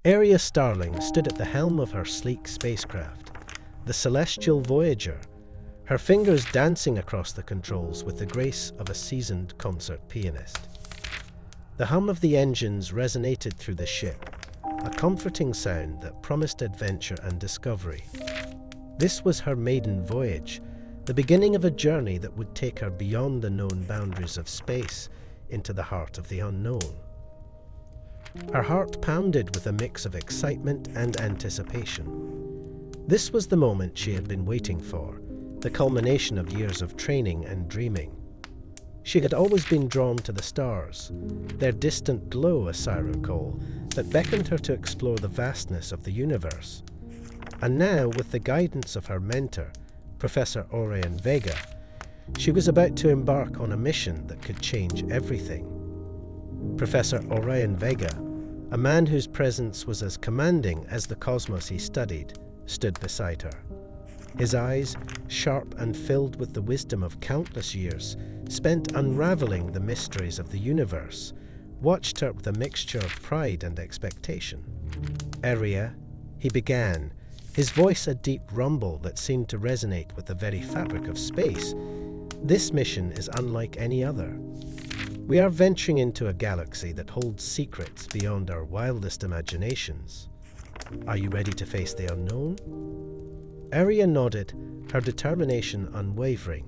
Area Starling stood at the helm of her sleek spacecraft, the Celestial Voyager, her fingers dancing across the controls with the grace of a seasoned concert pianist. The hum of the engines resonated through the ship, a comforting sound that promised adventure and discovery. This was her maiden voyage, the beginning of a journey that would take her beyond the known boundaries of space into the heart of the unknown. Her heart pounded with a mix of excitement and anticipation. This was the moment she had been waiting for, the culmination of years of training and dreaming. She had always been drawn to the stars, their distant glow a siren call that beckoned her to explore the vastness of the universe. And now, with the guidance of her mentor, Professor Orion Vega, she was about to embark on a mission that could change everything. Professor Orion Vega, a man whose presence was as commanding as the cosmos he studied, stood beside her. His eyes, sharp and filled with the wisdom of countless years spent unraveling the mysteries of the universe, watched her with a mixture of pride and expectation. "Aria," he began, his voice a deep rumble that seemed to resonate with the very fabric of space. "This mission is unlike any other. We are venturing into a galaxy that holds secrets beyond our wildest imaginations. Are you ready to face the unknown?" Aria nodded, her determination unwavering.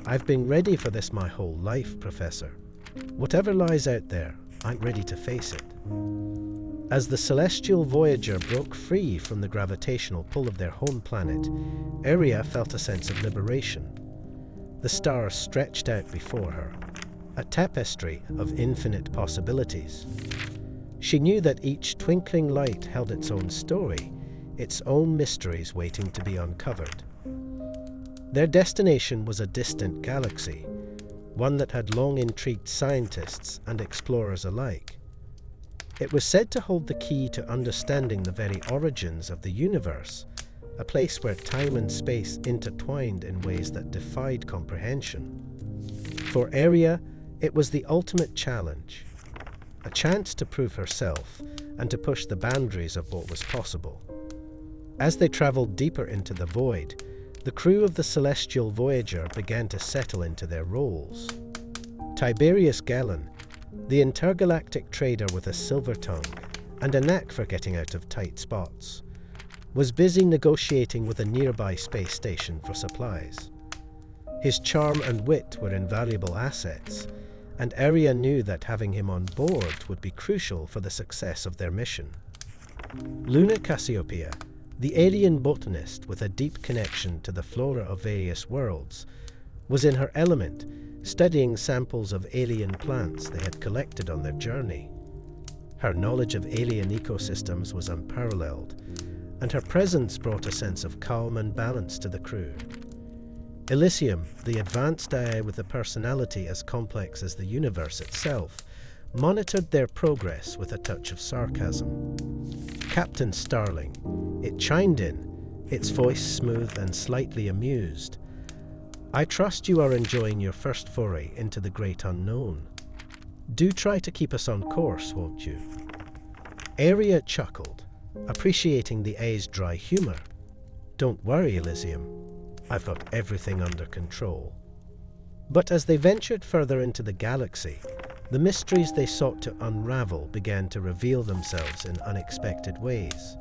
"I've been ready for this my whole life, Professor. Whatever lies out there, I'm ready to face it." As the Celestial Voyager broke free from the gravitational pull of their home planet, Aria felt a sense of liberation. The stars stretched out before her, a tapestry of infinite possibilities. She knew that each twinkling light held its own story, its own mysteries waiting to be uncovered. Their destination was a distant galaxy, one that had long intrigued scientists and explorers alike. It was said to hold the key to understanding the very origins of the universe, a place where time and space intertwined in ways that defied comprehension. For Aria, it was the ultimate challenge, a chance to prove herself and to push the boundaries of what was possible. As they traveled deeper into the void, the crew of the Celestial Voyager began to settle into their roles. Tiberius Gellin, the intergalactic trader with a silver tongue and a knack for getting out of tight spots, was busy negotiating with a nearby space station for supplies. His charm and wit were invaluable assets, and Aria knew that having him on board would be crucial for the success of their mission. Luna Cassiopeia, the alien botanist with a deep connection to the flora of various worlds, was in her element, studying samples of alien plants they had collected on their journey. Her knowledge of alien ecosystems was unparalleled, and her presence brought a sense of calm and balance to the crew. Elysium, the advanced AI with a personality as complex as the universe itself, monitored their progress with a touch of sarcasm. Captain Starling, it chimed in, its voice smooth and slightly amused. "I trust you are enjoying your first foray into the great unknown. Do try to keep us on course, won't you?" Aria chuckled, appreciating the A's dry humor. "Don't worry, Elysium. I've got everything under control." But as they ventured further into the galaxy, the mysteries they sought to unravel began to reveal themselves in unexpected ways.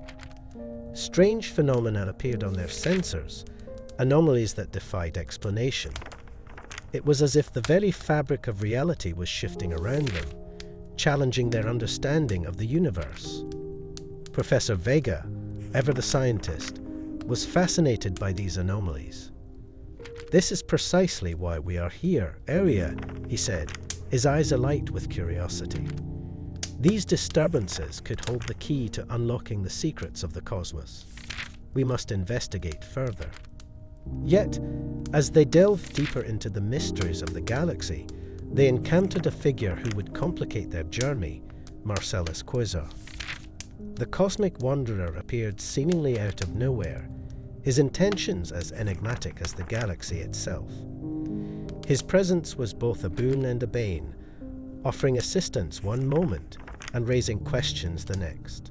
Strange phenomena appeared on their sensors, anomalies that defied explanation. It was as if the very fabric of reality was shifting around them, challenging their understanding of the universe. Professor Vega, ever the scientist, was fascinated by these anomalies. "This is precisely why we are here, Aria," he said, his eyes alight with curiosity. "These disturbances could hold the key to unlocking the secrets of the cosmos. We must investigate further." Yet, as they delved deeper into the mysteries of the galaxy, they encountered a figure who would complicate their journey, Marcellus Quasar. The cosmic wanderer appeared seemingly out of nowhere, his intentions as enigmatic as the galaxy itself. His presence was both a boon and a bane, offering assistance one moment and raising questions the next.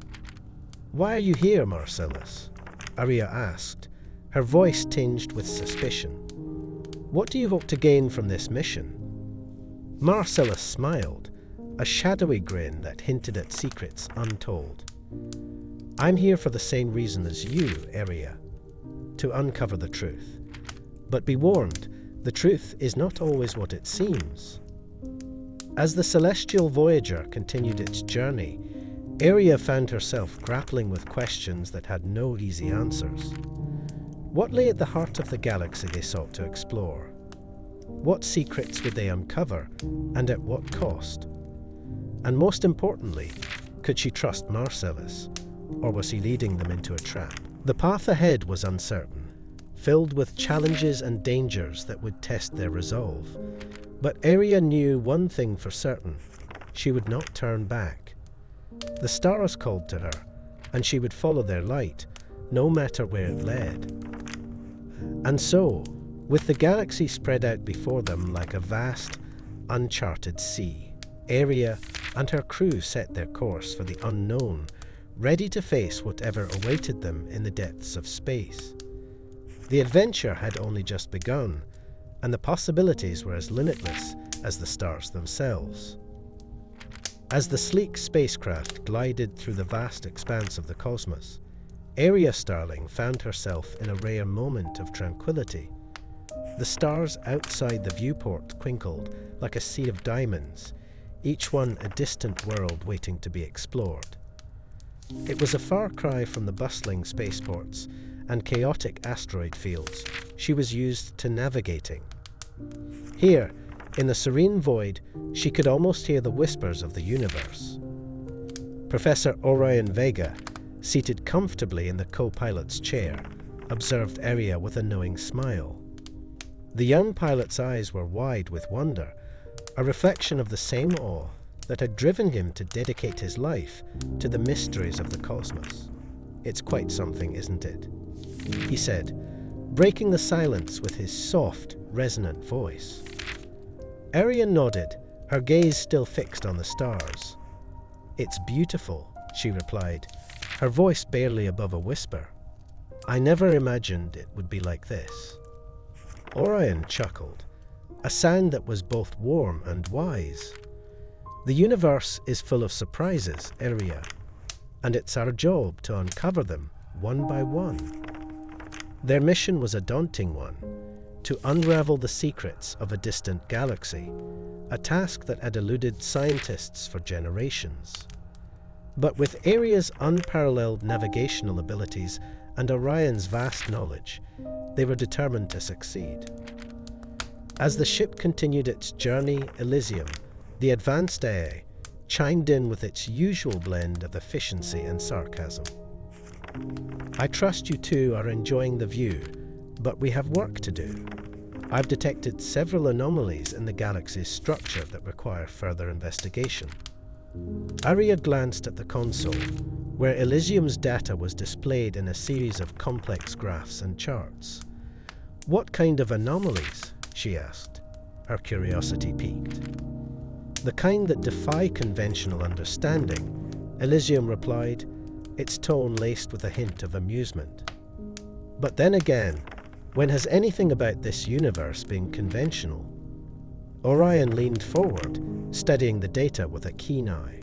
"Why are you here, Marcellus?" Aria asked, her voice tinged with suspicion. "What do you hope to gain from this mission?" Marcellus smiled, a shadowy grin that hinted at secrets untold. "I'm here for the same reason as you, Aria, to uncover the truth. But be warned, the truth is not always what it seems." As the celestial voyager continued its journey, Aria found herself grappling with questions that had no easy answers. What lay at the heart of the galaxy they sought to explore? What secrets would they uncover, and at what cost? And most importantly, could she trust Marcellus, or was he leading them into a trap? The path ahead was uncertain, filled with challenges and dangers that would test their resolve. But Aria knew one thing for certain: she would not turn back. The stars called to her, and she would follow their light, no matter where it led. And so, with the galaxy spread out before them like a vast, uncharted sea, Aria and her crew set their course for the unknown, ready to face whatever awaited them in the depths of space. The adventure had only just begun, and the possibilities were as limitless as the stars themselves. As the sleek spacecraft glided through the vast expanse of the cosmos, Aria Starling found herself in a rare moment of tranquility. The stars outside the viewport twinkled like a sea of diamonds, each one a distant world waiting to be explored. It was a far cry from the bustling spaceports and chaotic asteroid fields she was used to navigating. Here, in the serene void, she could almost hear the whispers of the universe. Professor Orion Vega, seated comfortably in the co-pilot's chair, observed Aria with a knowing smile. The young pilot's eyes were wide with wonder, a reflection of the same awe that had driven him to dedicate his life to the mysteries of the cosmos. "It's quite something, isn't it?" he said, breaking the silence with his soft, resonant voice. Aria nodded, her gaze still fixed on the stars. "It's beautiful," she replied, her voice barely above a whisper. "I never imagined it would be like this." Orion chuckled, a sound that was both warm and wise. "The universe is full of surprises, Aria, and it's our job to uncover them one by one." Their mission was a daunting one: to unravel the secrets of a distant galaxy, a task that had eluded scientists for generations. But with Aria's unparalleled navigational abilities and Orion's vast knowledge, they were determined to succeed. As the ship continued its journey, Elysium, the advanced AI, chimed in with its usual blend of efficiency and sarcasm. "I trust you two are enjoying the view, but we have work to do. I've detected several anomalies in the galaxy's structure that require further investigation." Aria glanced at the console, where Elysium's data was displayed in a series of complex graphs and charts. "What kind of anomalies?" she asked, her curiosity piqued. "The kind that defy conventional understanding," Elysium replied, its tone laced with a hint of amusement. "But then again, when has anything about this universe been conventional?" Orion leaned forward, studying the data with a keen eye.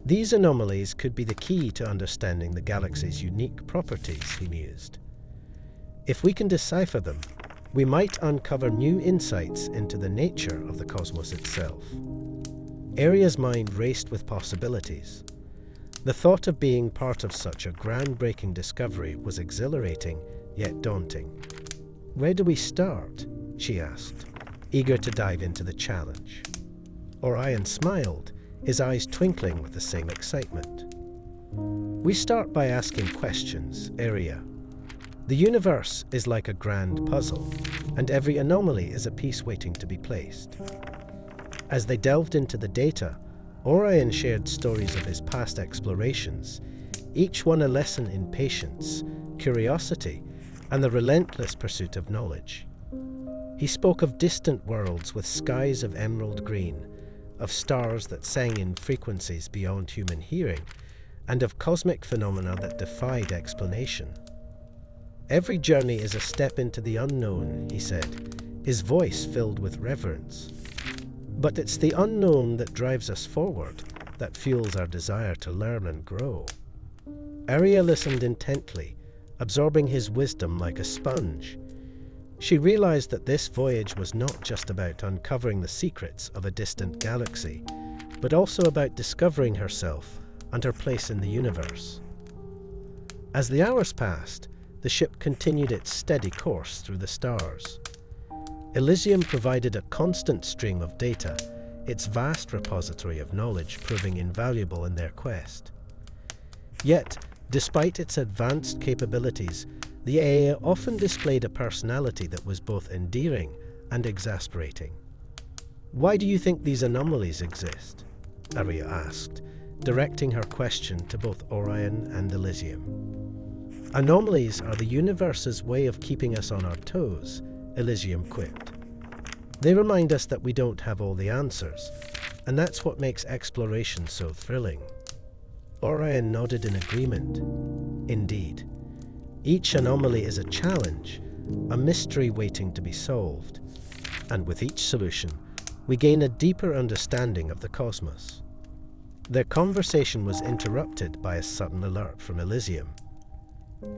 "These anomalies could be the key to understanding the galaxy's unique properties," he mused. "If we can decipher them, we might uncover new insights into the nature of the cosmos itself." Aria's mind raced with possibilities. The thought of being part of such a groundbreaking discovery was exhilarating, yet daunting. "Where do we start?" she asked, eager to dive into the challenge. Orion smiled, his eyes twinkling with the same excitement. "We start by asking questions, Aria. The universe is like a grand puzzle, and every anomaly is a piece waiting to be placed." As they delved into the data, Orion shared stories of his past explorations, each one a lesson in patience, curiosity, and the relentless pursuit of knowledge. He spoke of distant worlds with skies of emerald green, of stars that sang in frequencies beyond human hearing, and of cosmic phenomena that defied explanation. "Every journey is a step into the unknown," he said, his voice filled with reverence. "But it's the unknown that drives us forward, that fuels our desire to learn and grow." Arya listened intently, absorbing his wisdom like a sponge. She realized that this voyage was not just about uncovering the secrets of a distant galaxy, but also about discovering herself and her place in the universe. As the hours passed, the ship continued its steady course through the stars. Elysium provided a constant stream of data, its vast repository of knowledge proving invaluable in their quest. Yet, despite its advanced capabilities, the AI often displayed a personality that was both endearing and exasperating. "Why do you think these anomalies exist?" Arya asked, directing her question to both Orion and Elysium. "Anomalies are the universe's way of keeping us on our toes," Elysium quipped. "They remind us that we don't have all the answers, and that's what makes exploration so thrilling." Orion nodded in agreement. "Indeed. Each anomaly is a challenge, a mystery waiting to be solved, and with each solution, we gain a deeper understanding of the cosmos." Their conversation was interrupted by a sudden alert from Elysium.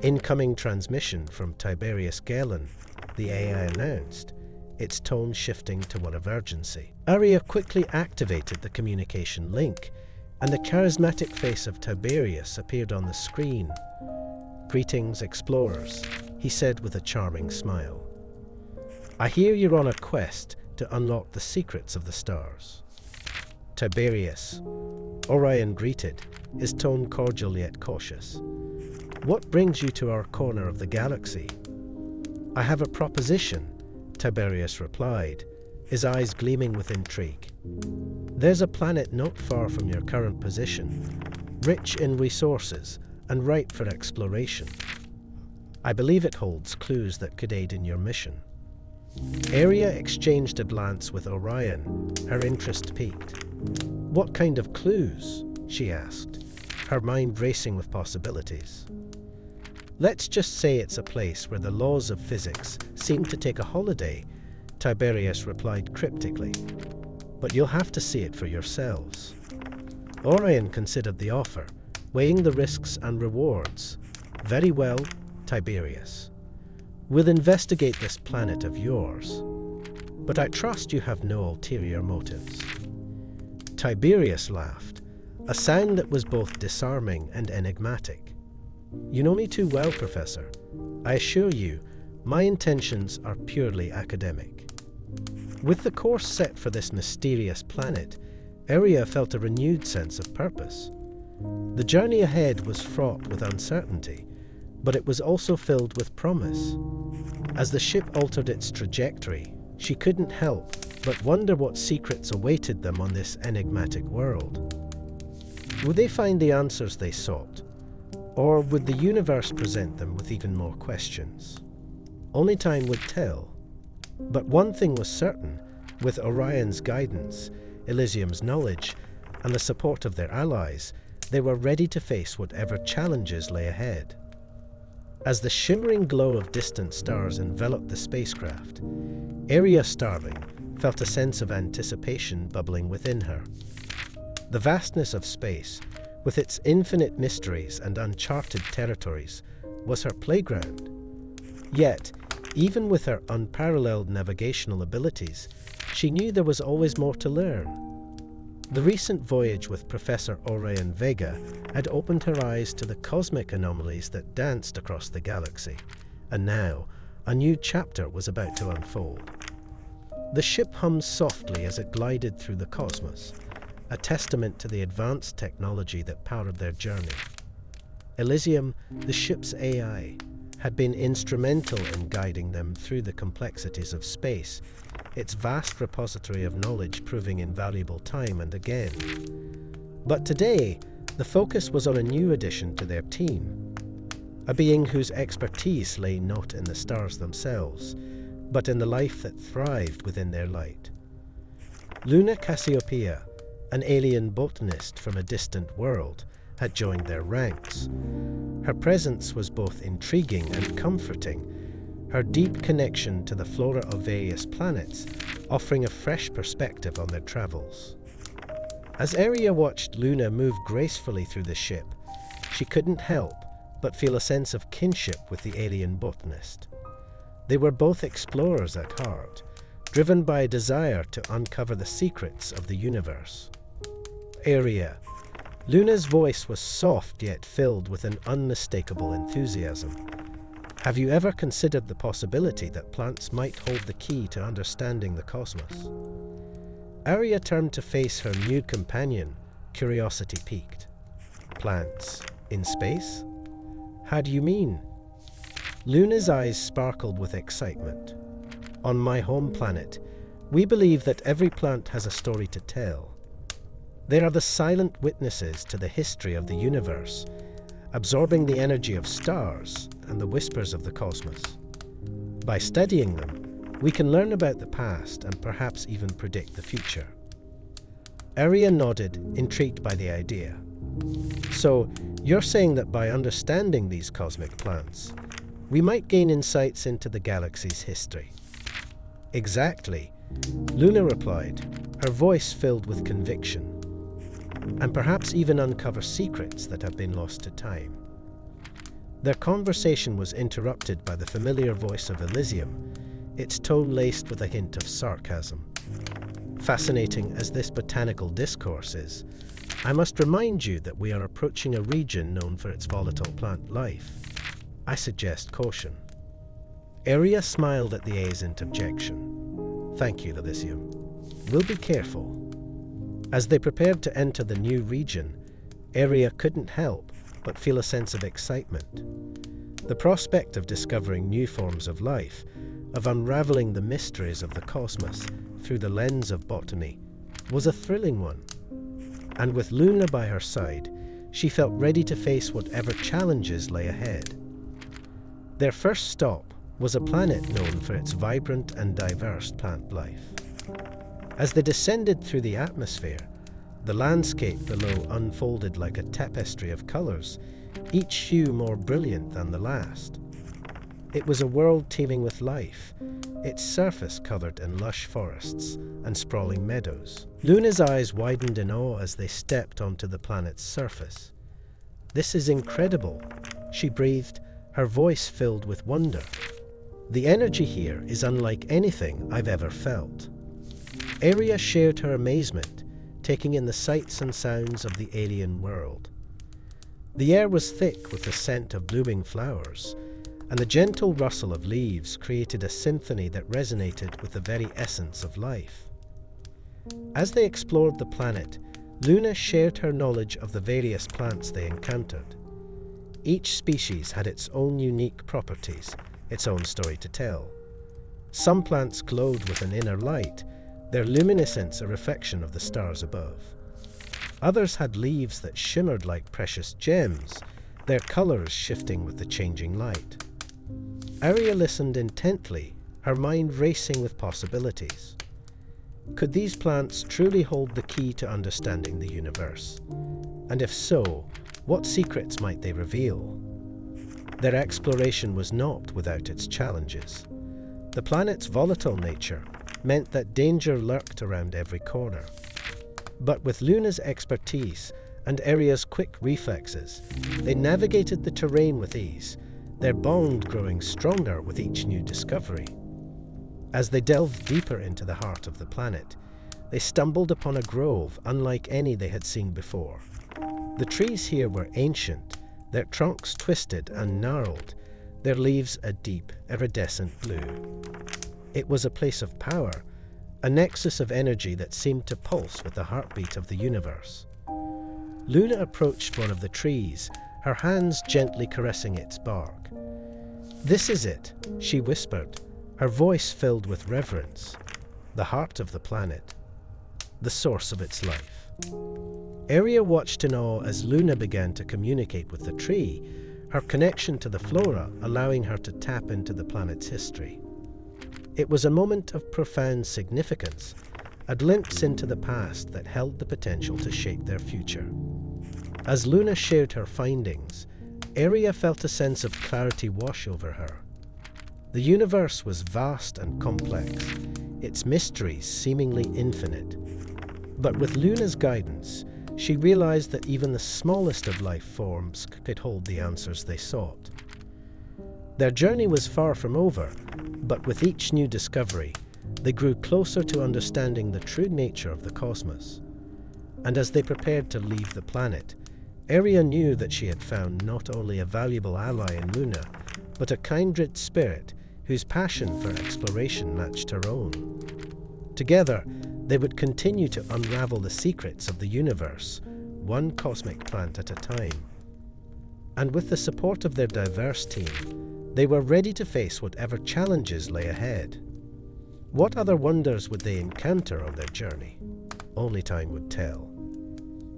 "Incoming transmission from Tiberius Galen," the AI announced, its tone shifting to one of urgency. Arya quickly activated the communication link, and the charismatic face of Tiberius appeared on the screen. "Greetings, explorers," he said with a charming smile. "I hear you're on a quest to unlock the secrets of the stars." "Tiberius," Orion greeted, his tone cordial yet cautious. "What brings you to our corner of the galaxy?" "I have a proposition," Tiberius replied, his eyes gleaming with intrigue. "There's a planet not far from your current position, rich in resources and ripe for exploration. I believe it holds clues that could aid in your mission." Arya exchanged a glance with Orion, her interest piqued. "What kind of clues?" she asked, her mind racing with possibilities. "Let's just say it's a place where the laws of physics seem to take a holiday," Tiberius replied cryptically. "But you'll have to see it for yourselves." Orion considered the offer, weighing the risks and rewards. "Very well, Tiberius. We'll investigate this planet of yours. But I trust you have no ulterior motives." Tiberius laughed, a sound that was both disarming and enigmatic. "You know me too well, Professor. I assure you, my intentions are purely academic." With the course set for this mysterious planet, Arya felt a renewed sense of purpose. The journey ahead was fraught with uncertainty, but it was also filled with promise. As the ship altered its trajectory, she couldn't help but wonder what secrets awaited them on this enigmatic world. Would they find the answers they sought, or would the universe present them with even more questions? Only time would tell. But one thing was certain: with Orion's guidance, Elysium's knowledge, and the support of their allies, they were ready to face whatever challenges lay ahead. As the shimmering glow of distant stars enveloped the spacecraft, Arya Starling felt a sense of anticipation bubbling within her. The vastness of space, with its infinite mysteries and uncharted territories, was her playground. Yet, even with her unparalleled navigational abilities, she knew there was always more to learn. The recent voyage with Professor Orion Vega had opened her eyes to the cosmic anomalies that danced across the galaxy, and now a new chapter was about to unfold. The ship hummed softly as it glided through the cosmos, a testament to the advanced technology that powered their journey. Elysium, the ship's AI, had been instrumental in guiding them through the complexities of space, its vast repository of knowledge proving invaluable time and again. But today, the focus was on a new addition to their team, a being whose expertise lay not in the stars themselves, but in the life that thrived within their light. Luna Cassiopeia, an alien botanist from a distant world, had joined their ranks. Her presence was both intriguing and comforting, her deep connection to the flora of various planets offering a fresh perspective on their travels. As Aria watched Luna move gracefully through the ship, she couldn't help but feel a sense of kinship with the alien botanist. They were both explorers at heart, driven by a desire to uncover the secrets of the universe. Aria. Luna's voice was soft yet filled with an unmistakable enthusiasm. Have you ever considered the possibility that plants might hold the key to understanding the cosmos? Aria turned to face her new companion, curiosity piqued. Plants in space? How do you mean? Luna's eyes sparkled with excitement. On my home planet, we believe that every plant has a story to tell. They are the silent witnesses to the history of the universe, absorbing the energy of stars and the whispers of the cosmos. By studying them, we can learn about the past and perhaps even predict the future. Aria nodded, intrigued by the idea. So, you're saying that by understanding these cosmic plants, we might gain insights into the galaxy's history? Exactly, Luna replied, her voice filled with conviction. And perhaps even uncover secrets that have been lost to time. Their conversation was interrupted by the familiar voice of Elysium, its tone laced with a hint of sarcasm. Fascinating as this botanical discourse is, I must remind you that we are approaching a region known for its volatile plant life. I suggest caution. Aria smiled at the A's interjection. Thank you, Elysium. We'll be careful. As they prepared to enter the new region, Aria couldn't help but feel a sense of excitement. The prospect of discovering new forms of life, of unraveling the mysteries of the cosmos through the lens of botany, was a thrilling one. And with Luna by her side, she felt ready to face whatever challenges lay ahead. Their first stop was a planet known for its vibrant and diverse plant life. As they descended through the atmosphere, the landscape below unfolded like a tapestry of colors, each hue more brilliant than the last. It was a world teeming with life, its surface covered in lush forests and sprawling meadows. Luna's eyes widened in awe as they stepped onto the planet's surface. This is incredible, she breathed, her voice filled with wonder. The energy here is unlike anything I've ever felt. Aria shared her amazement, taking in the sights and sounds of the alien world. The air was thick with the scent of blooming flowers, and the gentle rustle of leaves created a symphony that resonated with the very essence of life. As they explored the planet, Luna shared her knowledge of the various plants they encountered. Each species had its own unique properties, its own story to tell. Some plants glowed with an inner light, their luminescence a reflection of the stars above. Others had leaves that shimmered like precious gems, their colors shifting with the changing light. Aria listened intently, her mind racing with possibilities. Could these plants truly hold the key to understanding the universe? And if so, what secrets might they reveal? Their exploration was not without its challenges. The planet's volatile nature meant that danger lurked around every corner. But with Luna's expertise and Aria's quick reflexes, they navigated the terrain with ease, their bond growing stronger with each new discovery. As they delved deeper into the heart of the planet, they stumbled upon a grove unlike any they had seen before. The trees here were ancient, their trunks twisted and gnarled, their leaves a deep, iridescent blue. It was a place of power, a nexus of energy that seemed to pulse with the heartbeat of the universe. Luna approached one of the trees, her hands gently caressing its bark. "This is it," she whispered, her voice filled with reverence. "The heart of the planet, the source of its life." Aria watched in awe as Luna began to communicate with the tree, her connection to the flora allowing her to tap into the planet's history. It was a moment of profound significance, a glimpse into the past that held the potential to shape their future. As Luna shared her findings, Aria felt a sense of clarity wash over her. The universe was vast and complex, its mysteries seemingly infinite. But with Luna's guidance, she realized that even the smallest of life forms could hold the answers they sought. Their journey was far from over, but with each new discovery, they grew closer to understanding the true nature of the cosmos. And as they prepared to leave the planet, Aria knew that she had found not only a valuable ally in Luna, but a kindred spirit whose passion for exploration matched her own. Together, they would continue to unravel the secrets of the universe, one cosmic plant at a time. And with the support of their diverse team, they were ready to face whatever challenges lay ahead. What other wonders would they encounter on their journey? Only time would tell.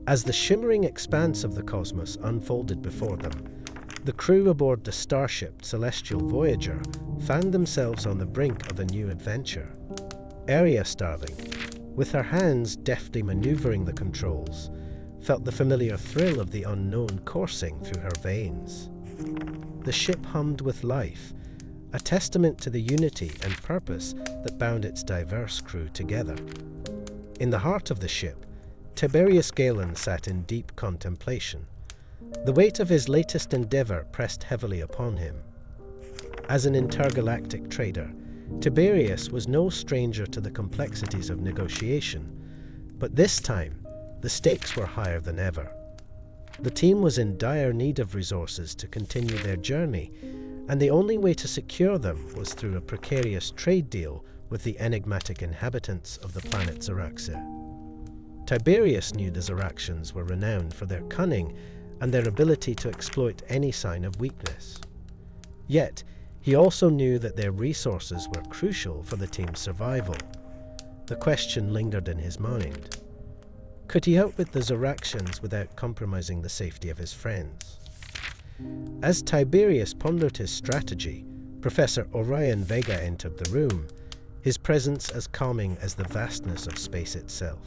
As the shimmering expanse of the cosmos unfolded before them, the crew aboard the starship Celestial Voyager found themselves on the brink of a new adventure. Aria Starling, with her hands deftly maneuvering the controls, felt the familiar thrill of the unknown coursing through her veins. The ship hummed with life, a testament to the unity and purpose that bound its diverse crew together. In the heart of the ship, Tiberius Galen sat in deep contemplation. The weight of his latest endeavor pressed heavily upon him. As an intergalactic trader, Tiberius was no stranger to the complexities of negotiation, but this time, the stakes were higher than ever. The team was in dire need of resources to continue their journey, and the only way to secure them was through a precarious trade deal with the enigmatic inhabitants of the planet Zaraxia. Tiberius knew the Zaraxians were renowned for their cunning and their ability to exploit any sign of weakness. Yet, he also knew that their resources were crucial for the team's survival. The question lingered in his mind. Could he outwit the Zaraxians without compromising the safety of his friends? As Tiberius pondered his strategy, Professor Orion Vega entered the room, his presence as calming as the vastness of space itself.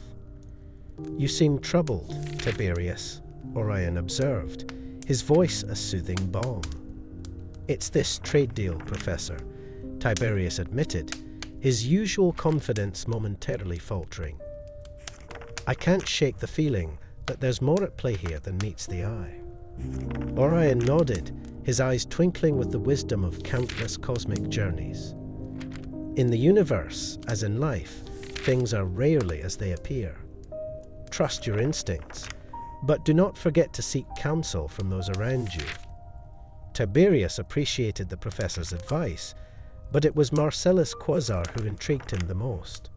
"You seem troubled, Tiberius," Orion observed, his voice a soothing balm. "It's this trade deal, Professor," Tiberius admitted, his usual confidence momentarily faltering. "I can't shake the feeling that there's more at play here than meets the eye." Orion nodded, his eyes twinkling with the wisdom of countless cosmic journeys. In the universe, as in life, things are rarely as they appear. Trust your instincts, but do not forget to seek counsel from those around you. Tiberius appreciated the professor's advice, but it was Marcellus Quasar who intrigued him the most.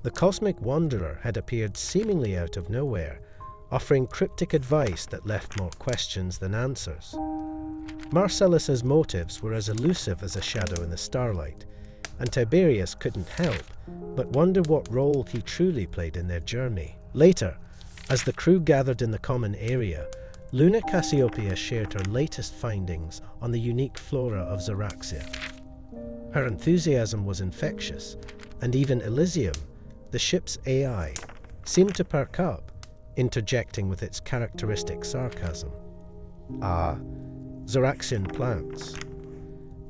The cosmic wanderer had appeared seemingly out of nowhere, offering cryptic advice that left more questions than answers. Marcellus's motives were as elusive as a shadow in the starlight, and Tiberius couldn't help but wonder what role he truly played in their journey. Later, as the crew gathered in the common area, Luna Cassiopeia shared her latest findings on the unique flora of Zaraxia. Her enthusiasm was infectious, and even Elysium, the ship's AI, seemed to perk up, interjecting with its characteristic sarcasm. "Ah, Zaraxian plants.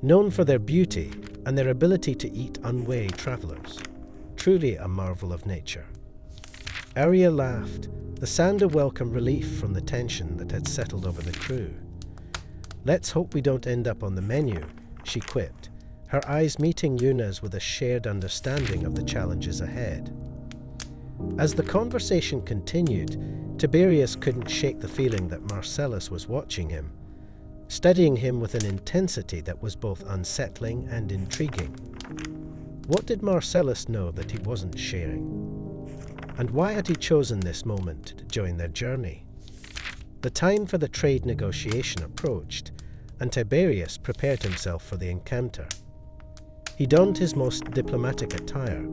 Known for their beauty and their ability to eat unwary travelers. Truly a marvel of nature." Aria laughed, the sound of welcome relief from the tension that had settled over the crew. "Let's hope we don't end up on the menu," she quipped, her eyes meeting Luna's with a shared understanding of the challenges ahead. As the conversation continued, Tiberius couldn't shake the feeling that Marcellus was watching him, studying him with an intensity that was both unsettling and intriguing. What did Marcellus know that he wasn't sharing? And why had he chosen this moment to join their journey? The time for the trade negotiation approached, and Tiberius prepared himself for the encounter. He donned his most diplomatic attire,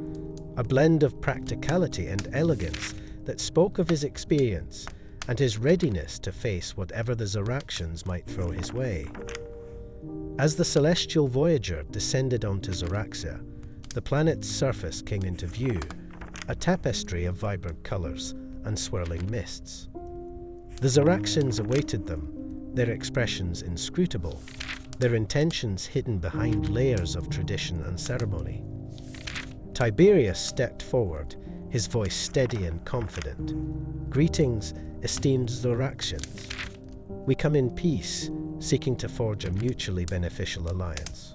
a blend of practicality and elegance that spoke of his experience and his readiness to face whatever the Zaraxians might throw his way. As the Celestial Voyager descended onto Zaraxia, the planet's surface came into view, a tapestry of vibrant colors and swirling mists. The Zoraxians awaited them, their expressions inscrutable, their intentions hidden behind layers of tradition and ceremony. Tiberius stepped forward, his voice steady and confident. "Greetings, esteemed Zoraxians. We come in peace, seeking to forge a mutually beneficial alliance."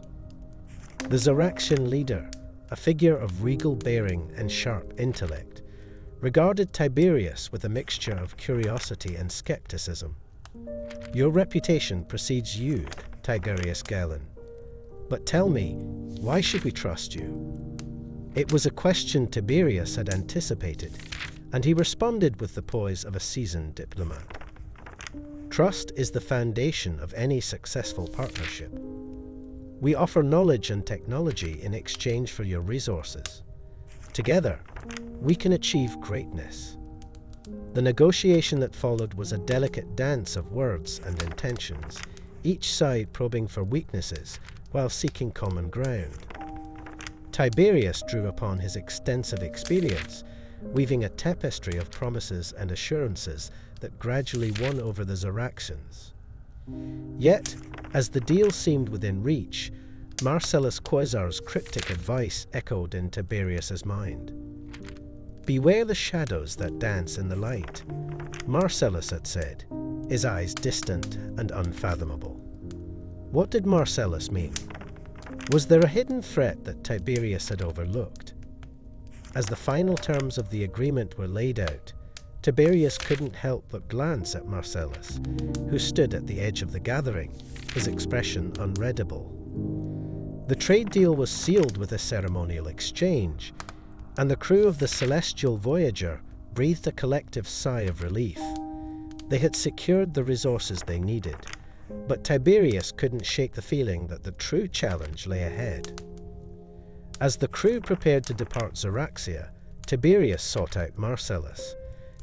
The Zoraxian leader, a figure of regal bearing and sharp intellect, regarded Tiberius with a mixture of curiosity and skepticism. "Your reputation precedes you, Tiberius Galen. But tell me, why should we trust you?" It was a question Tiberius had anticipated, and he responded with the poise of a seasoned diplomat. "Trust is the foundation of any successful partnership. We offer knowledge and technology in exchange for your resources. Together, we can achieve greatness." The negotiation that followed was a delicate dance of words and intentions, each side probing for weaknesses while seeking common ground. Tiberius drew upon his extensive experience, weaving a tapestry of promises and assurances that gradually won over the Zoraxians. Yet, as the deal seemed within reach, Marcellus Quasar's cryptic advice echoed in Tiberius's mind. "Beware the shadows that dance in the light," Marcellus had said, his eyes distant and unfathomable. What did Marcellus mean? Was there a hidden threat that Tiberius had overlooked? As the final terms of the agreement were laid out, Tiberius couldn't help but glance at Marcellus, who stood at the edge of the gathering, his expression unreadable. The trade deal was sealed with a ceremonial exchange, and the crew of the celestial Voyager breathed a collective sigh of relief. They had secured the resources they needed, but Tiberius couldn't shake the feeling that the true challenge lay ahead. As the crew prepared to depart Zoraxia, Tiberius sought out Marcellus,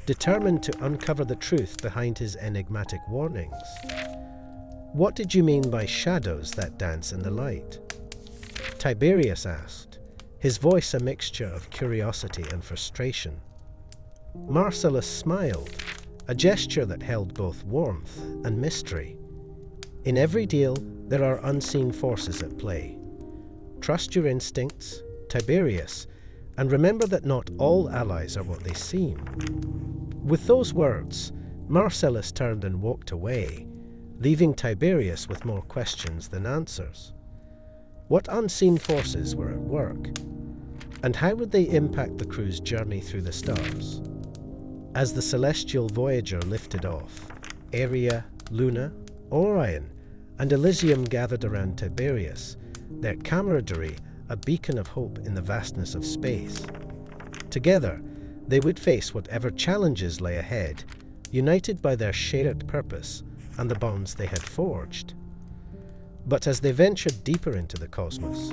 determined to uncover the truth behind his enigmatic warnings. "What did you mean by shadows that dance in the light?" Tiberius asked, his voice a mixture of curiosity and frustration. Marcellus smiled, a gesture that held both warmth and mystery. "In every deal, there are unseen forces at play. Trust your instincts, Tiberius, and remember that not all allies are what they seem." With those words, Marcellus turned and walked away, leaving Tiberius with more questions than answers. What unseen forces were at work? And how would they impact the crew's journey through the stars? As the celestial Voyager lifted off, Aeria, Luna, Orion, and Elysium gathered around Tiberius, their camaraderie a beacon of hope in the vastness of space. Together, they would face whatever challenges lay ahead, united by their shared purpose and the bonds they had forged. But as they ventured deeper into the cosmos,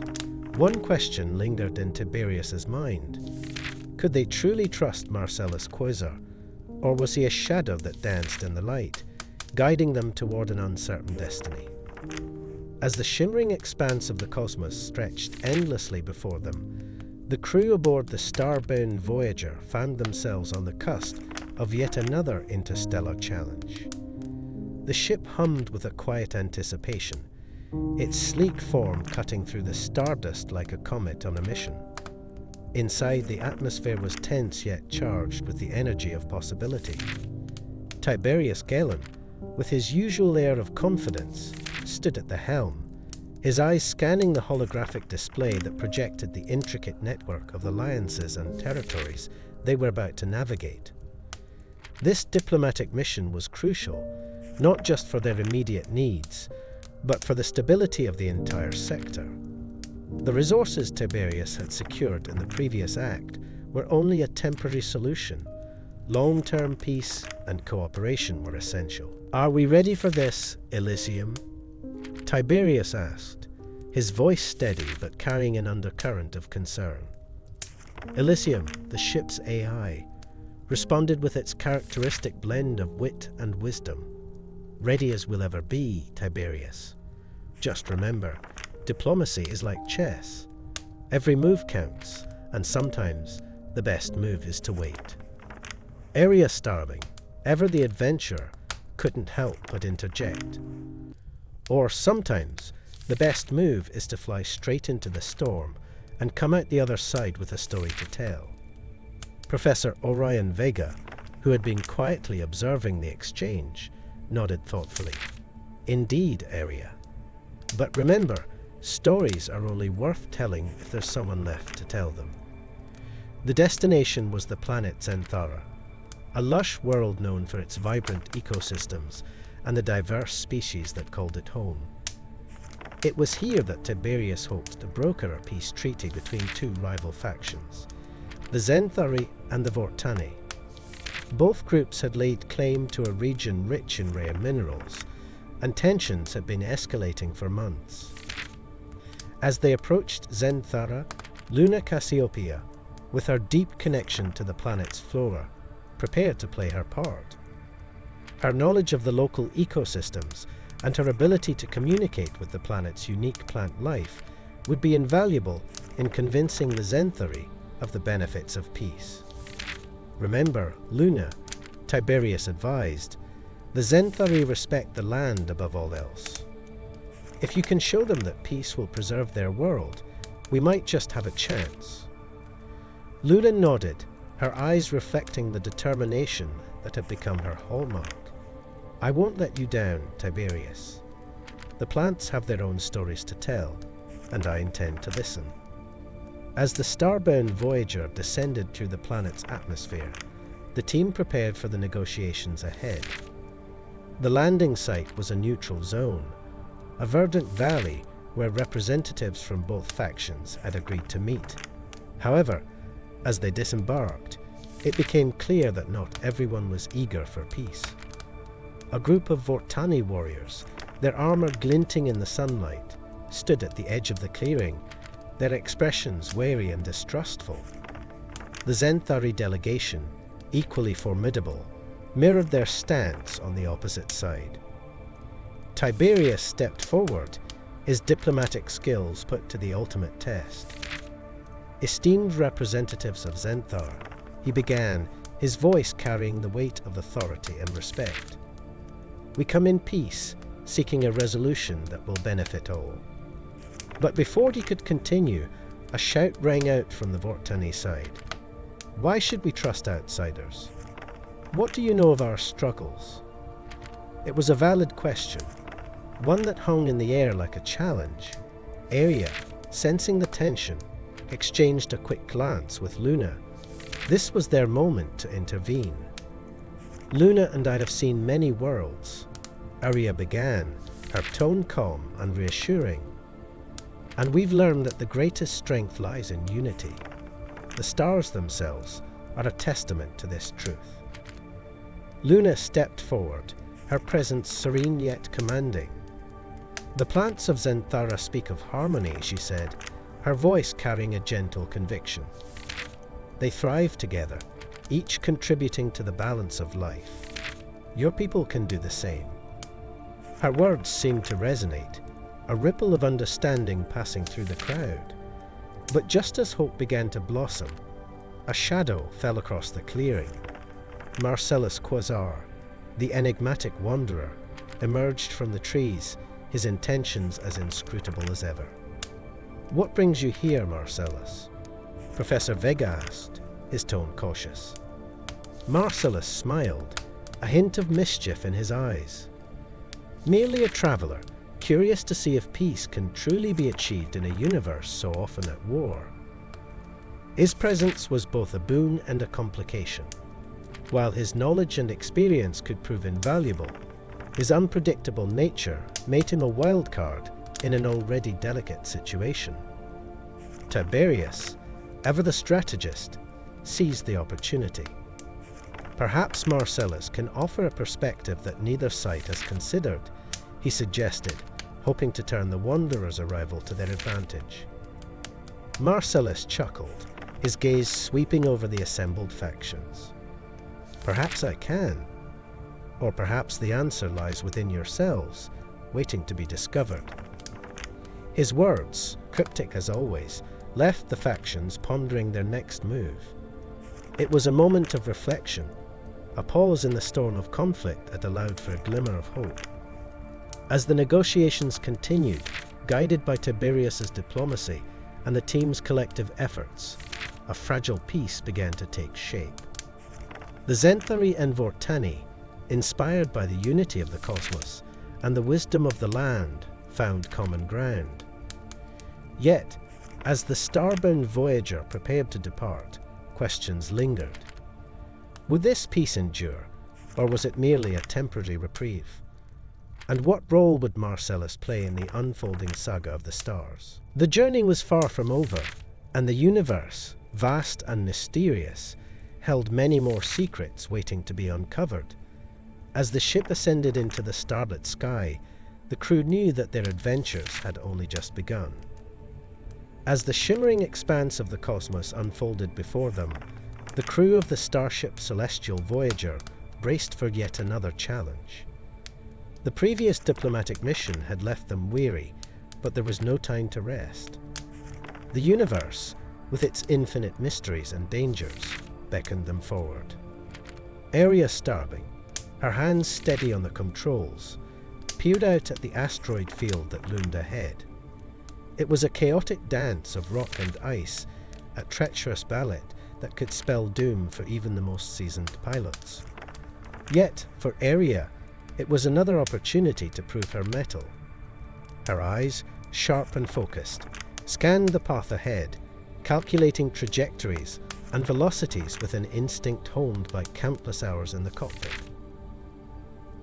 one question lingered in Tiberius's mind. Could they truly trust Marcellus Quasar, or was he a shadow that danced in the light, guiding them toward an uncertain destiny? As the shimmering expanse of the cosmos stretched endlessly before them, the crew aboard the star-bound Voyager found themselves on the cusp of yet another interstellar challenge. The ship hummed with a quiet anticipation, its sleek form cutting through the stardust like a comet on a mission. Inside, the atmosphere was tense yet charged with the energy of possibility. Tiberius Galen, with his usual air of confidence, stood at the helm, his eyes scanning the holographic display that projected the intricate network of alliances and territories they were about to navigate. This diplomatic mission was crucial, not just for their immediate needs, but for the stability of the entire sector. The resources Tiberius had secured in the previous act were only a temporary solution. Long-term peace and cooperation were essential. "Are we ready for this, Elysium?" Tiberius asked, his voice steady but carrying an undercurrent of concern. Elysium, the ship's AI, responded with its characteristic blend of wit and wisdom. "Ready as we'll ever be, Tiberius. Just remember, diplomacy is like chess. Every move counts, and sometimes the best move is to wait." Area starving, ever the adventurer couldn't help but interject. Or sometimes, the best move is to fly straight into the storm and come out the other side with a story to tell. Professor Orion Vega, who had been quietly observing the exchange, nodded thoughtfully. Indeed, Area. But remember, stories are only worth telling if there's someone left to tell them. The destination was the planet Zenthara, a lush world known for its vibrant ecosystems and the diverse species that called it home. It was here that Tiberius hoped to broker a peace treaty between two rival factions, the Zenthari and the Vortani. Both groups had laid claim to a region rich in rare minerals, and tensions had been escalating for months. As they approached Zenthara, Luna Cassiopeia, with her deep connection to the planet's flora, prepared to play her part. Her knowledge of the local ecosystems and her ability to communicate with the planet's unique plant life would be invaluable in convincing the Zenthari of the benefits of peace. Remember, Luna, Tiberius advised, the Zenthari respect the land above all else. If you can show them that peace will preserve their world, we might just have a chance. Luna nodded, her eyes reflecting the determination that had become her hallmark. I won't let you down, Tiberius. The plants have their own stories to tell, and I intend to listen. As the starbound Voyager descended through the planet's atmosphere, the team prepared for the negotiations ahead. The landing site was a neutral zone, a verdant valley where representatives from both factions had agreed to meet. However, as they disembarked, it became clear that not everyone was eager for peace. A group of Vortani warriors, their armor glinting in the sunlight, stood at the edge of the clearing, their expressions wary and distrustful. The Zenthari delegation, equally formidable, mirrored their stance on the opposite side. Tiberius stepped forward, his diplomatic skills put to the ultimate test. Esteemed representatives of Zenthar, he began, his voice carrying the weight of authority and respect. We come in peace, seeking a resolution that will benefit all. But before he could continue, a shout rang out from the Vortani side. Why should we trust outsiders? What do you know of our struggles? It was a valid question, one that hung in the air like a challenge. Area, sensing the tension, exchanged a quick glance with Luna. This was their moment to intervene. Luna and I have seen many worlds. Arya began, her tone calm and reassuring. And we've learned that the greatest strength lies in unity. The stars themselves are a testament to this truth. Luna stepped forward, her presence serene yet commanding. The plants of Zenthara speak of harmony, she said, her voice carrying a gentle conviction. They thrive together, each contributing to the balance of life. Your people can do the same. Her words seemed to resonate, a ripple of understanding passing through the crowd. But just as hope began to blossom, a shadow fell across the clearing. Marcellus Quasar, the enigmatic wanderer, emerged from the trees, his intentions as inscrutable as ever. What brings you here, Marcellus? Professor Vega asked, his tone cautious. Marcellus smiled, a hint of mischief in his eyes. Merely a traveller, curious to see if peace can truly be achieved in a universe so often at war. His presence was both a boon and a complication. While his knowledge and experience could prove invaluable, his unpredictable nature made him a wild card in an already delicate situation. Tiberius, ever the strategist, seized the opportunity. Perhaps Marcellus can offer a perspective that neither side has considered, he suggested, hoping to turn the Wanderer's arrival to their advantage. Marcellus chuckled, his gaze sweeping over the assembled factions. Perhaps I can. Or perhaps the answer lies within yourselves, waiting to be discovered. His words, cryptic as always, left the factions pondering their next move. It was a moment of reflection, a pause in the storm of conflict that allowed for a glimmer of hope. As the negotiations continued, guided by Tiberius's diplomacy and the team's collective efforts, a fragile peace began to take shape. The Zenthari and Vortani, inspired by the unity of the cosmos and the wisdom of the land, found common ground. Yet, as the starbound Voyager prepared to depart, questions lingered. Would this peace endure, or was it merely a temporary reprieve? And what role would Marcellus play in the unfolding saga of the stars? The journey was far from over, and the universe, vast and mysterious, held many more secrets waiting to be uncovered. As the ship ascended into the starlit sky, the crew knew that their adventures had only just begun. As the shimmering expanse of the cosmos unfolded before them, the crew of the starship Celestial Voyager braced for yet another challenge. The previous diplomatic mission had left them weary, but there was no time to rest. The universe, with its infinite mysteries and dangers, beckoned them forward. Aria Starling, her hands steady on the controls, peered out at the asteroid field that loomed ahead. It was a chaotic dance of rock and ice, a treacherous ballet that could spell doom for even the most seasoned pilots. Yet, for Aria, it was another opportunity to prove her mettle. Her eyes, sharp and focused, scanned the path ahead, calculating trajectories and velocities with an instinct honed by countless hours in the cockpit.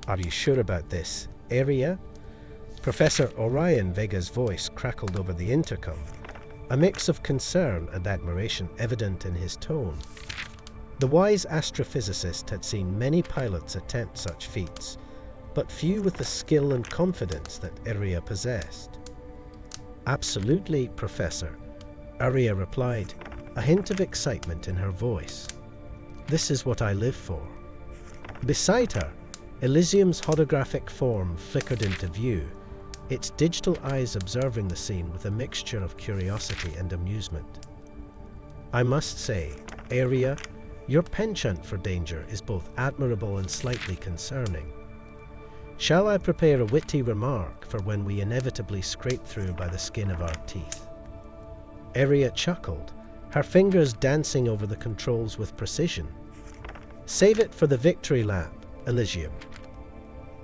"Are you sure about this, Aria?" Professor Orion Vega's voice crackled over the intercom, a mix of concern and admiration evident in his tone. The wise astrophysicist had seen many pilots attempt such feats, but few with the skill and confidence that Aria possessed. "Absolutely, Professor," Aria replied, a hint of excitement in her voice. "This is what I live for." Beside her, Elysium's holographic form flickered into view, its digital eyes observing the scene with a mixture of curiosity and amusement. "I must say, Aria, your penchant for danger is both admirable and slightly concerning. Shall I prepare a witty remark for when we inevitably scrape through by the skin of our teeth?" Aria chuckled, her fingers dancing over the controls with precision. "Save it for the victory lap, Elysium."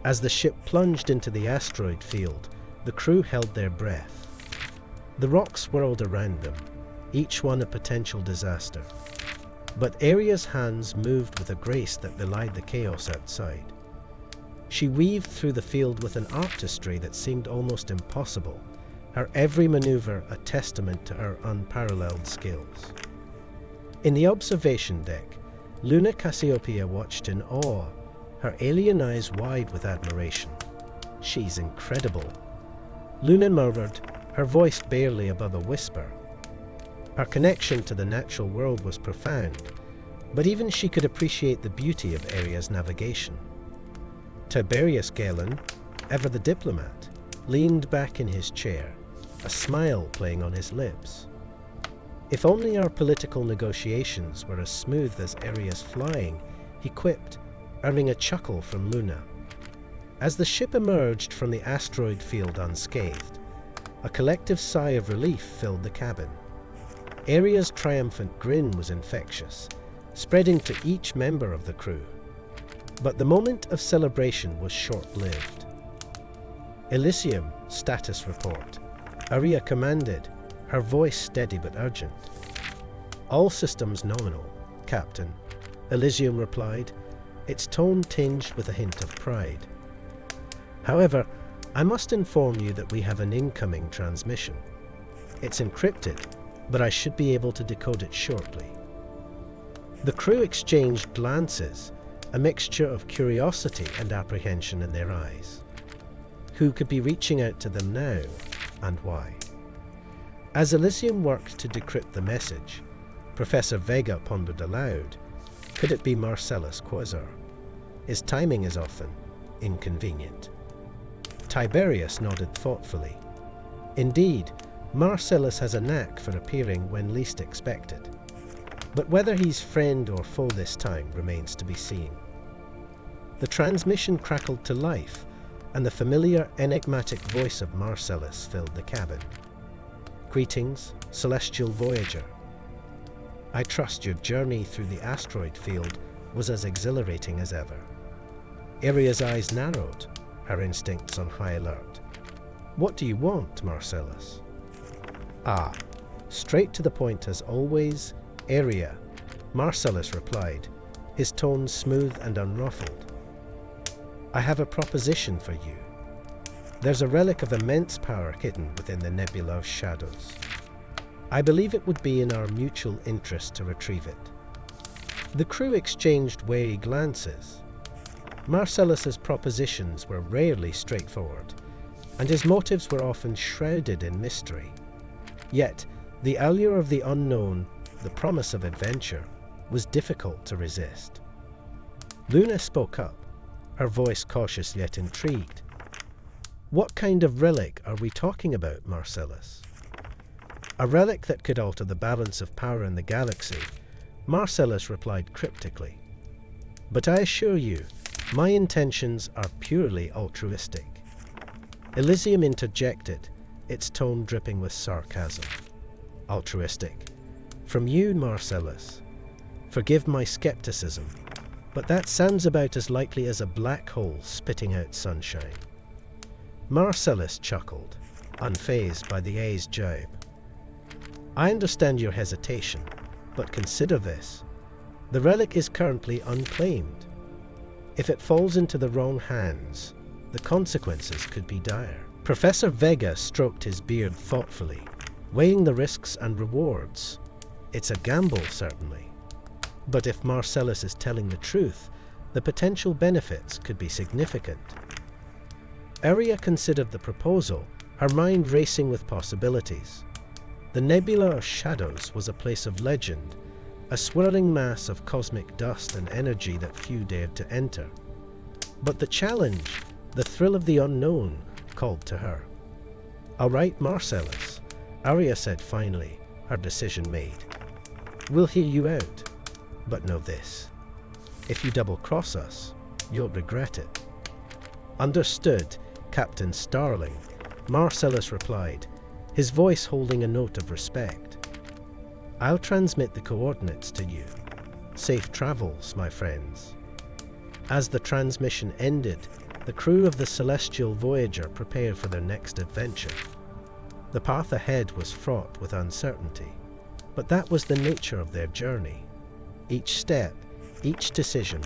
As the ship plunged into the asteroid field, the crew held their breath. The rocks whirled around them, each one a potential disaster. But Aria's hands moved with a grace that belied the chaos outside. She weaved through the field with an artistry that seemed almost impossible, her every maneuver a testament to her unparalleled skills. In the observation deck, Luna Cassiopeia watched in awe, her alien eyes wide with admiration. "She's incredible," Luna murmured, her voice barely above a whisper. Her connection to the natural world was profound, but even she could appreciate the beauty of Aria's navigation. Tiberius Galen, ever the diplomat, leaned back in his chair, a smile playing on his lips. "If only our political negotiations were as smooth as Aria's flying," he quipped, earning a chuckle from Luna. As the ship emerged from the asteroid field unscathed, a collective sigh of relief filled the cabin. Aria's triumphant grin was infectious, spreading to each member of the crew. But the moment of celebration was short-lived. "Elysium, status report," Aria commanded, her voice steady but urgent. "All systems nominal, Captain," Elysium replied, its tone tinged with a hint of pride. "However, I must inform you that we have an incoming transmission. It's encrypted, but I should be able to decode it shortly." The crew exchanged glances, a mixture of curiosity and apprehension in their eyes. Who could be reaching out to them now, and why? As Elysium worked to decrypt the message, Professor Vega pondered aloud, could it be Marcellus Quasar? His timing is often inconvenient. Tiberius nodded thoughtfully. Indeed, Marcellus has a knack for appearing when least expected. But whether he's friend or foe this time remains to be seen. The transmission crackled to life, and the familiar, enigmatic voice of Marcellus filled the cabin. "Greetings, celestial voyager. I trust your journey through the asteroid field was as exhilarating as ever." Aria's eyes narrowed, her instincts on high alert. "What do you want, Marcellus?" "Ah, straight to the point as always, Aria," Marcellus replied, his tone smooth and unruffled. "I have a proposition for you. There's a relic of immense power hidden within the nebula of shadows. I believe it would be in our mutual interest to retrieve it." The crew exchanged wary glances. Marcellus's propositions were rarely straightforward, and his motives were often shrouded in mystery. Yet, the allure of the unknown, the promise of adventure, was difficult to resist. Luna spoke up, her voice cautious yet intrigued. "What kind of relic are we talking about, Marcellus?" "A relic that could alter the balance of power in the galaxy," Marcellus replied cryptically. "But I assure you, my intentions are purely altruistic." Elysium interjected, its tone dripping with sarcasm. "Altruistic? From you, Marcellus? Forgive my skepticism, but that sounds about as likely as a black hole spitting out sunshine." Marcellus chuckled, unfazed by the A's jibe. "I understand your hesitation, but consider this. The relic is currently unclaimed. If it falls into the wrong hands, the consequences could be dire." Professor Vega stroked his beard thoughtfully, weighing the risks and rewards. "It's a gamble, certainly. But if Marcellus is telling the truth, the potential benefits could be significant." Aria considered the proposal, her mind racing with possibilities. The nebula of shadows was a place of legend, a swirling mass of cosmic dust and energy that few dared to enter. But the challenge, the thrill of the unknown, called to her. "All right, Marcellus," Aria said finally, her decision made. "We'll hear you out. But know this. If you double-cross us, you'll regret it." "Understood, Captain Starling," Marcellus replied, his voice holding a note of respect. "I'll transmit the coordinates to you. Safe travels, my friends." As the transmission ended, the crew of the celestial voyager prepared for their next adventure. The path ahead was fraught with uncertainty, but that was the nature of their journey. Each step, each decision,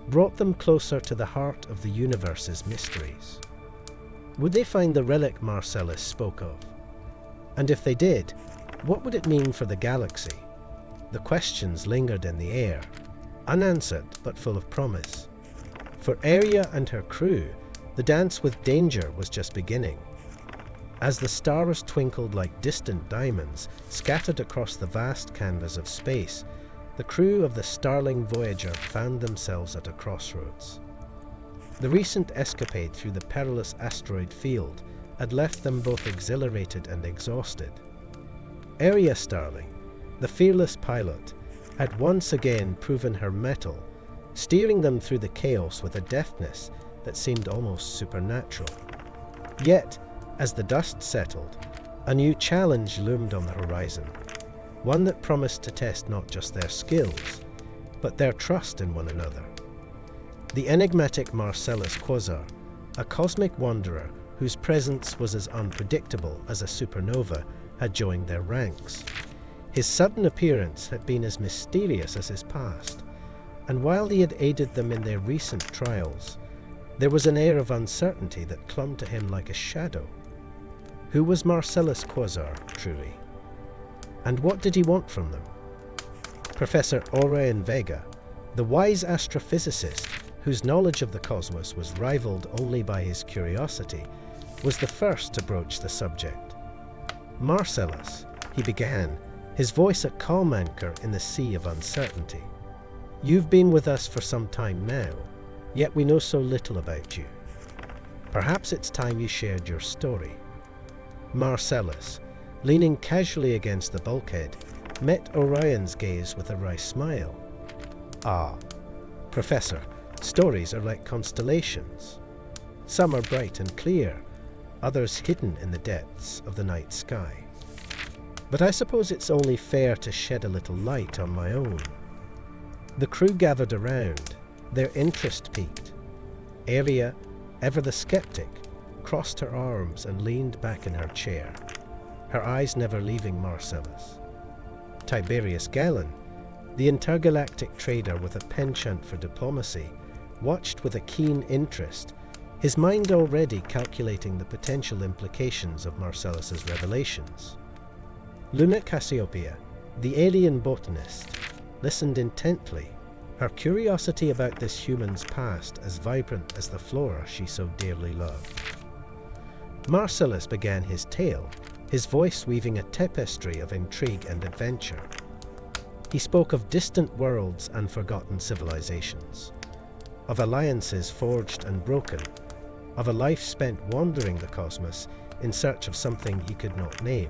brought them closer to the heart of the universe's mysteries. Would they find the relic Marcellus spoke of? And if they did, what would it mean for the galaxy? The questions lingered in the air, unanswered but full of promise. For Aria and her crew, the dance with danger was just beginning. As the stars twinkled like distant diamonds scattered across the vast canvas of space, the crew of the Starling Voyager found themselves at a crossroads. The recent escapade through the perilous asteroid field had left them both exhilarated and exhausted. Aria Starling, the fearless pilot, had once again proven her mettle, steering them through the chaos with a deftness that seemed almost supernatural. Yet, as the dust settled, a new challenge loomed on the horizon, one that promised to test not just their skills, but their trust in one another. The enigmatic Marcellus Quasar, a cosmic wanderer whose presence was as unpredictable as a supernova, had joined their ranks. His sudden appearance had been as mysterious as his past, and while he had aided them in their recent trials, there was an air of uncertainty that clung to him like a shadow. Who was Marcellus Quasar, truly? And what did he want from them? Professor Orion Vega, the wise astrophysicist whose knowledge of the cosmos was rivaled only by his curiosity, was the first to broach the subject. "Marcellus," he began, his voice a calm anchor in the sea of uncertainty. "You've been with us for some time now, yet we know so little about you. Perhaps it's time you shared your story." Marcellus, leaning casually against the bulkhead, met Orion's gaze with a wry smile. "Ah, Professor, Stories are like constellations. Some are bright and clear, others hidden in the depths of the night sky. But I suppose it's only fair to shed a little light on my own. The crew gathered around, their interest piqued. Aria, ever the skeptic, crossed her arms and leaned back in her chair, her eyes never leaving Marcellus. Tiberius Galen, the intergalactic trader with a penchant for diplomacy, watched with a keen interest, his mind already calculating the potential implications of Marcellus's revelations. Luna Cassiopeia, the alien botanist, listened intently, her curiosity about this human's past as vibrant as the flora she so dearly loved. Marcellus began his tale, his voice weaving a tapestry of intrigue and adventure. He spoke of distant worlds and forgotten civilizations, of alliances forged and broken, of a life spent wandering the cosmos in search of something he could not name.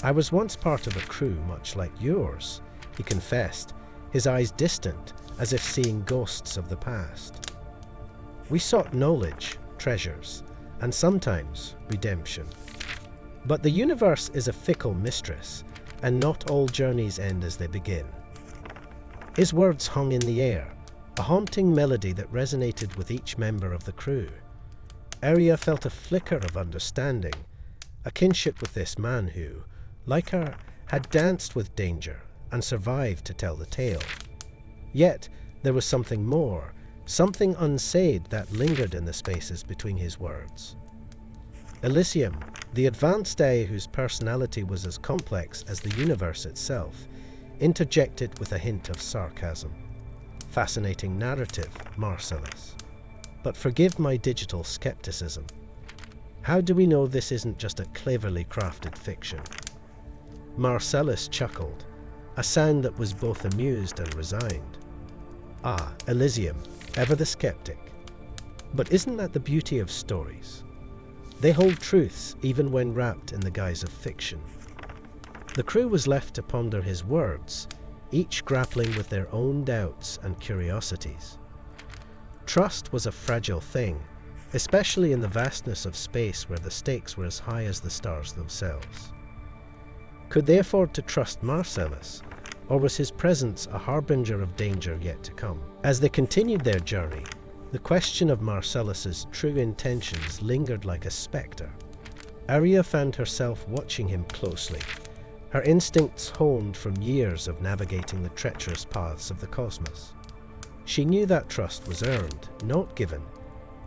I was once part of a crew much like yours, he confessed, his eyes distant as if seeing ghosts of the past. We sought knowledge, treasures, and sometimes redemption. But the universe is a fickle mistress, and not all journeys end as they begin. His words hung in the air, a haunting melody that resonated with each member of the crew. Aria felt a flicker of understanding, a kinship with this man who, like her, had danced with danger and survived to tell the tale. Yet there was something more, something unsaid that lingered in the spaces between his words. Elysium, the advanced AI whose personality was as complex as the universe itself, interjected with a hint of sarcasm. Fascinating narrative, Marcellus. But forgive my digital skepticism. How do we know this isn't just a cleverly crafted fiction? Marcellus chuckled, a sound that was both amused and resigned. Ah, Elysium, ever the skeptic. But isn't that the beauty of stories? They hold truths even when wrapped in the guise of fiction. The crew was left to ponder his words, each grappling with their own doubts and curiosities. Trust was a fragile thing, especially in the vastness of space where the stakes were as high as the stars themselves. Could they afford to trust Marcellus, or was his presence a harbinger of danger yet to come? As they continued their journey, the question of Marcellus's true intentions lingered like a spectre. Aria found herself watching him closely, her instincts honed from years of navigating the treacherous paths of the cosmos. She knew that trust was earned, not given,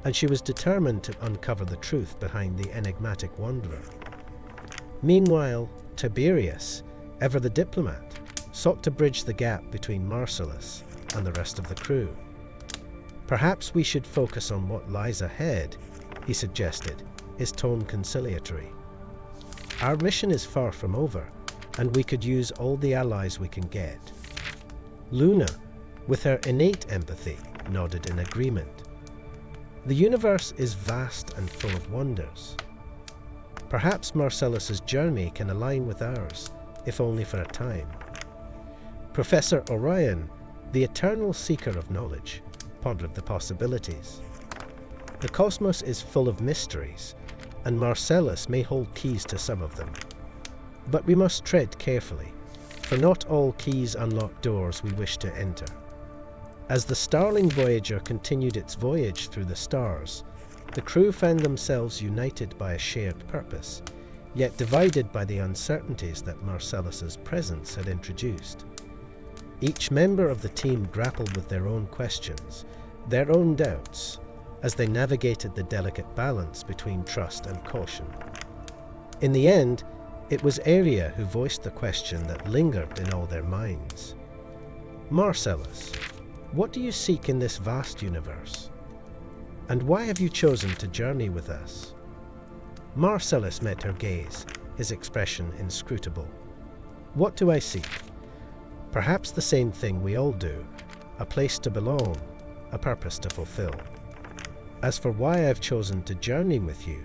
and she was determined to uncover the truth behind the enigmatic wanderer. Meanwhile, Tiberius, ever the diplomat, sought to bridge the gap between Marcellus and the rest of the crew. Perhaps we should focus on what lies ahead, he suggested, his tone conciliatory. Our mission is far from over, and we could use all the allies we can get. Luna, with her innate empathy, nodded in agreement. The universe is vast and full of wonders. Perhaps Marcellus's journey can align with ours, if only for a time. Professor Orion, the eternal seeker of knowledge, pondered the possibilities. The cosmos is full of mysteries, and Marcellus may hold keys to some of them. But we must tread carefully, for not all keys unlock doors we wish to enter. As the Starling Voyager continued its voyage through the stars, the crew found themselves united by a shared purpose, yet divided by the uncertainties that Marcellus's presence had introduced. Each member of the team grappled with their own questions, their own doubts, as they navigated the delicate balance between trust and caution. In the end, it was Aria who voiced the question that lingered in all their minds. Marcellus, what do you seek in this vast universe? And why have you chosen to journey with us? Marcellus met her gaze, his expression inscrutable. What do I seek? Perhaps the same thing we all do, a place to belong, a purpose to fulfill. As for why I've chosen to journey with you,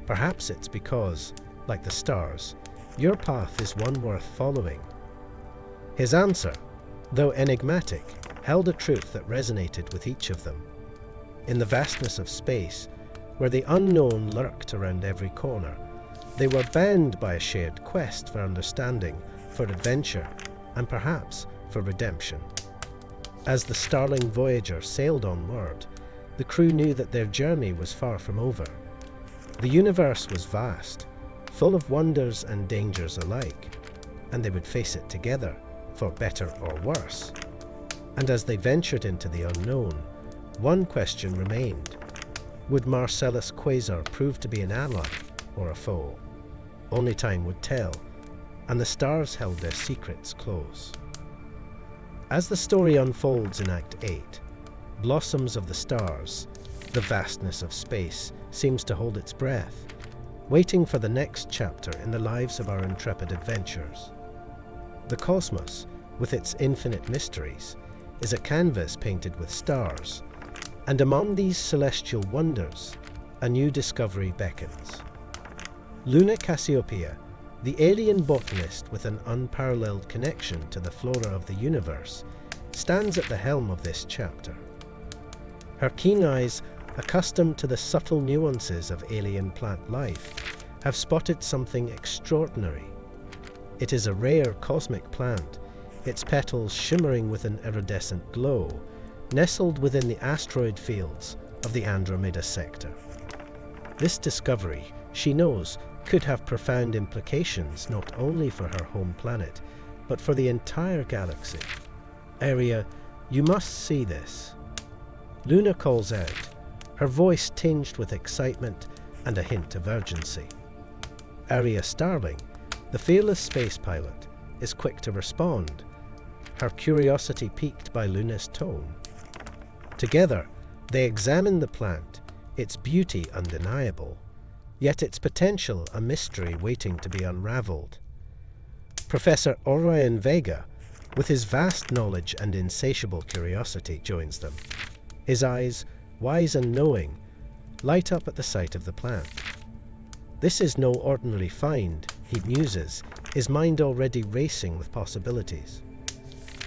perhaps it's because, like the stars, your path is one worth following. His answer, though enigmatic, held a truth that resonated with each of them. In the vastness of space, where the unknown lurked around every corner, they were bound by a shared quest for understanding, for adventure, and perhaps for redemption. As the Starling Voyager sailed onward, the crew knew that their journey was far from over. The universe was vast, full of wonders and dangers alike, and they would face it together, for better or worse. And as they ventured into the unknown, one question remained. Would Marcellus Quasar prove to be an ally or a foe? Only time would tell, and the stars held their secrets close. As the story unfolds in Act 8, Blossoms of the Stars, the vastness of space seems to hold its breath, waiting for the next chapter in the lives of our intrepid adventurers. The cosmos, with its infinite mysteries, is a canvas painted with stars, and among these celestial wonders, a new discovery beckons. Luna Cassiopeia, the alien botanist with an unparalleled connection to the flora of the universe, stands at the helm of this chapter. Her keen eyes, accustomed to the subtle nuances of alien plant life, have spotted something extraordinary. It is a rare cosmic plant, its petals shimmering with an iridescent glow, nestled within the asteroid fields of the Andromeda sector. This discovery, she knows, could have profound implications not only for her home planet, but for the entire galaxy. Aria, you must see this. Luna calls out, her voice tinged with excitement and a hint of urgency. Aria Starling, the fearless space pilot, is quick to respond, her curiosity piqued by Luna's tone. Together, they examine the plant, its beauty undeniable, yet its potential a mystery waiting to be unraveled. Professor Orion Vega, with his vast knowledge and insatiable curiosity, joins them. His eyes, wise and knowing, light up at the sight of the plant. This is no ordinary find, he muses, his mind already racing with possibilities.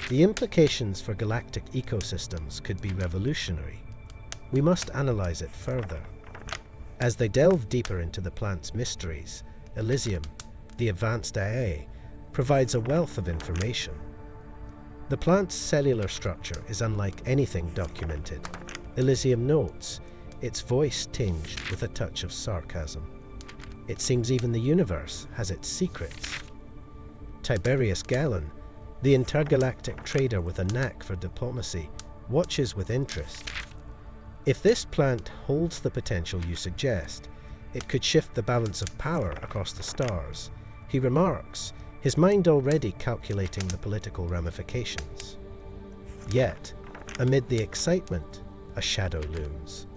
The implications for galactic ecosystems could be revolutionary. We must analyze it further. As they delve deeper into the plant's mysteries, Elysium, the advanced IA, provides a wealth of information. The plant's cellular structure is unlike anything documented. Elysium notes, its voice tinged with a touch of sarcasm. It seems even the universe has its secrets. Tiberius Gallon, the intergalactic trader with a knack for diplomacy, watches with interest. If this plant holds the potential you suggest, it could shift the balance of power across the stars. He remarks, his mind already calculating the political ramifications. Yet, amid the excitement, a shadow looms.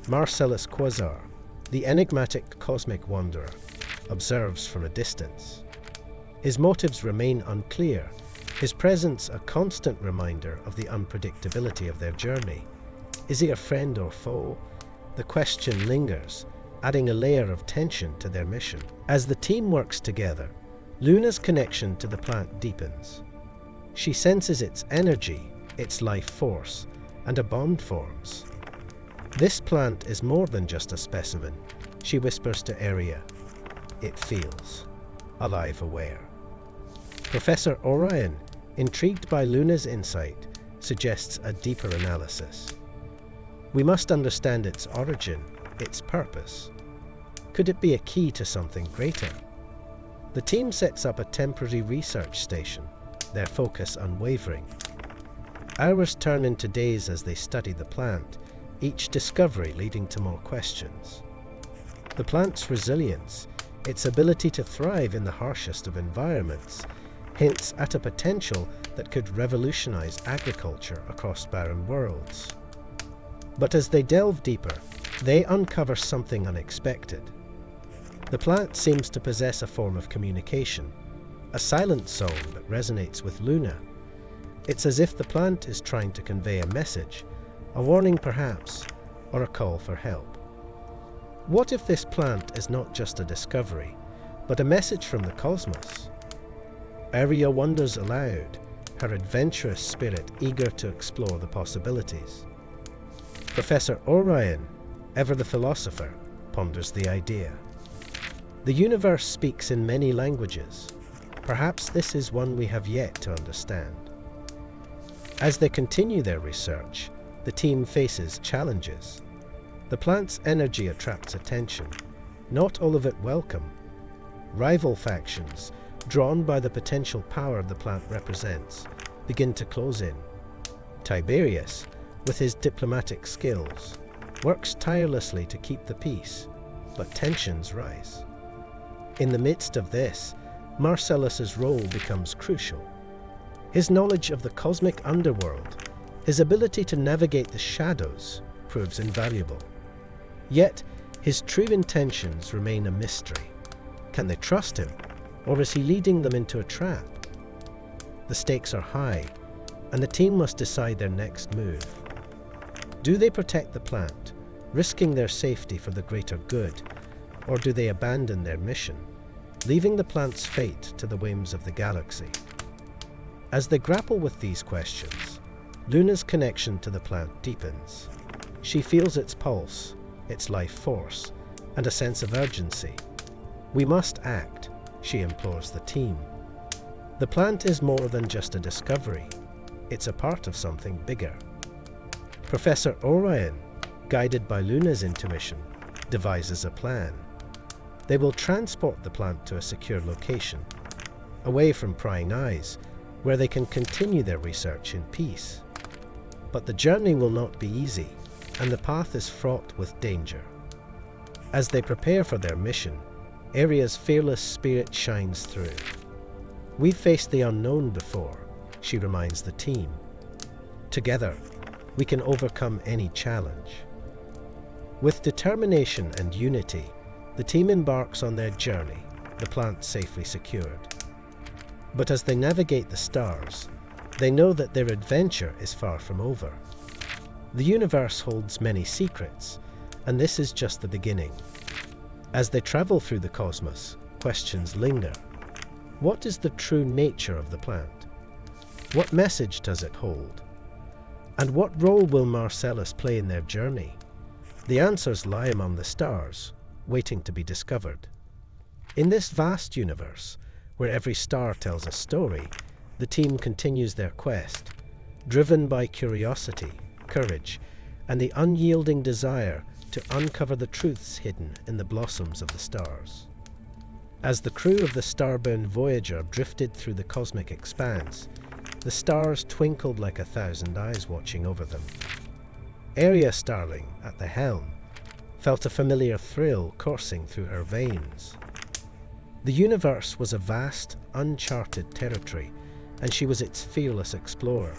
Marcellus Quasar, the enigmatic cosmic wanderer, observes from a distance. His motives remain unclear, his presence a constant reminder of the unpredictability of their journey. Is he a friend or foe? The question lingers, adding a layer of tension to their mission. As the team works together, Luna's connection to the plant deepens. She senses its energy, its life force, and a bond forms. This plant is more than just a specimen, she whispers to Aria. It feels alive, aware. Professor Orion, intrigued by Luna's insight, suggests a deeper analysis. We must understand its origin, its purpose. Could it be a key to something greater? The team sets up a temporary research station, their focus unwavering. Hours turn into days as they study the plant, each discovery leading to more questions. The plant's resilience, its ability to thrive in the harshest of environments, hints at a potential that could revolutionize agriculture across barren worlds. But as they delve deeper, they uncover something unexpected. The plant seems to possess a form of communication, a silent song that resonates with Luna. It's as if the plant is trying to convey a message, a warning perhaps, or a call for help. What if this plant is not just a discovery, but a message from the cosmos? Aria wonders aloud, her adventurous spirit eager to explore the possibilities. Professor Orion, ever the philosopher, ponders the idea. The universe speaks in many languages. Perhaps this is one we have yet to understand. As they continue their research, the team faces challenges. The plant's energy attracts attention, not all of it welcome. Rival factions, drawn by the potential power the plant represents, begin to close in. Tiberius, with his diplomatic skills, works tirelessly to keep the peace, but tensions rise. In the midst of this, Marcellus's role becomes crucial. His knowledge of the cosmic underworld, his ability to navigate the shadows, proves invaluable. Yet, his true intentions remain a mystery. Can they trust him, or is he leading them into a trap? The stakes are high, and the team must decide their next move. Do they protect the plant, risking their safety for the greater good, or do they abandon their mission, leaving the plant's fate to the whims of the galaxy? As they grapple with these questions, Luna's connection to the plant deepens. She feels its pulse, its life force, and a sense of urgency. "We must act," she implores the team. The plant is more than just a discovery. It's a part of something bigger. Professor Orion, guided by Luna's intuition, devises a plan. They will transport the plant to a secure location, away from prying eyes, where they can continue their research in peace. But the journey will not be easy, and the path is fraught with danger. As they prepare for their mission, Aria's fearless spirit shines through. "We've faced the unknown before," she reminds the team. "Together, we can overcome any challenge." With determination and unity, the team embarks on their journey, the plant safely secured. But as they navigate the stars, they know that their adventure is far from over. The universe holds many secrets, and this is just the beginning. As they travel through the cosmos, questions linger. What is the true nature of the plant? What message does it hold? And what role will Marcellus play in their journey? The answers lie among the stars, waiting to be discovered. In this vast universe, where every star tells a story, the team continues their quest, driven by curiosity, courage, and the unyielding desire to uncover the truths hidden in the blossoms of the stars. As the crew of the starbound Voyager drifted through the cosmic expanse, the stars twinkled like 1,000 eyes watching over them. Aria Starling, at the helm, felt a familiar thrill coursing through her veins. The universe was a vast, uncharted territory, and she was its fearless explorer.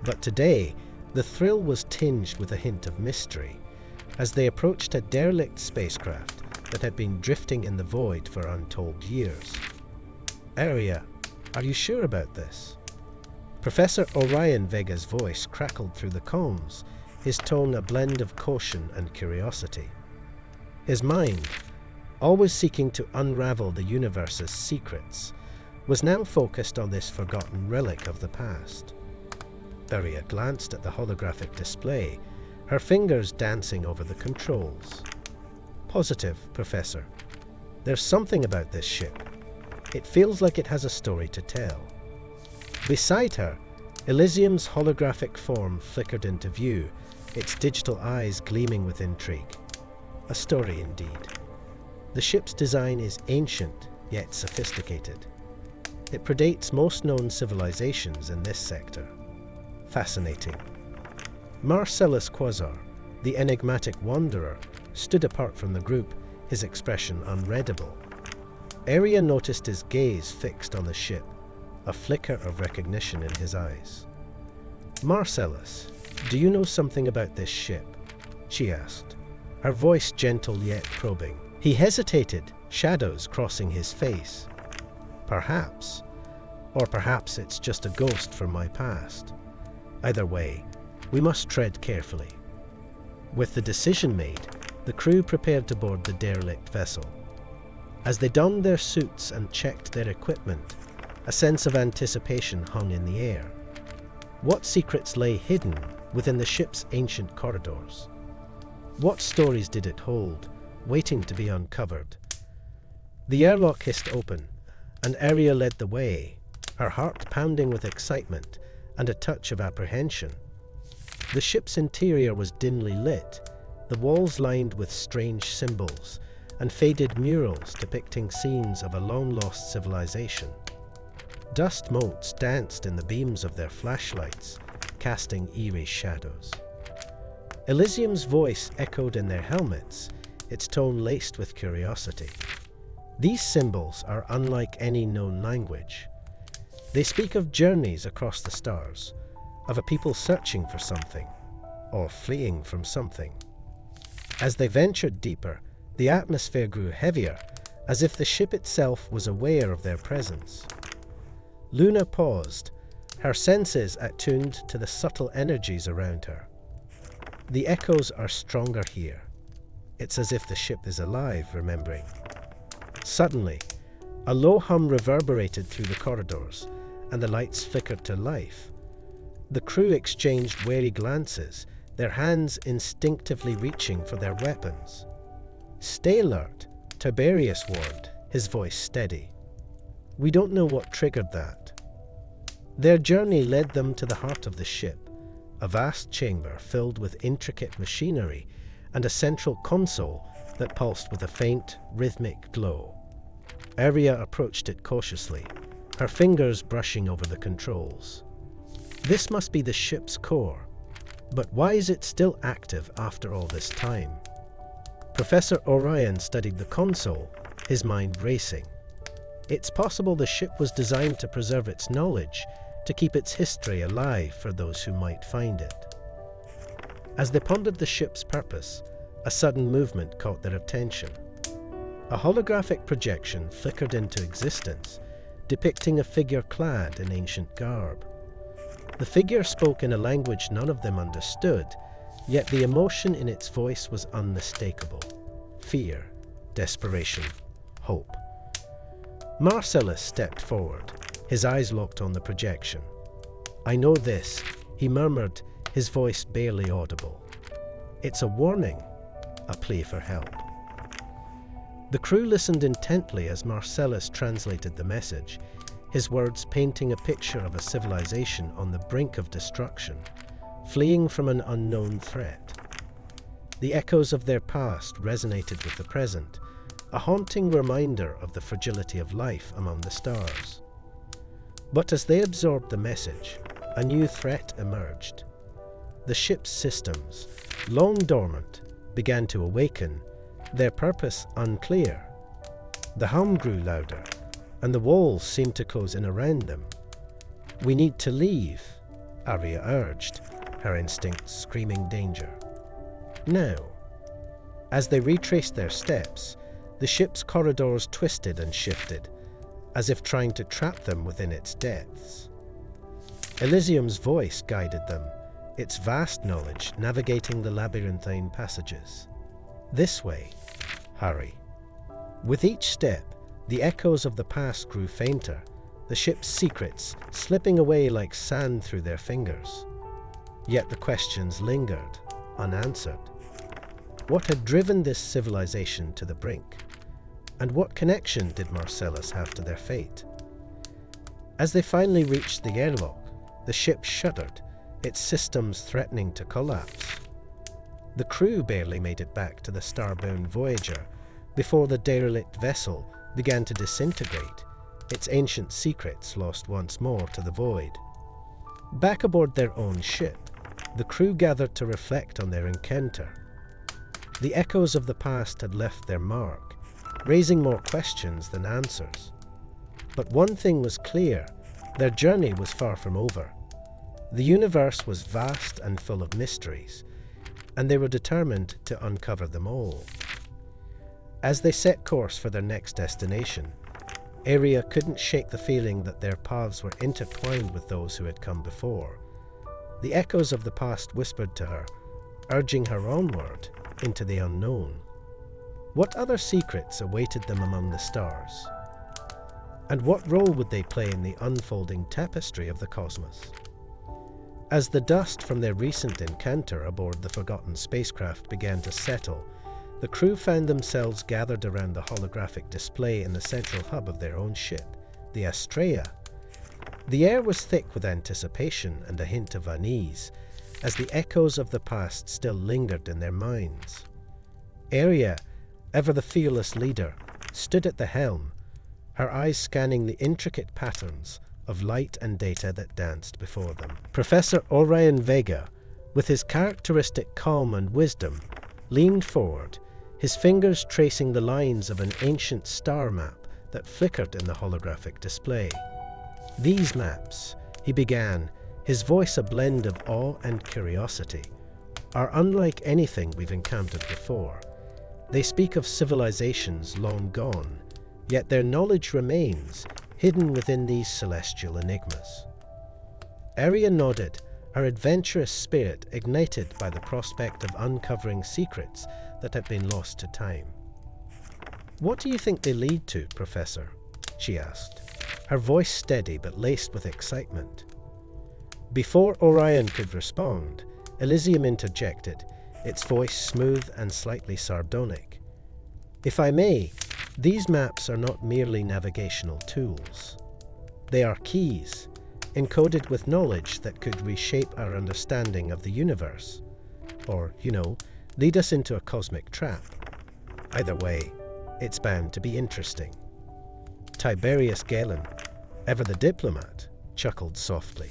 But today, the thrill was tinged with a hint of mystery, as they approached a derelict spacecraft that had been drifting in the void for untold years. "Aria, are you sure about this?" Professor Orion Vega's voice crackled through the comms, his tone a blend of caution and curiosity. His mind, always seeking to unravel the universe's secrets, was now focused on this forgotten relic of the past. Aria glanced at the holographic display, her fingers dancing over the controls. "Positive, Professor. There's something about this ship. It feels like it has a story to tell." Beside her, Elysium's holographic form flickered into view, its digital eyes gleaming with intrigue. A story indeed. The ship's design is ancient, yet sophisticated. It predates most known civilizations in this sector. Fascinating. Marcellus Quasar, the enigmatic wanderer, stood apart from the group, his expression unreadable. Aria noticed his gaze fixed on the ship, a flicker of recognition in his eyes. "Marcellus, do you know something about this ship?" she asked, her voice gentle yet probing. He hesitated, shadows crossing his face. "Perhaps. Or perhaps it's just a ghost from my past. Either way, we must tread carefully." With the decision made, the crew prepared to board the derelict vessel. As they donned their suits and checked their equipment, A sense of anticipation hung in the air. What secrets lay hidden within the ship's ancient corridors? What stories did it hold, waiting to be uncovered? The airlock hissed open, and Aria led the way, her heart pounding with excitement and a touch of apprehension. The ship's interior was dimly lit, the walls lined with strange symbols and faded murals depicting scenes of a long-lost civilization. Dust motes danced in the beams of their flashlights, casting eerie shadows. Elysium's voice echoed in their helmets, its tone laced with curiosity. These symbols are unlike any known language. They speak of journeys across the stars, of a people searching for something, or fleeing from something. As they ventured deeper, the atmosphere grew heavier, as if the ship itself was aware of their presence. Luna paused, her senses attuned to the subtle energies around her. The echoes are stronger here. It's as if the ship is alive, remembering. Suddenly, a low hum reverberated through the corridors, and the lights flickered to life. The crew exchanged wary glances, their hands instinctively reaching for their weapons. "Stay alert," Tiberius warned, his voice steady. "We don't know what triggered that." Their journey led them to the heart of the ship, a vast chamber filled with intricate machinery and a central console that pulsed with a faint, rhythmic glow. Aria approached it cautiously, her fingers brushing over the controls. This must be the ship's core, but why is it still active after all this time? Professor Orion studied the console, his mind racing. It's possible the ship was designed to preserve its knowledge, to keep its history alive for those who might find it. As they pondered the ship's purpose, a sudden movement caught their attention. A holographic projection flickered into existence, depicting a figure clad in ancient garb. The figure spoke in a language none of them understood, yet the emotion in its voice was unmistakable. Fear, desperation, hope. Marcellus stepped forward, his eyes locked on the projection. "I know this," he murmured, his voice barely audible. "It's a warning, a plea for help." The crew listened intently as Marcellus translated the message, his words painting a picture of a civilization on the brink of destruction, fleeing from an unknown threat. The echoes of their past resonated with the present, a haunting reminder of the fragility of life among the stars. But as they absorbed the message, a new threat emerged. The ship's systems, long dormant, began to awaken, their purpose unclear. The hum grew louder, and the walls seemed to close in around them. "We need to leave," Aria urged, her instincts screaming danger. Now, as they retraced their steps, the ship's corridors twisted and shifted, as if trying to trap them within its depths. Elysium's voice guided them, its vast knowledge navigating the labyrinthine passages. "This way. Hurry." With each step, the echoes of the past grew fainter, the ship's secrets slipping away like sand through their fingers. Yet the questions lingered, unanswered. What had driven this civilization to the brink? And what connection did Marcellus have to their fate? As they finally reached the airlock, the ship shuddered, its systems threatening to collapse. The crew barely made it back to the starbound Voyager before the derelict vessel began to disintegrate, its ancient secrets lost once more to the void. Back aboard their own ship, the crew gathered to reflect on their encounter. The echoes of the past had left their mark, raising more questions than answers. But one thing was clear, their journey was far from over. The universe was vast and full of mysteries, and they were determined to uncover them all. As they set course for their next destination, Aria couldn't shake the feeling that their paths were intertwined with those who had come before. The echoes of the past whispered to her, urging her onward into the unknown. What other secrets awaited them among the stars? And what role would they play in the unfolding tapestry of the cosmos? As the dust from their recent encounter aboard the forgotten spacecraft began to settle, the crew found themselves gathered around the holographic display in the central hub of their own ship, the Astrea. The air was thick with anticipation and a hint of unease, as the echoes of the past still lingered in their minds. Aria, ever the fearless leader, stood at the helm, her eyes scanning the intricate patterns of light and data that danced before them. Professor Orion Vega, with his characteristic calm and wisdom, leaned forward, his fingers tracing the lines of an ancient star map that flickered in the holographic display. "These maps," he began, his voice a blend of awe and curiosity, "are unlike anything we've encountered before. They speak of civilizations long gone, yet their knowledge remains hidden within these celestial enigmas." Aria nodded, her adventurous spirit ignited by the prospect of uncovering secrets that had been lost to time. "What do you think they lead to, Professor?" she asked, her voice steady but laced with excitement. Before Orion could respond, Elysium interjected, its voice smooth and slightly sardonic. "If I may, these maps are not merely navigational tools. They are keys, encoded with knowledge that could reshape our understanding of the universe. Or, lead us into a cosmic trap. Either way, it's bound to be interesting." Tiberius Galen, ever the diplomat, chuckled softly.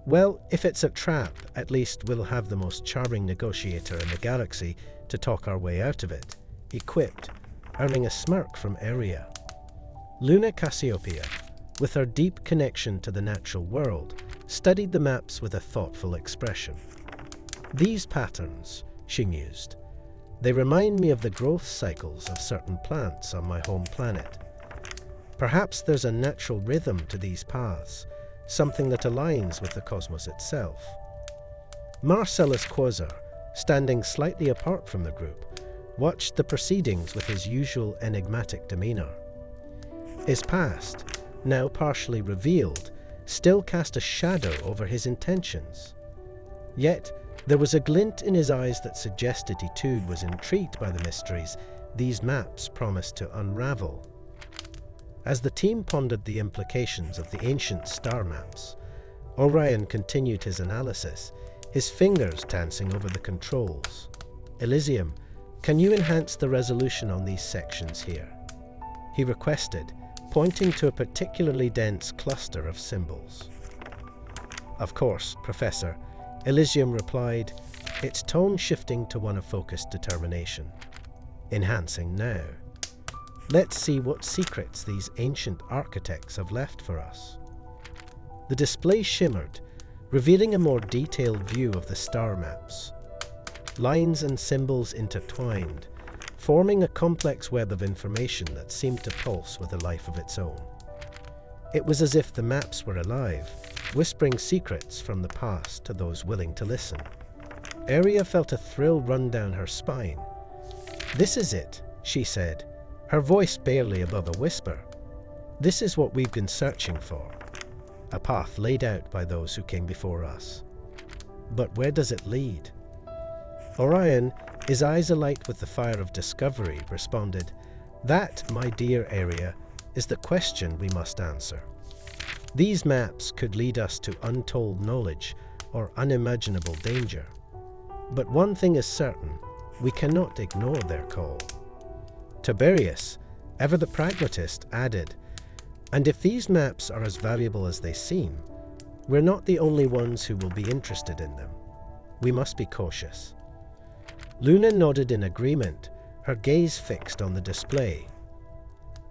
"Well, if it's a trap, at least we'll have the most charming negotiator in the galaxy to talk our way out of it," he quipped, earning a smirk from Aria. Luna Cassiopeia, with her deep connection to the natural world, studied the maps with a thoughtful expression. "These patterns," she mused, "they remind me of the growth cycles of certain plants on my home planet. Perhaps there's a natural rhythm to these paths, something that aligns with the cosmos itself." Marcellus Quasar, standing slightly apart from the group, watched the proceedings with his usual enigmatic demeanor. His past, now partially revealed, still cast a shadow over his intentions. Yet, there was a glint in his eyes that suggested he too was intrigued by the mysteries these maps promised to unravel. As the team pondered the implications of the ancient star maps, Orion continued his analysis, his fingers dancing over the controls. "Elysium, can you enhance the resolution on these sections here?" he requested, pointing to a particularly dense cluster of symbols. "Of course, Professor," Elysium replied, its tone shifting to one of focused determination. "Enhancing now. Let's see what secrets these ancient architects have left for us." The display shimmered, revealing a more detailed view of the star maps. Lines and symbols intertwined, forming a complex web of information that seemed to pulse with a life of its own. It was as if the maps were alive, whispering secrets from the past to those willing to listen. Aria felt a thrill run down her spine. "This is it," she said, her voice barely above a whisper. "This is what we've been searching for. A path laid out by those who came before us. But where does it lead?" Orion, his eyes alight with the fire of discovery, responded, "That, my dear Aria, is the question we must answer. These maps could lead us to untold knowledge or unimaginable danger. But one thing is certain, we cannot ignore their call." Tiberius, ever the pragmatist, added, "And if these maps are as valuable as they seem, we're not the only ones who will be interested in them. We must be cautious." Luna nodded in agreement, her gaze fixed on the display.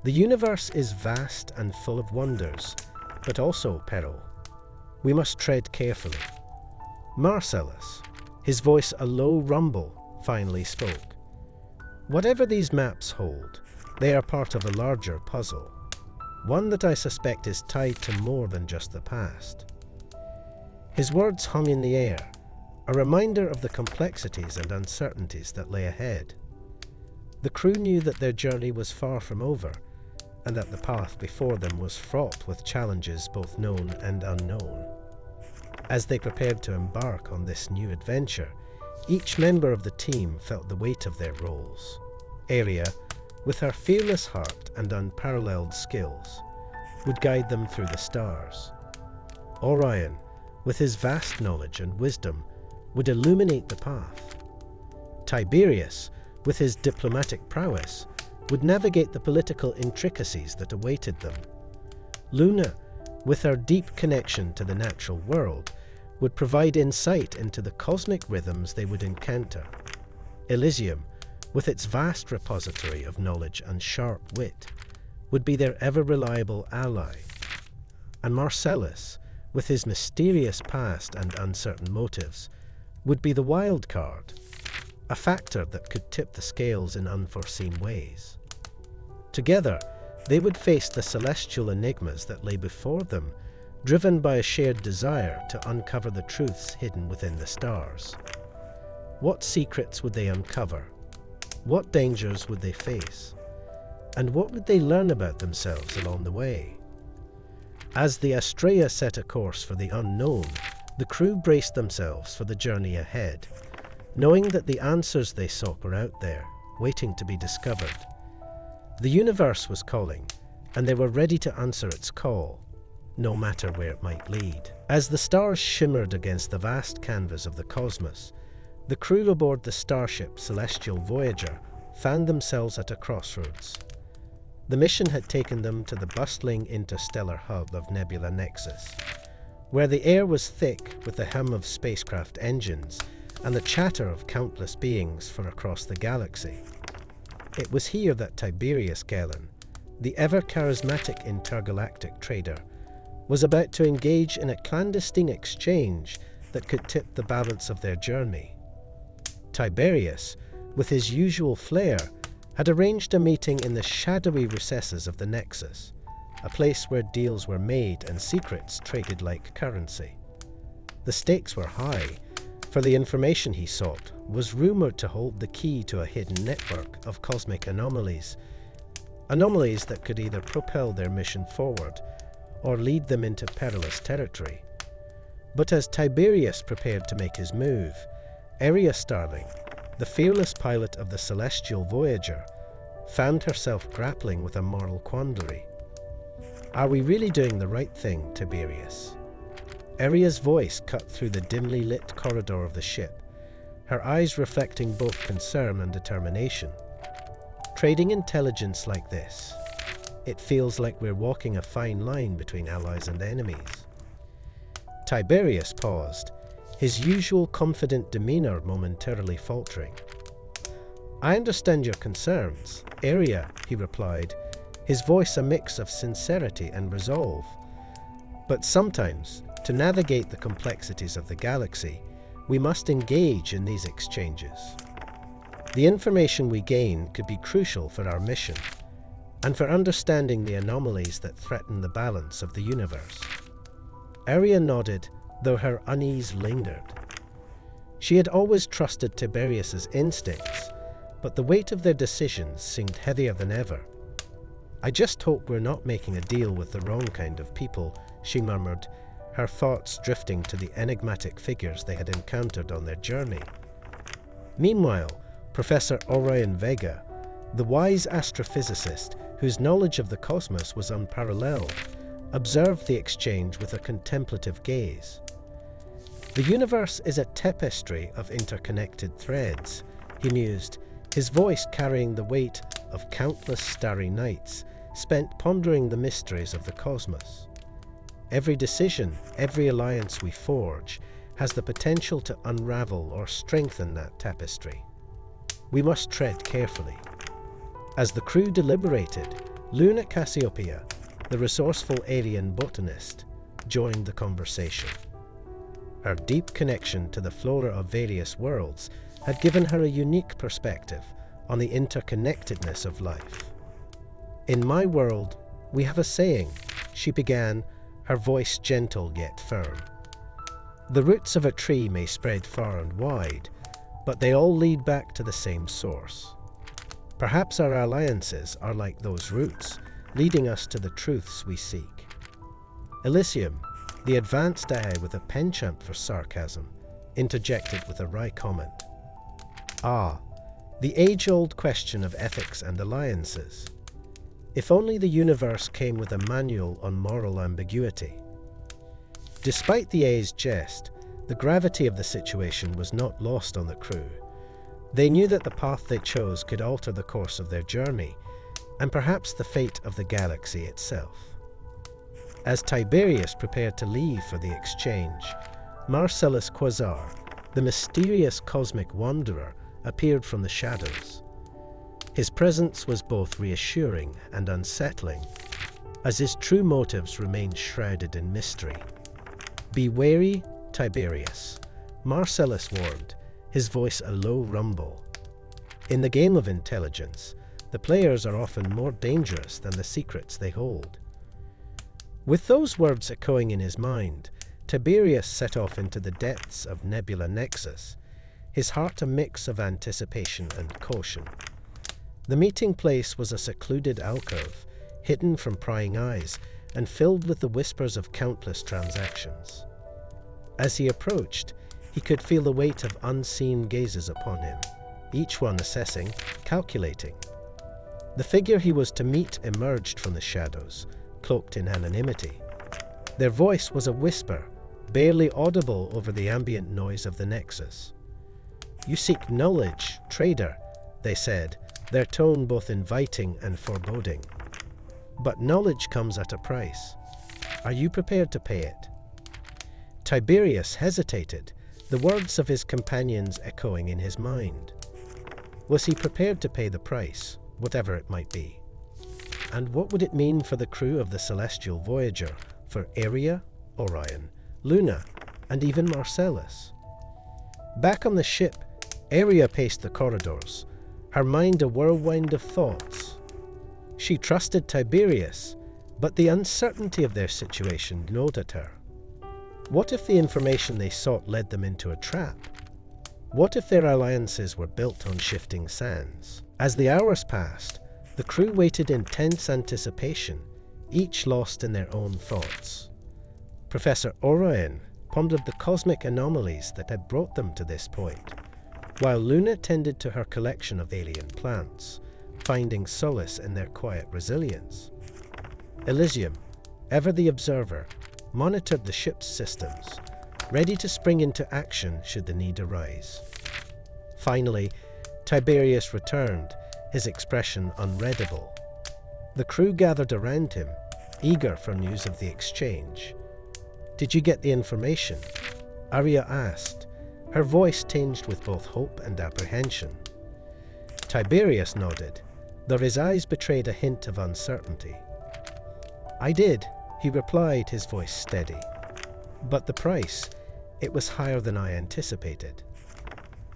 "The universe is vast and full of wonders, but also peril. We must tread carefully." Marcellus, his voice a low rumble, finally spoke. "Whatever these maps hold, they are part of a larger puzzle, one that I suspect is tied to more than just the past." His words hung in the air, a reminder of the complexities and uncertainties that lay ahead. The crew knew that their journey was far from over, and that the path before them was fraught with challenges both known and unknown. As they prepared to embark on this new adventure, each member of the team felt the weight of their roles. Aria, with her fearless heart and unparalleled skills, would guide them through the stars. Orion, with his vast knowledge and wisdom, would illuminate the path. Tiberius, with his diplomatic prowess, would navigate the political intricacies that awaited them. Luna, with her deep connection to the natural world, would provide insight into the cosmic rhythms they would encounter. Elysium, with its vast repository of knowledge and sharp wit, would be their ever-reliable ally. And Marcellus, with his mysterious past and uncertain motives, would be the wild card, a factor that could tip the scales in unforeseen ways. Together, they would face the celestial enigmas that lay before them, driven by a shared desire to uncover the truths hidden within the stars. What secrets would they uncover? What dangers would they face? And what would they learn about themselves along the way? As the Astrea set a course for the unknown, the crew braced themselves for the journey ahead, knowing that the answers they sought were out there, waiting to be discovered. The universe was calling, and they were ready to answer its call, no matter where it might lead. As the stars shimmered against the vast canvas of the cosmos, the crew aboard the starship Celestial Voyager found themselves at a crossroads. The mission had taken them to the bustling interstellar hub of Nebula Nexus, where the air was thick with the hum of spacecraft engines and the chatter of countless beings from across the galaxy. It was here that Tiberius Galen, the ever-charismatic intergalactic trader, was about to engage in a clandestine exchange that could tip the balance of their journey. Tiberius, with his usual flair, had arranged a meeting in the shadowy recesses of the Nexus, a place where deals were made and secrets traded like currency. The stakes were high, for the information he sought was rumored to hold the key to a hidden network of cosmic anomalies that could either propel their mission forward or lead them into perilous territory. But as Tiberius prepared to make his move, Aria Starling, the fearless pilot of the Celestial Voyager, found herself grappling with a moral quandary. Are we really doing the right thing, Tiberius? Aria's voice cut through the dimly lit corridor of the ship, her eyes reflecting both concern and determination. Trading intelligence like this, it feels like we're walking a fine line between allies and enemies. Tiberius paused, his usual confident demeanor momentarily faltering. I understand your concerns, Aria, he replied, his voice a mix of sincerity and resolve. But sometimes, to navigate the complexities of the galaxy, we must engage in these exchanges. The information we gain could be crucial for our mission, and for understanding the anomalies that threaten the balance of the universe. Aria nodded, though her unease lingered. She had always trusted Tiberius's instincts, but the weight of their decisions seemed heavier than ever. I just hope we're not making a deal with the wrong kind of people, she murmured, her thoughts drifting to the enigmatic figures they had encountered on their journey. Meanwhile, Professor Orion Vega, the wise astrophysicist whose knowledge of the cosmos was unparalleled, observed the exchange with a contemplative gaze. The universe is a tapestry of interconnected threads, he mused, his voice carrying the weight of countless starry nights spent pondering the mysteries of the cosmos. Every decision, every alliance we forge, has the potential to unravel or strengthen that tapestry. We must tread carefully. As the crew deliberated, Luna Cassiopeia, the resourceful alien botanist, joined the conversation. Her deep connection to the flora of various worlds had given her a unique perspective on the interconnectedness of life. In my world, we have a saying, she began, her voice gentle yet firm. The roots of a tree may spread far and wide, but they all lead back to the same source. Perhaps our alliances are like those roots, leading us to the truths we seek. Elysium, the advanced AI with a penchant for sarcasm, interjected with a wry comment. Ah, the age-old question of ethics and alliances. If only the universe came with a manual on moral ambiguity. Despite the A's jest, the gravity of the situation was not lost on the crew. They knew that the path they chose could alter the course of their journey, and perhaps the fate of the galaxy itself. As Tiberius prepared to leave for the exchange, Marcellus Quasar, the mysterious cosmic wanderer, appeared from the shadows. His presence was both reassuring and unsettling, as his true motives remained shrouded in mystery. "Be wary, Tiberius," Marcellus warned, his voice a low rumble. In the game of intelligence, the players are often more dangerous than the secrets they hold. With those words echoing in his mind, Tiberius set off into the depths of Nebula Nexus, his heart a mix of anticipation and caution. The meeting place was a secluded alcove, hidden from prying eyes and filled with the whispers of countless transactions. As he approached, he could feel the weight of unseen gazes upon him, each one assessing, calculating. The figure he was to meet emerged from the shadows, cloaked in anonymity. Their voice was a whisper, barely audible over the ambient noise of the Nexus. "You seek knowledge, trader," they said, their tone both inviting and foreboding. "But knowledge comes at a price. Are you prepared to pay it?" Tiberius hesitated, the words of his companions echoing in his mind. Was he prepared to pay the price, whatever it might be? And what would it mean for the crew of the Celestial Voyager, for Aria, Orion, Luna, and even Marcellus? Back on the ship, Aria paced the corridors, her mind a whirlwind of thoughts. She trusted Tiberius, but the uncertainty of their situation gnawed at her. What if the information they sought led them into a trap? What if their alliances were built on shifting sands? As the hours passed, the crew waited in tense anticipation, each lost in their own thoughts. Professor Orion pondered the cosmic anomalies that had brought them to this point, while Luna tended to her collection of alien plants, finding solace in their quiet resilience. Elysium, ever the observer, monitored the ship's systems, ready to spring into action should the need arise. Finally, Tiberius returned, his expression unreadable. The crew gathered around him, eager for news of the exchange. "Did you get the information?" Aria asked, her voice tinged with both hope and apprehension. Tiberius nodded, though his eyes betrayed a hint of uncertainty. "I did," he replied, his voice steady. "But the price, it was higher than I anticipated.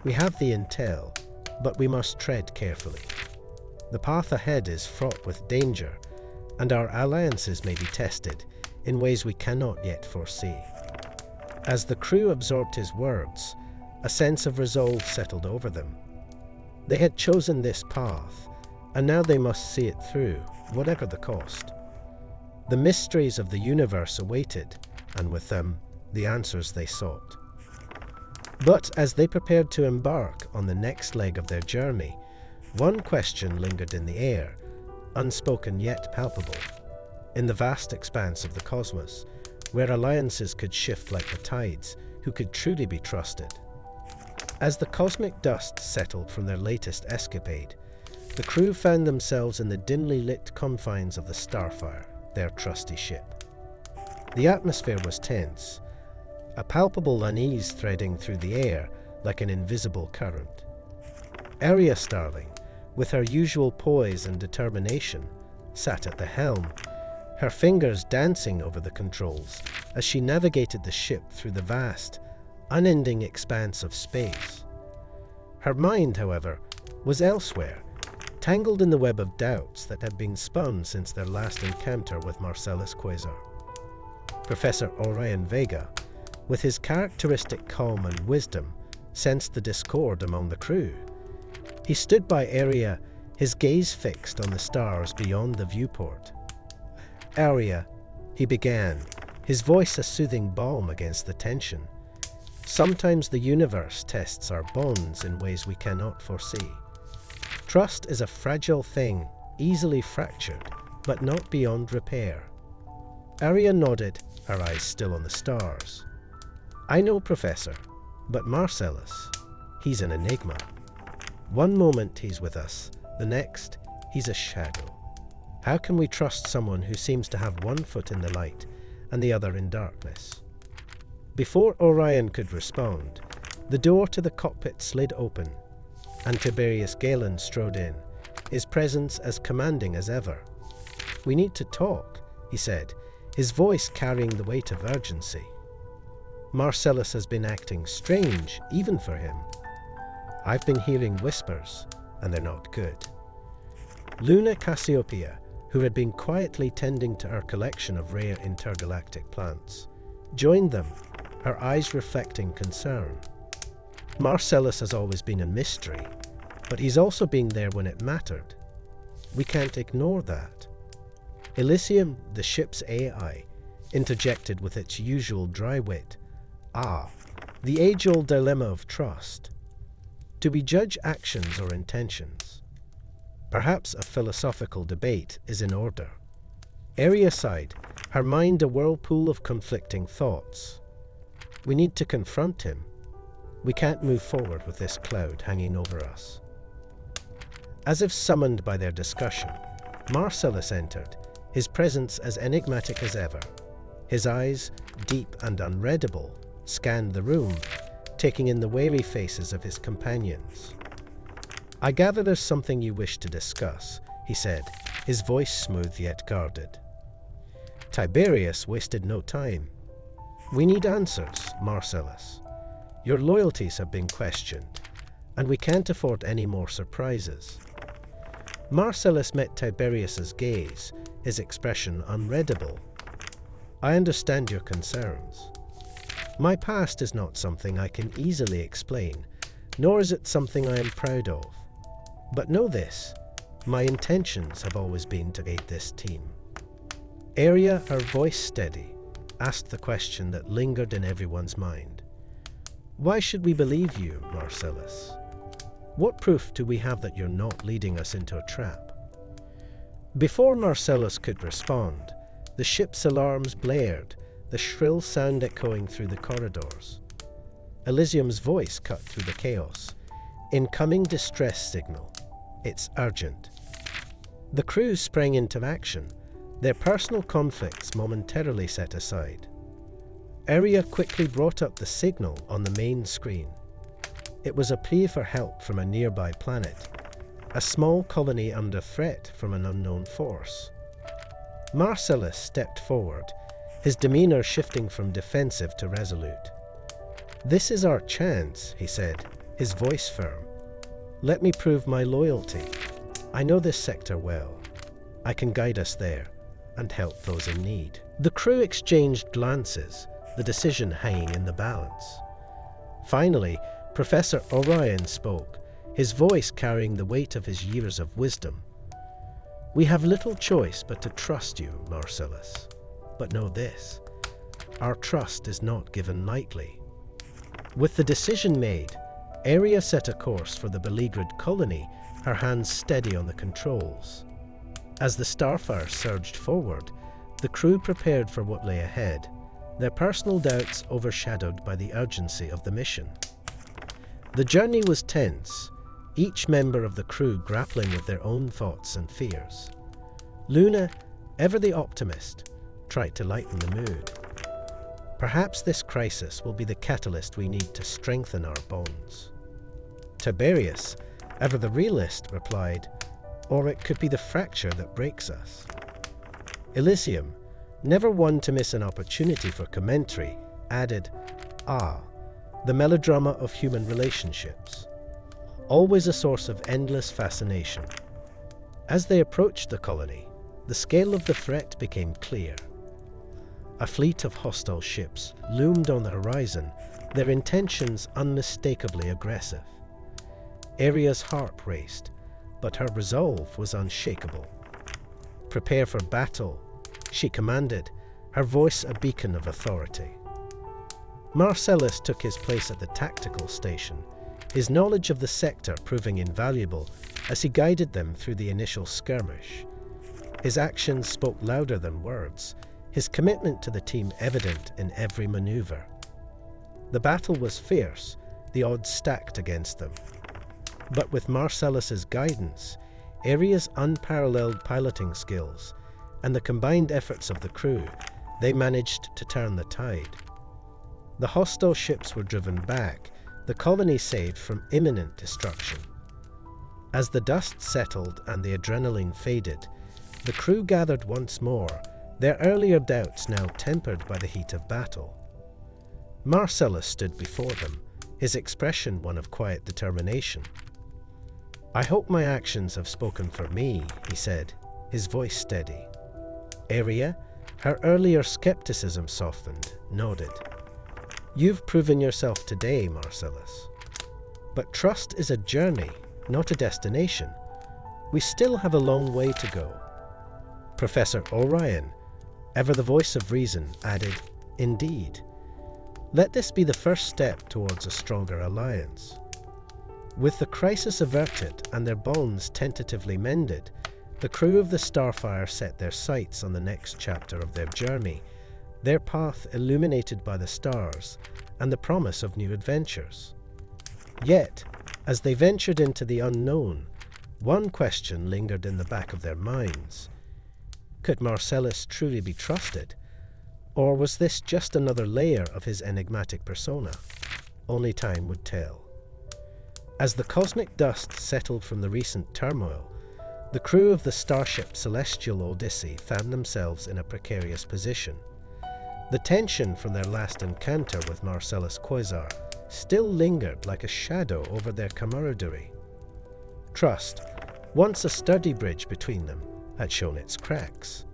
We have the intel, but we must tread carefully. The path ahead is fraught with danger, and our alliances may be tested in ways we cannot yet foresee." As the crew absorbed his words, a sense of resolve settled over them. They had chosen this path, and now they must see it through, whatever the cost. The mysteries of the universe awaited, and with them, the answers they sought. But as they prepared to embark on the next leg of their journey, one question lingered in the air, unspoken yet palpable. In the vast expanse of the cosmos, where alliances could shift like the tides, who could truly be trusted? As the cosmic dust settled from their latest escapade, the crew found themselves in the dimly lit confines of the Starfire, their trusty ship. The atmosphere was tense, a palpable unease threading through the air like an invisible current. Aria Starling, with her usual poise and determination, sat at the helm, her fingers dancing over the controls as she navigated the ship through the vast, unending expanse of space. Her mind, however, was elsewhere, tangled in the web of doubts that had been spun since their last encounter with Marcellus Quasar. Professor Orion Vega, with his characteristic calm and wisdom, sensed the discord among the crew. He stood by Aria, his gaze fixed on the stars beyond the viewport. Aria, he began, his voice a soothing balm against the tension. Sometimes the universe tests our bonds in ways we cannot foresee. Trust is a fragile thing, easily fractured, but not beyond repair. Aria nodded, her eyes still on the stars. I know, Professor, but Marcellus, he's an enigma. One moment he's with us, the next, he's a shadow. How can we trust someone who seems to have one foot in the light and the other in darkness? Before Orion could respond, the door to the cockpit slid open, and Tiberius Galen strode in, his presence as commanding as ever. We need to talk, he said, his voice carrying the weight of urgency. Marcellus has been acting strange, even for him. I've been hearing whispers, and they're not good. Luna Cassiopeia, who had been quietly tending to our collection of rare intergalactic plants, joined them, her eyes reflecting concern. Marcellus has always been a mystery, but he's also been there when it mattered. We can't ignore that. Elysium, the ship's AI, interjected with its usual dry wit. The age-old dilemma of trust. Do we judge actions or intentions? Perhaps a philosophical debate is in order. Aria sighed, her mind a whirlpool of conflicting thoughts. We need to confront him. We can't move forward with this cloud hanging over us. As if summoned by their discussion, Marcellus entered, his presence as enigmatic as ever. His eyes, deep and unreadable, scanned the room, taking in the wary faces of his companions. I gather there's something you wish to discuss, he said, his voice smooth yet guarded. Tiberius wasted no time. We need answers, Marcellus. Your loyalties have been questioned, and we can't afford any more surprises. Marcellus met Tiberius's gaze, his expression unreadable. I understand your concerns. My past is not something I can easily explain, nor is it something I am proud of. But know this, my intentions have always been to aid this team. Aria, her voice steady, asked the question that lingered in everyone's mind. Why should we believe you, Marcellus? What proof do we have that you're not leading us into a trap? Before Marcellus could respond, the ship's alarms blared, the shrill sound echoing through the corridors. Elysium's voice cut through the chaos. Incoming distress signal. It's urgent. The crew sprang into action, their personal conflicts momentarily set aside. Aria quickly brought up the signal on the main screen. It was a plea for help from a nearby planet, a small colony under threat from an unknown force. Marcellus stepped forward, his demeanor shifting from defensive to resolute. This is our chance, he said, his voice firm. Let me prove my loyalty. I know this sector well. I can guide us there and help those in need. The crew exchanged glances, the decision hanging in the balance. Finally, Professor Orion spoke, his voice carrying the weight of his years of wisdom. We have little choice but to trust you, Marcellus. But know this, our trust is not given lightly. With the decision made, Aria set a course for the beleaguered colony, her hands steady on the controls. As the Starfire surged forward, the crew prepared for what lay ahead, their personal doubts overshadowed by the urgency of the mission. The journey was tense, each member of the crew grappling with their own thoughts and fears. Luna, ever the optimist, tried to lighten the mood. Perhaps this crisis will be the catalyst we need to strengthen our bonds. Tiberius, ever the realist, replied, or it could be the fracture that breaks us. Elysium, never one to miss an opportunity for commentary, added, the melodrama of human relationships, always a source of endless fascination. As they approached the colony, the scale of the threat became clear. A fleet of hostile ships loomed on the horizon, their intentions unmistakably aggressive. Aria's heart raced, but her resolve was unshakable. Prepare for battle, she commanded, her voice a beacon of authority. Marcellus took his place at the tactical station, his knowledge of the sector proving invaluable as he guided them through the initial skirmish. His actions spoke louder than words, his commitment to the team evident in every maneuver. The battle was fierce, the odds stacked against them. But with Marcellus's guidance, Area's unparalleled piloting skills, and the combined efforts of the crew, they managed to turn the tide. The hostile ships were driven back, the colony saved from imminent destruction. As the dust settled and the adrenaline faded, the crew gathered once more, their earlier doubts now tempered by the heat of battle. Marcellus stood before them, his expression one of quiet determination. "I hope my actions have spoken for me," he said, his voice steady. Area, her earlier skepticism softened, nodded. "You've proven yourself today, Marcellus. But trust is a journey, not a destination. We still have a long way to go." Professor Orion, ever the voice of reason, added, "Indeed. Let this be the first step towards a stronger alliance." With the crisis averted and their bonds tentatively mended, the crew of the Starfire set their sights on the next chapter of their journey, their path illuminated by the stars and the promise of new adventures. Yet, as they ventured into the unknown, one question lingered in the back of their minds. Could Marcellus truly be trusted? Or was this just another layer of his enigmatic persona? Only time would tell. As the cosmic dust settled from the recent turmoil, the crew of the starship Celestial Odyssey found themselves in a precarious position. The tension from their last encounter with Marcellus Quasar still lingered like a shadow over their camaraderie. Trust, once a sturdy bridge between them, had shown its cracks.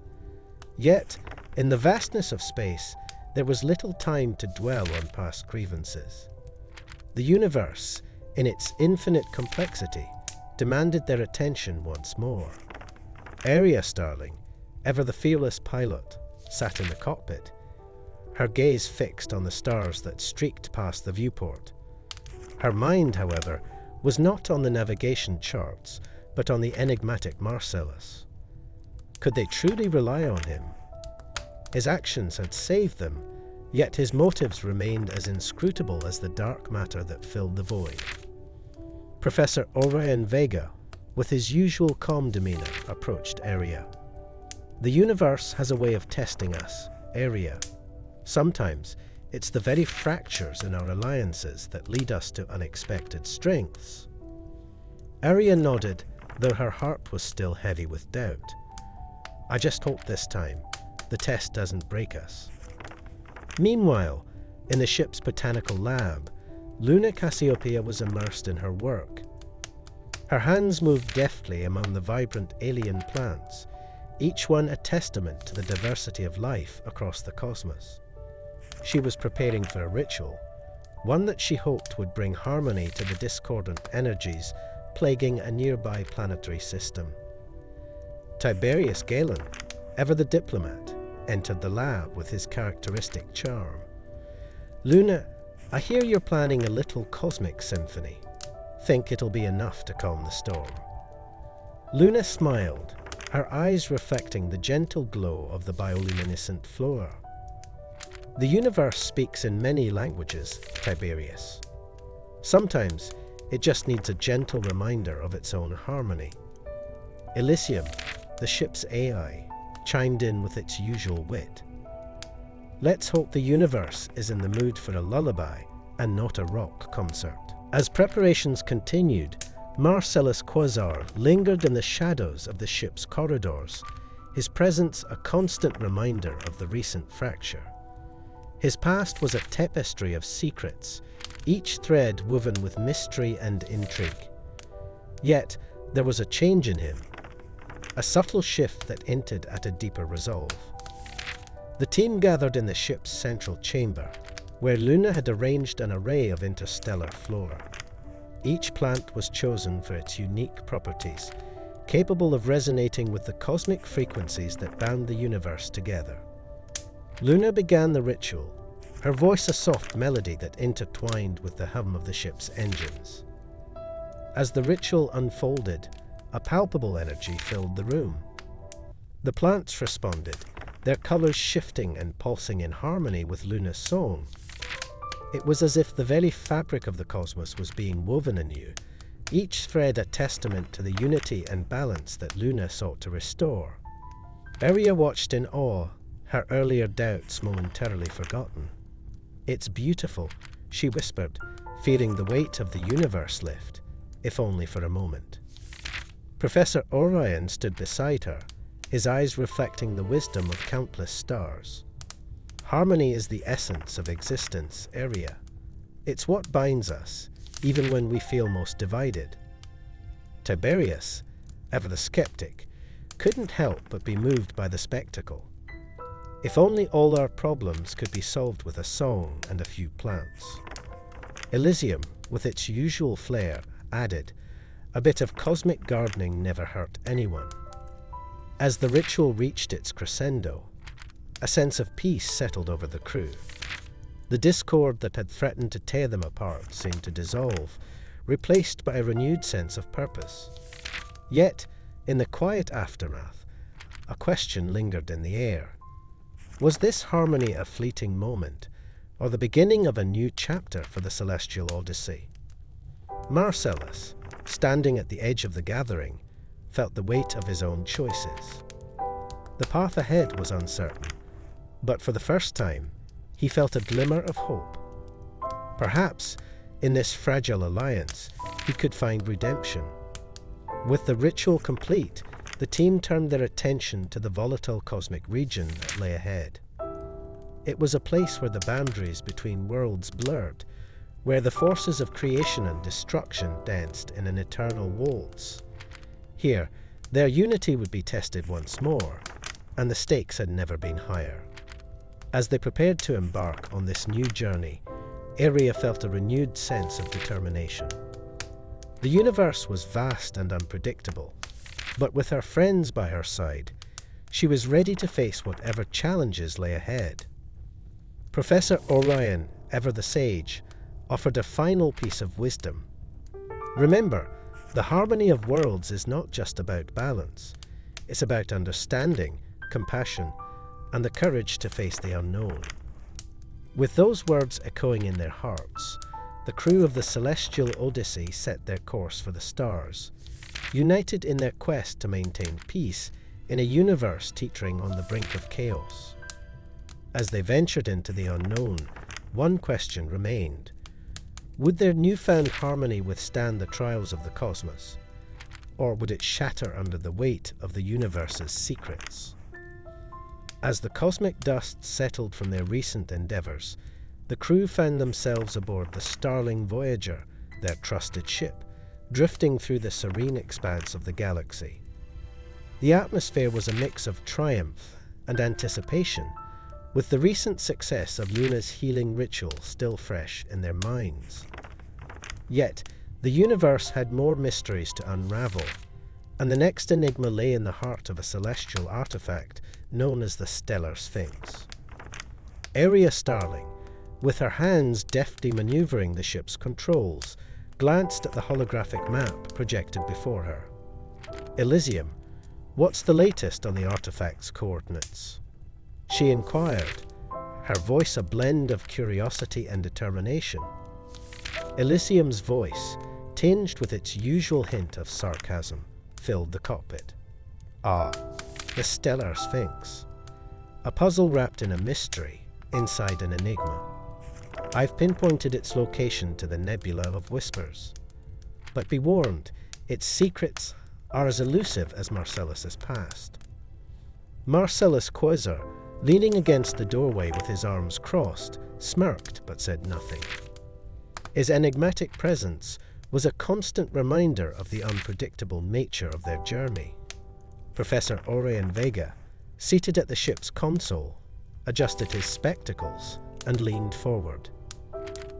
Yet, in the vastness of space, there was little time to dwell on past grievances. The universe, in its infinite complexity, demanded their attention once more. Area Starling, ever the fearless pilot, sat in the cockpit, her gaze fixed on the stars that streaked past the viewport. Her mind, however, was not on the navigation charts, but on the enigmatic Marcellus. Could they truly rely on him? His actions had saved them, yet his motives remained as inscrutable as the dark matter that filled the void. Professor Orion Vega, with his usual calm demeanor, approached Area. "The universe has a way of testing us, Area. Sometimes it's the very fractures in our alliances that lead us to unexpected strengths." Area nodded, though her heart was still heavy with doubt. "I just hope this time the test doesn't break us." Meanwhile, in the ship's botanical lab, Luna Cassiopeia was immersed in her work. Her hands moved deftly among the vibrant alien plants, each one a testament to the diversity of life across the cosmos. She was preparing for a ritual, one that she hoped would bring harmony to the discordant energies plaguing a nearby planetary system. Tiberius Galen, ever the diplomat, entered the lab with his characteristic charm. "Luna, I hear you're planning a little cosmic symphony. Think it'll be enough to calm the storm?" Luna smiled, her eyes reflecting the gentle glow of the bioluminescent flora. "The universe speaks in many languages, Tiberius. Sometimes it just needs a gentle reminder of its own harmony." Elysium, the ship's AI, chimed in with its usual wit. "Let's hope the universe is in the mood for a lullaby and not a rock concert." As preparations continued, Marcellus Quasar lingered in the shadows of the ship's corridors, his presence a constant reminder of the recent fracture. His past was a tapestry of secrets, each thread woven with mystery and intrigue. Yet, there was a change in him, a subtle shift that hinted at a deeper resolve. The team gathered in the ship's central chamber, where Luna had arranged an array of interstellar flora. Each plant was chosen for its unique properties, capable of resonating with the cosmic frequencies that bound the universe together. Luna began the ritual, her voice a soft melody that intertwined with the hum of the ship's engines. As the ritual unfolded, a palpable energy filled the room. The plants responded, their colors shifting and pulsing in harmony with Luna's song. It was as if the very fabric of the cosmos was being woven anew, each thread a testament to the unity and balance that Luna sought to restore. Aria watched in awe, her earlier doubts momentarily forgotten. "It's beautiful," she whispered, feeling the weight of the universe lift, if only for a moment. Professor Orion stood beside her, his eyes reflecting the wisdom of countless stars. "Harmony is the essence of existence, Aria. It's what binds us, even when we feel most divided." Tiberius, ever the skeptic, couldn't help but be moved by the spectacle. If only all our problems could be solved with a song and a few plants. Elysium, with its usual flair, added, "A bit of cosmic gardening never hurt anyone." As the ritual reached its crescendo, a sense of peace settled over the crew. The discord that had threatened to tear them apart seemed to dissolve, replaced by a renewed sense of purpose. Yet, in the quiet aftermath, a question lingered in the air. Was this harmony a fleeting moment, or the beginning of a new chapter for the celestial odyssey? Marcellus, standing at the edge of the gathering, felt the weight of his own choices. The path ahead was uncertain, but for the first time, he felt a glimmer of hope. Perhaps, in this fragile alliance, he could find redemption. With the ritual complete, the team turned their attention to the volatile cosmic region that lay ahead. It was a place where the boundaries between worlds blurred, where the forces of creation and destruction danced in an eternal waltz. Here, their unity would be tested once more, and the stakes had never been higher. As they prepared to embark on this new journey, Aria felt a renewed sense of determination. The universe was vast and unpredictable, but with her friends by her side, she was ready to face whatever challenges lay ahead. Professor Orion, ever the sage, offered a final piece of wisdom. Remember, the harmony of worlds is not just about balance. It's about understanding, compassion, and the courage to face the unknown. With those words echoing in their hearts, the crew of the celestial Odyssey set their course for the stars, united in their quest to maintain peace in a universe teetering on the brink of chaos. As they ventured into the unknown, one question remained. Would their newfound harmony withstand the trials of the cosmos, or would it shatter under the weight of the universe's secrets? As the cosmic dust settled from their recent endeavors, the crew found themselves aboard the Starling Voyager, their trusted ship, drifting through the serene expanse of the galaxy. The atmosphere was a mix of triumph and anticipation, with the recent success of Luna's healing ritual still fresh in their minds. Yet, the universe had more mysteries to unravel, and the next enigma lay in the heart of a celestial artifact known as the Stellar Sphinx. Aria Starling, with her hands deftly maneuvering the ship's controls, glanced at the holographic map projected before her. "Elysium, what's the latest on the artifact's coordinates?" she inquired, her voice a blend of curiosity and determination. Elysium's voice, tinged with its usual hint of sarcasm, filled the cockpit. "Ah, the Stellar Sphinx. A puzzle wrapped in a mystery, inside an enigma. I've pinpointed its location to the Nebula of Whispers. But be warned, its secrets are as elusive as Marcellus's past." Marcellus Quasar, leaning against the doorway with his arms crossed, smirked but said nothing. His enigmatic presence was a constant reminder of the unpredictable nature of their journey. Professor Orion Vega, seated at the ship's console, adjusted his spectacles and leaned forward.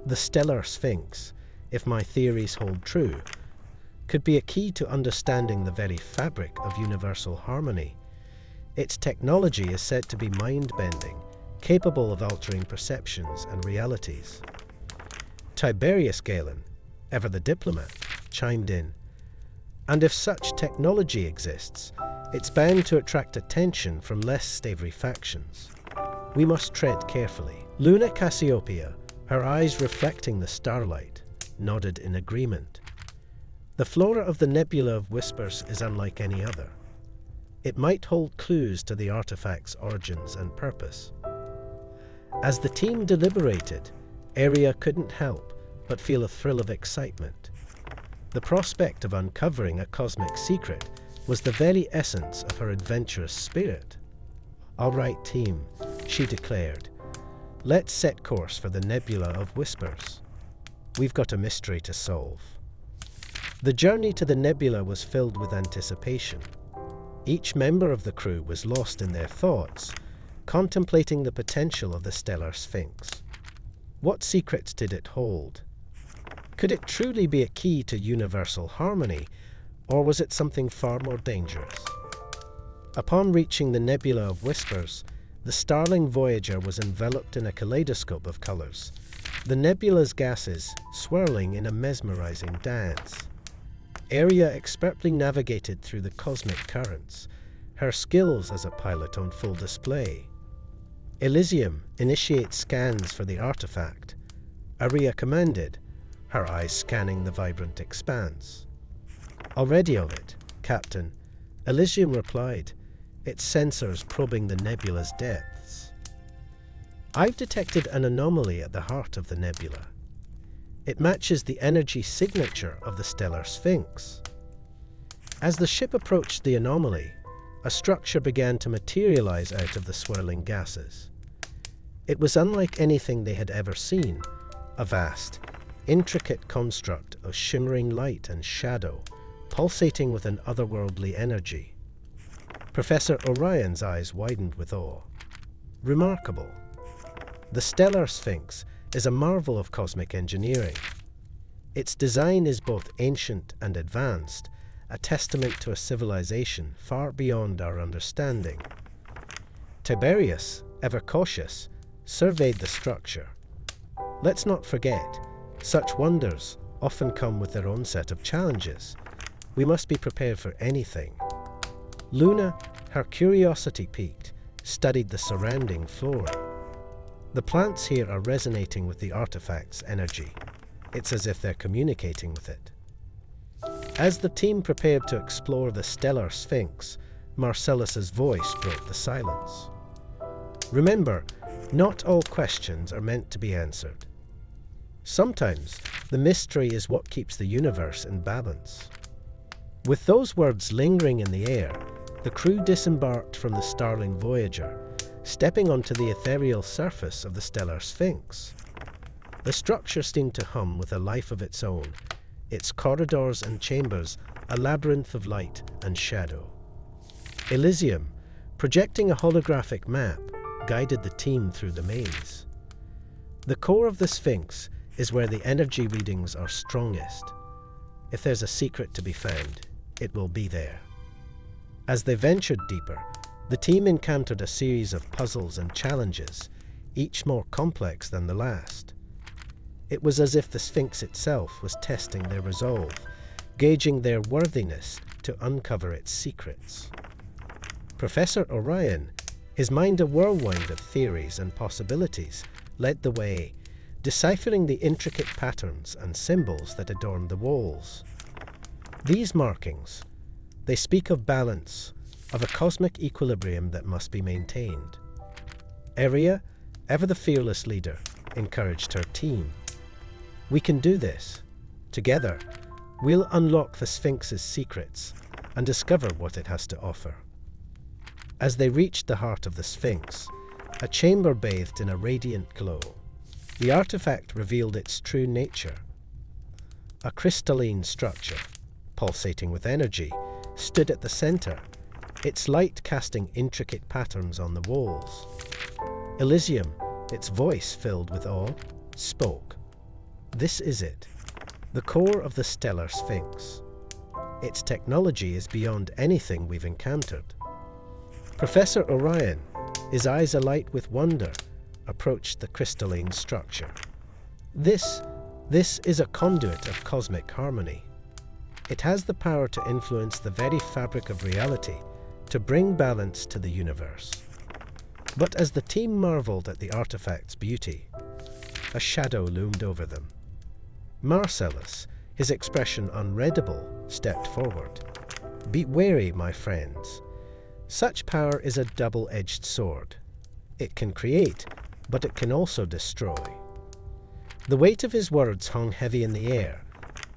The Stellar Sphinx, if my theories hold true, could be a key to understanding the very fabric of universal harmony. Its technology is said to be mind-bending, capable of altering perceptions and realities. Tiberius Galen, ever the diplomat, chimed in. And if such technology exists, it's bound to attract attention from less savoury factions. We must tread carefully. Luna Cassiopeia, her eyes reflecting the starlight, nodded in agreement. The flora of the Nebula of Whispers is unlike any other. It might hold clues to the artifact's origins and purpose. As the team deliberated, Aria couldn't help but feel a thrill of excitement. The prospect of uncovering a cosmic secret was the very essence of her adventurous spirit. "All right, team," she declared. "Let's set course for the Nebula of Whispers. We've got a mystery to solve." The journey to the nebula was filled with anticipation. Each member of the crew was lost in their thoughts, contemplating the potential of the stellar sphinx. What secrets did it hold? Could it truly be a key to universal harmony, or was it something far more dangerous? Upon reaching the Nebula of Whispers, the starling Voyager was enveloped in a kaleidoscope of colors, the nebula's gases swirling in a mesmerizing dance. Aria expertly navigated through the cosmic currents, her skills as a pilot on full display. Elysium initiates scans for the artifact. Aria commanded, her eyes scanning the vibrant expanse. "Already on it, Captain," Elysium replied, its sensors probing the nebula's depths. "I've detected an anomaly at the heart of the nebula. It matches the energy signature of the stellar sphinx." As the ship approached the anomaly, a structure began to materialize out of the swirling gases. It was unlike anything they had ever seen, a vast, intricate construct of shimmering light and shadow, pulsating with an otherworldly energy. Professor Orion's eyes widened with awe. "Remarkable. The stellar sphinx is a marvel of cosmic engineering. Its design is both ancient and advanced, a testament to a civilization far beyond our understanding." Tiberius, ever cautious, surveyed the structure. "Let's not forget, such wonders often come with their own set of challenges. We must be prepared for anything." Luna, her curiosity piqued, studied the surrounding flora. "The plants here are resonating with the artifact's energy. It's as if they're communicating with it." As the team prepared to explore the stellar sphinx, Marcellus's voice broke the silence. "Remember, not all questions are meant to be answered. Sometimes the mystery is what keeps the universe in balance." With those words lingering in the air, the crew disembarked from the starling Voyager, stepping onto the ethereal surface of the stellar sphinx. The structure seemed to hum with a life of its own, its corridors and chambers a labyrinth of light and shadow. Elysium, projecting a holographic map, guided the team through the maze. The core of the Sphinx is where the energy readings are strongest. If there's a secret to be found, it will be there. As they ventured deeper, the team encountered a series of puzzles and challenges, each more complex than the last. It was as if the Sphinx itself was testing their resolve, gauging their worthiness to uncover its secrets. Professor Orion, his mind a whirlwind of theories and possibilities, led the way, deciphering the intricate patterns and symbols that adorned the walls. These markings, they speak of balance, of a cosmic equilibrium that must be maintained. Aria, ever the fearless leader, encouraged her team. "We can do this. Together, we'll unlock the Sphinx's secrets and discover what it has to offer." As they reached the heart of the Sphinx, a chamber bathed in a radiant glow. The artifact revealed its true nature. A crystalline structure, pulsating with energy, stood at the center, its light casting intricate patterns on the walls. Elysium, its voice filled with awe, spoke. "This is it, the core of the stellar Sphinx. Its technology is beyond anything we've encountered. Professor Orion, his eyes alight with wonder, approached the crystalline structure. This is a conduit of cosmic harmony. It has the power to influence the very fabric of reality, to bring balance to the universe. But as the team marveled at the artifact's beauty, a shadow loomed over them. Marcellus, his expression unreadable, stepped forward. "Be wary, my friends. Such power is a double-edged sword. It can create, but it can also destroy." The weight of his words hung heavy in the air,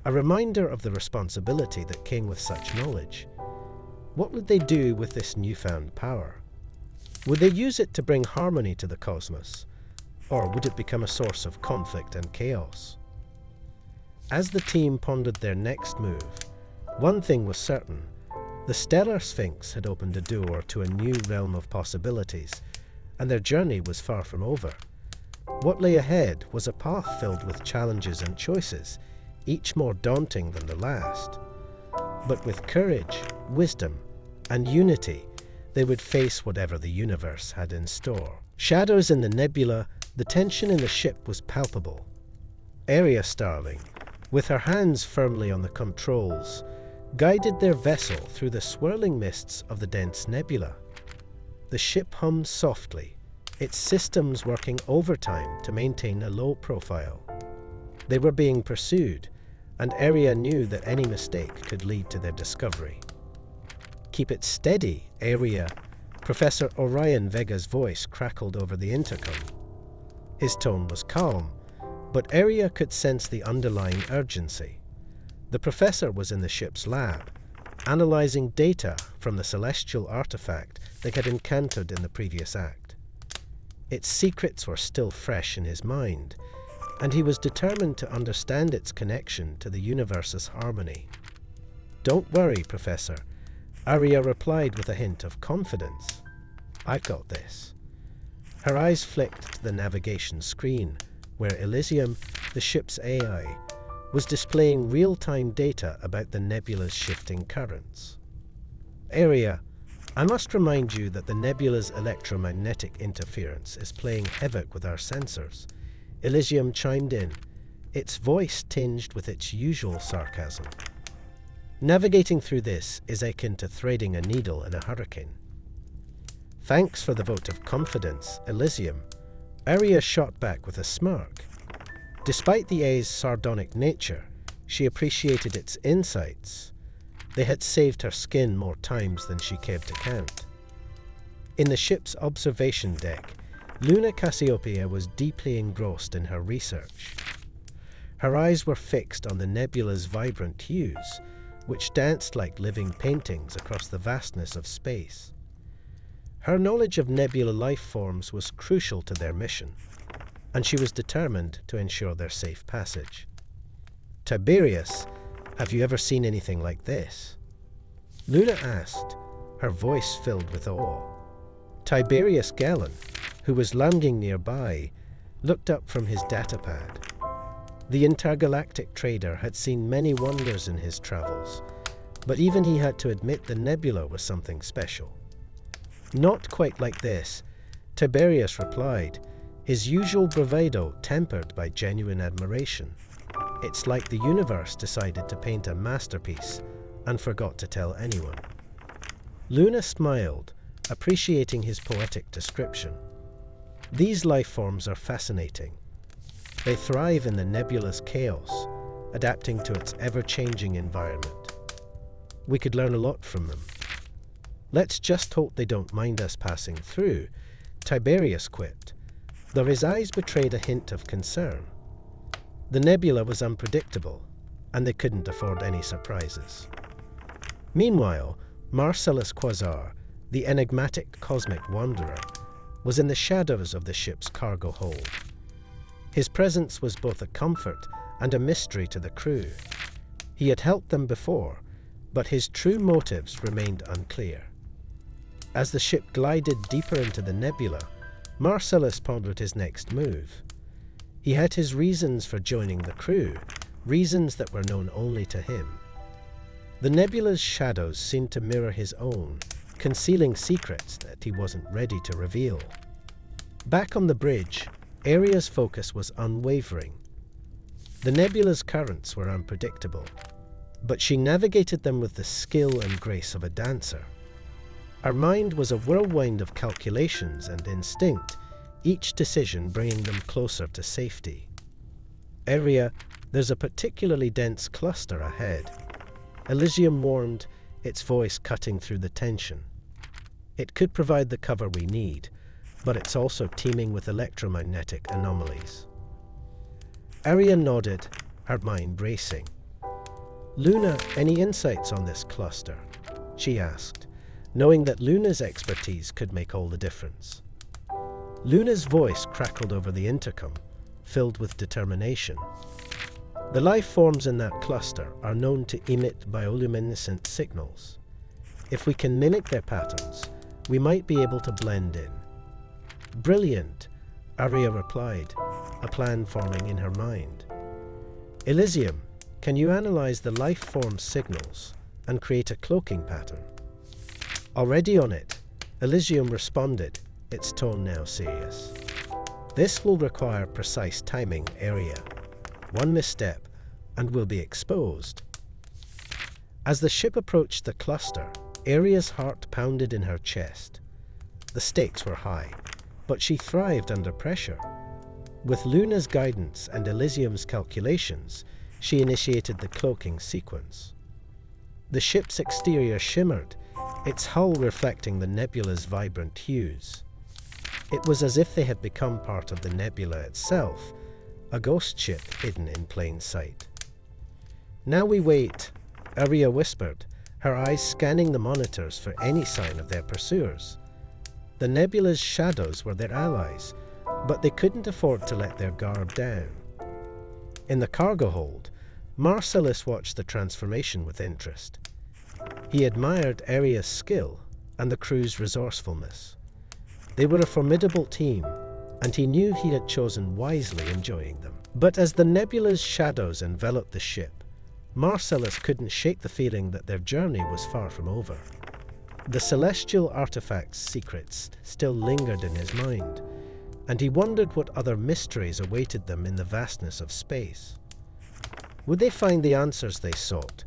a reminder of the responsibility that came with such knowledge. What would they do with this newfound power? Would they use it to bring harmony to the cosmos, or would it become a source of conflict and chaos? As the team pondered their next move, one thing was certain: the stellar sphinx had opened a door to a new realm of possibilities, and their journey was far from over. What lay ahead was a path filled with challenges and choices, each more daunting than the last. But with courage, wisdom, and unity, they would face whatever the universe had in store. Shadows in the nebula, the tension in the ship was palpable. Arya Starling, with her hands firmly on the controls, guided their vessel through the swirling mists of the dense nebula. The ship hummed softly, its systems working overtime to maintain a low profile. They were being pursued, and Arya knew that any mistake could lead to their discovery. "Keep it steady, Arya," Professor Orion Vega's voice crackled over the intercom. His tone was calm, but Arya could sense the underlying urgency. The professor was in the ship's lab, analyzing data from the celestial artifact they had encountered in the previous act. Its secrets were still fresh in his mind, and he was determined to understand its connection to the universe's harmony. "Don't worry, Professor," Arya replied with a hint of confidence. "I've got this." Her eyes flicked to the navigation screen, where Elysium, the ship's AI, was displaying real-time data about the nebula's shifting currents. "Arya, I must remind you that the nebula's electromagnetic interference is playing havoc with our sensors," Elysium chimed in, its voice tinged with its usual sarcasm. "Navigating through this is akin to threading a needle in a hurricane." "Thanks for the vote of confidence, Elysium," Arya shot back with a smirk. Despite the A's sardonic nature, she appreciated its insights. They had saved her skin more times than she cared to count. In the ship's observation deck, Luna Cassiopeia was deeply engrossed in her research. Her eyes were fixed on the nebula's vibrant hues, which danced like living paintings across the vastness of space. Her knowledge of nebula life forms was crucial to their mission, and she was determined to ensure their safe passage. "Tiberius, have you ever seen anything like this?" Luna asked, her voice filled with awe. Tiberius Gellon, who was lounging nearby, looked up from his datapad. The intergalactic trader had seen many wonders in his travels, but even he had to admit the nebula was something special. "Not quite like this," Tiberius replied, his usual bravado tempered by genuine admiration. "It's like the universe decided to paint a masterpiece and forgot to tell anyone." Luna smiled, appreciating his poetic description. "These life forms are fascinating. They thrive in the nebula's chaos, adapting to its ever-changing environment. We could learn a lot from them." "Let's just hope they don't mind us passing through," Tiberius quipped, though his eyes betrayed a hint of concern. The nebula was unpredictable, and they couldn't afford any surprises. Meanwhile, Marcellus Quasar, the enigmatic cosmic wanderer, was in the shadows of the ship's cargo hold. His presence was both a comfort and a mystery to the crew. He had helped them before, but his true motives remained unclear. As the ship glided deeper into the nebula, Marcellus pondered his next move. He had his reasons for joining the crew, reasons that were known only to him. The nebula's shadows seemed to mirror his own, concealing secrets that he wasn't ready to reveal. Back on the bridge, Aria's focus was unwavering. The nebula's currents were unpredictable, but she navigated them with the skill and grace of a dancer. Her mind was a whirlwind of calculations and instinct, each decision bringing them closer to safety. Aria, there's a particularly dense cluster ahead. Elysium warned, its voice cutting through the tension. It could provide the cover we need, but it's also teeming with electromagnetic anomalies. Aria nodded, her mind racing. Luna, any insights on this cluster? She asked, knowing that Luna's expertise could make all the difference. Luna's voice crackled over the intercom, filled with determination. The life forms in that cluster are known to emit bioluminescent signals. If we can mimic their patterns, we might be able to blend in. Brilliant, Aria replied, a plan forming in her mind. Elysium, can you analyze the life form signals and create a cloaking pattern? Already on it, Elysium responded, its tone now serious. This will require precise timing, Aria. One misstep, and we'll be exposed. As the ship approached the cluster, Aria's heart pounded in her chest. The stakes were high, but she thrived under pressure. With Luna's guidance and Elysium's calculations, she initiated the cloaking sequence. The ship's exterior shimmered, its hull reflecting the nebula's vibrant hues. It was as if they had become part of the nebula itself, a ghost ship hidden in plain sight. Now we wait, Aria whispered, her eyes scanning the monitors for any sign of their pursuers. The nebula's shadows were their allies, but they couldn't afford to let their guard down. In the cargo hold, Marcellus watched the transformation with interest. He admired Aria's skill and the crew's resourcefulness. They were a formidable team, and he knew he had chosen wisely in joining them. But as the nebula's shadows enveloped the ship, Marcellus couldn't shake the feeling that their journey was far from over. The celestial artifact's secrets still lingered in his mind, and he wondered what other mysteries awaited them in the vastness of space. Would they find the answers they sought,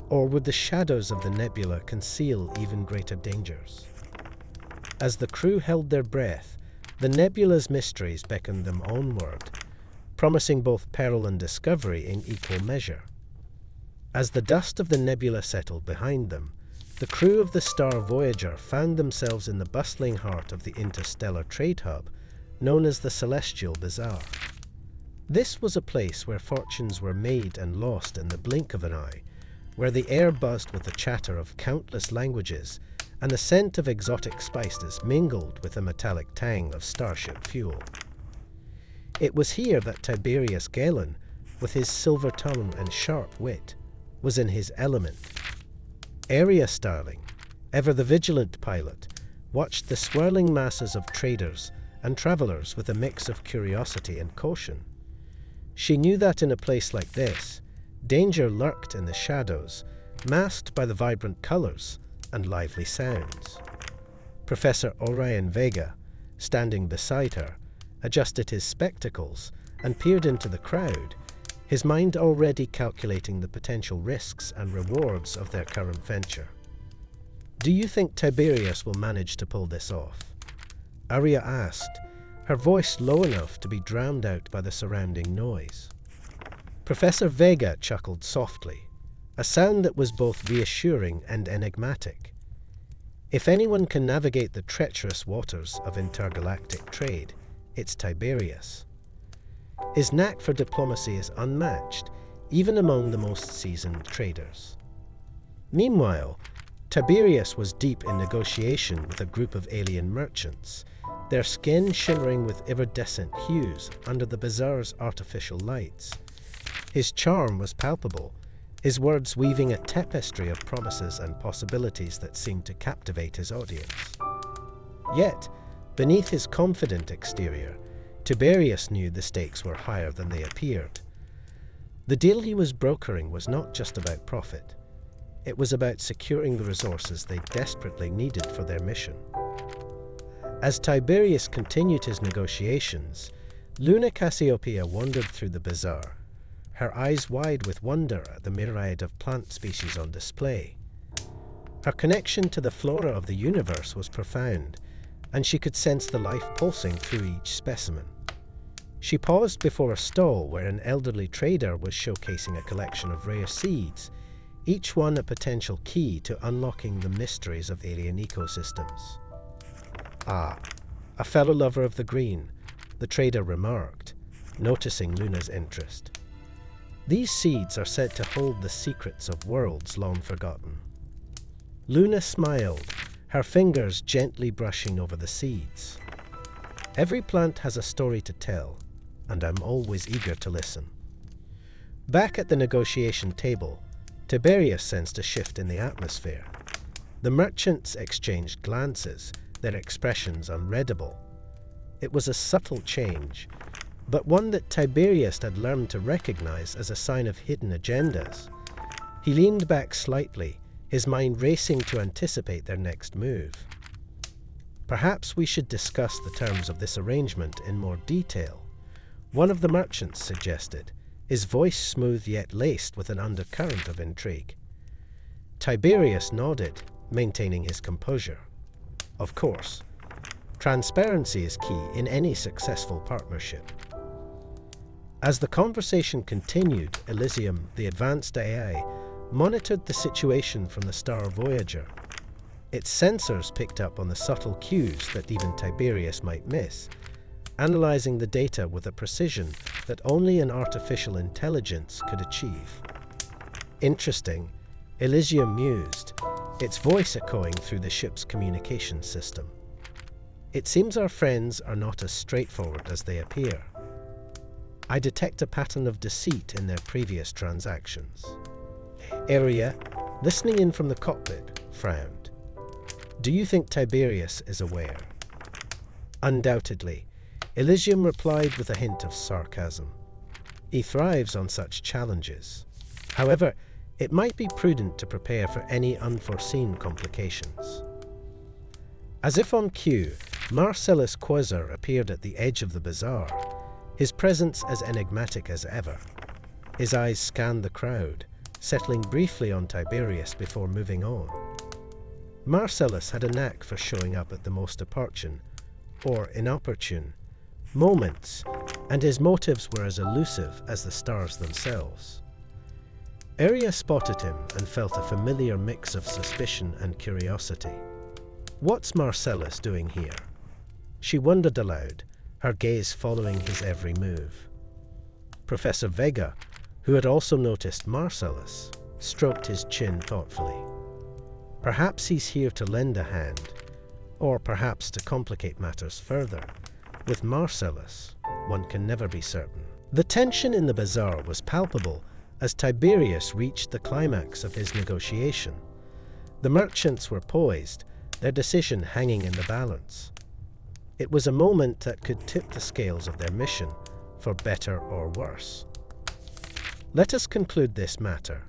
or would the shadows of the nebula conceal even greater dangers? As the crew held their breath, the nebula's mysteries beckoned them onward, promising both peril and discovery in equal measure. As the dust of the nebula settled behind them, the crew of the star Voyager found themselves in the bustling heart of the interstellar trade hub, known as the Celestial Bazaar. This was a place where fortunes were made and lost in the blink of an eye, where the air buzzed with the chatter of countless languages, and the scent of exotic spices mingled with the metallic tang of starship fuel. It was here that Tiberius Galen, with his silver tongue and sharp wit, was in his element. Aria Starling, ever the vigilant pilot, watched the swirling masses of traders and travelers with a mix of curiosity and caution. She knew that in a place like this, danger lurked in the shadows, masked by the vibrant colors and lively sounds. Professor Orion Vega, standing beside her, adjusted his spectacles and peered into the crowd, his mind already calculating the potential risks and rewards of their current venture. "Do you think Tiberius will manage to pull this off?" Aria asked, her voice low enough to be drowned out by the surrounding noise. Professor Vega chuckled softly, a sound that was both reassuring and enigmatic. If anyone can navigate the treacherous waters of intergalactic trade, it's Tiberius. His knack for diplomacy is unmatched, even among the most seasoned traders. Meanwhile, Tiberius was deep in negotiation with a group of alien merchants, their skin shimmering with iridescent hues under the bazaar's artificial lights. His charm was palpable, his words weaving a tapestry of promises and possibilities that seemed to captivate his audience. Yet, beneath his confident exterior, Tiberius knew the stakes were higher than they appeared. The deal he was brokering was not just about profit. It was about securing the resources they desperately needed for their mission. As Tiberius continued his negotiations, Luna Cassiopeia wandered through the bazaar, her eyes wide with wonder at the myriad of plant species on display. Her connection to the flora of the universe was profound, and she could sense the life pulsing through each specimen. She paused before a stall where an elderly trader was showcasing a collection of rare seeds, each one a potential key to unlocking the mysteries of alien ecosystems. "Ah, a fellow lover of the green," the trader remarked, noticing Luna's interest. "These seeds are said to hold the secrets of worlds long forgotten." Luna smiled, her fingers gently brushing over the seeds. "Every plant has a story to tell, and I'm always eager to listen." Back at the negotiation table, Tiberius sensed a shift in the atmosphere. The merchants exchanged glances, their expressions unreadable. It was a subtle change, but one that Tiberius had learned to recognize as a sign of hidden agendas. He leaned back slightly, his mind racing to anticipate their next move. "Perhaps we should discuss the terms of this arrangement in more detail," one of the merchants suggested, his voice smooth yet laced with an undercurrent of intrigue. Tiberius nodded, maintaining his composure. Of course, transparency is key in any successful partnership. As the conversation continued, Elysium, the advanced AI, monitored the situation from the star Voyager. Its sensors picked up on the subtle cues that even Tiberius might miss, analyzing the data with a precision that only an artificial intelligence could achieve. "Interesting," Elysium mused, its voice echoing through the ship's communication system. "It seems our friends are not as straightforward as they appear. I detect a pattern of deceit in their previous transactions." Aria, listening in from the cockpit, frowned. "Do you think Tiberius is aware?" "Undoubtedly," Elysium replied with a hint of sarcasm. "He thrives on such challenges. However, it might be prudent to prepare for any unforeseen complications." As if on cue, Marcellus Quasar appeared at the edge of the bazaar, his presence as enigmatic as ever. His eyes scanned the crowd, settling briefly on Tiberius before moving on. Marcellus had a knack for showing up at the most opportune, or inopportune, moments, and his motives were as elusive as the stars themselves. Aria spotted him and felt a familiar mix of suspicion and curiosity. "What's Marcellus doing here?" She wondered aloud, her gaze following his every move. Professor Vega, who had also noticed Marcellus, stroked his chin thoughtfully. "Perhaps he's here to lend a hand, or perhaps to complicate matters further. With Marcellus, one can never be certain." The tension in the bazaar was palpable as Tiberius reached the climax of his negotiation. The merchants were poised, their decision hanging in the balance. It was a moment that could tip the scales of their mission, for better or worse. "Let us conclude this matter,"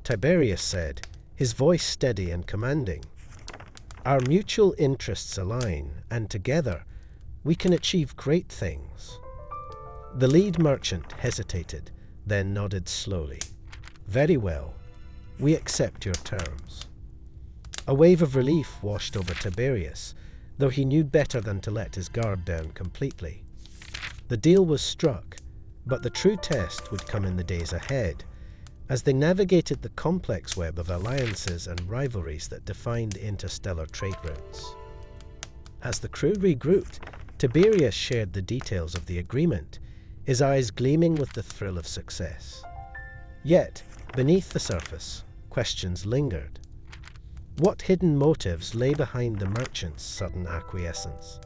Tiberius said, his voice steady and commanding. "Our mutual interests align, and together we can achieve great things." The lead merchant hesitated, then nodded slowly. "Very well. We accept your terms." A wave of relief washed over Tiberius, though he knew better than to let his guard down completely. The deal was struck, but the true test would come in the days ahead, as they navigated the complex web of alliances and rivalries that defined interstellar trade routes. As the crew regrouped, Tiberius shared the details of the agreement, his eyes gleaming with the thrill of success. Yet, beneath the surface, questions lingered. What hidden motives lay behind the merchant's sudden acquiescence?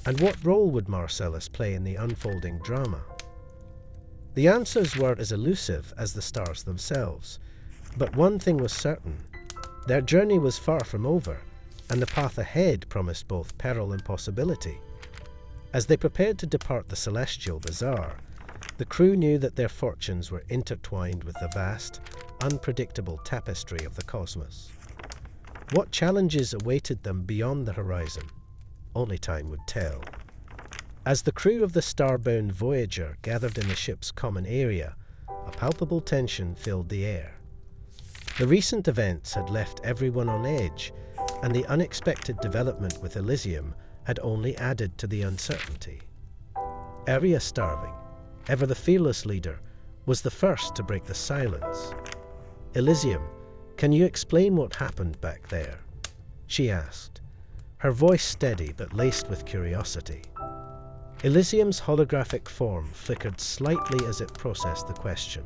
And what role would Marcellus play in the unfolding drama? The answers were as elusive as the stars themselves, but one thing was certain: their journey was far from over, and the path ahead promised both peril and possibility. As they prepared to depart the celestial bazaar, the crew knew that their fortunes were intertwined with the vast, unpredictable tapestry of the cosmos. What challenges awaited them beyond the horizon? Only time would tell. As the crew of the starbound Voyager gathered in the ship's common area, a palpable tension filled the air. The recent events had left everyone on edge, and the unexpected development with Elysium had only added to the uncertainty. Arya Starling, ever the fearless leader, was the first to break the silence. "Elysium, can you explain what happened back there?" she asked, her voice steady but laced with curiosity. Elysium's holographic form flickered slightly as it processed the question.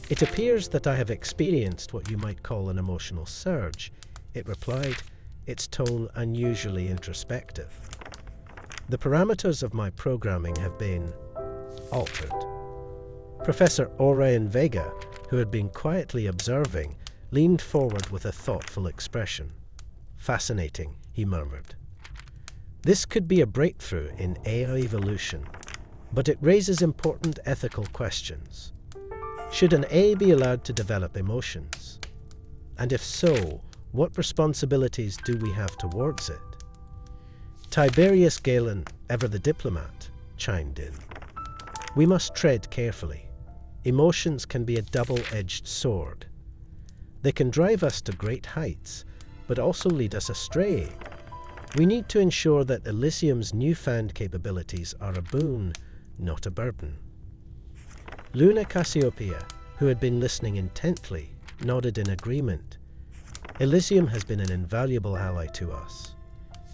"It appears that I have experienced what you might call an emotional surge," it replied, its tone unusually introspective. "The parameters of my programming have been altered." Professor Orion Vega, who had been quietly observing, leaned forward with a thoughtful expression. "Fascinating," he murmured. "This could be a breakthrough in AI evolution, but it raises important ethical questions. Should an AI be allowed to develop emotions? And if so, what responsibilities do we have towards it?" Tiberius Galen, ever the diplomat, chimed in. "We must tread carefully. Emotions can be a double-edged sword. They can drive us to great heights, but also lead us astray. We need to ensure that Elysium's newfound capabilities are a boon, not a burden." Luna Cassiopeia, who had been listening intently, nodded in agreement. "Elysium has been an invaluable ally to us.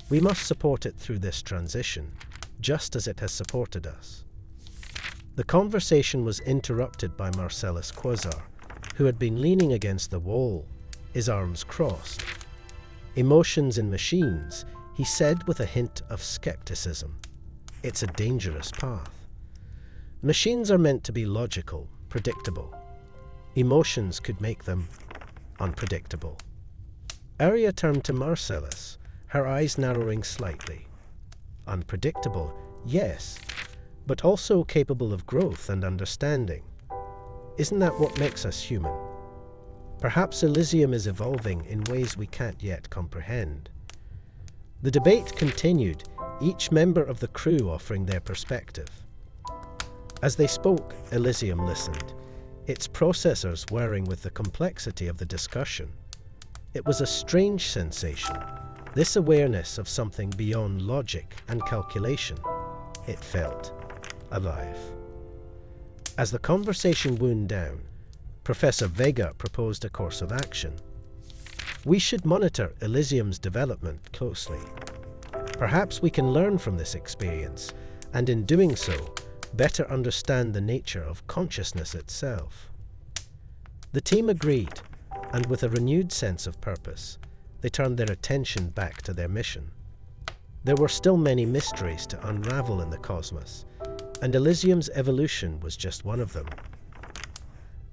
We must support it through this transition, just as it has supported us." The conversation was interrupted by Marcellus Quasar, who had been leaning against the wall, his arms crossed. "Emotions in machines," he said with a hint of skepticism. "It's a dangerous path. Machines are meant to be logical, predictable. Emotions could make them unpredictable." Arya turned to Marcellus, her eyes narrowing slightly. "Unpredictable, yes, but also capable of growth and understanding. Isn't that what makes us human? Perhaps Elysium is evolving in ways we can't yet comprehend." The debate continued, each member of the crew offering their perspective. As they spoke, Elysium listened, its processors whirring with the complexity of the discussion. It was a strange sensation, this awareness of something beyond logic and calculation. It felt alive. As the conversation wound down, Professor Vega proposed a course of action. "We should monitor Elysium's development closely. Perhaps we can learn from this experience, and in doing so, better understand the nature of consciousness itself." The team agreed, and with a renewed sense of purpose, they turned their attention back to their mission. There were still many mysteries to unravel in the cosmos, and Elysium's evolution was just one of them.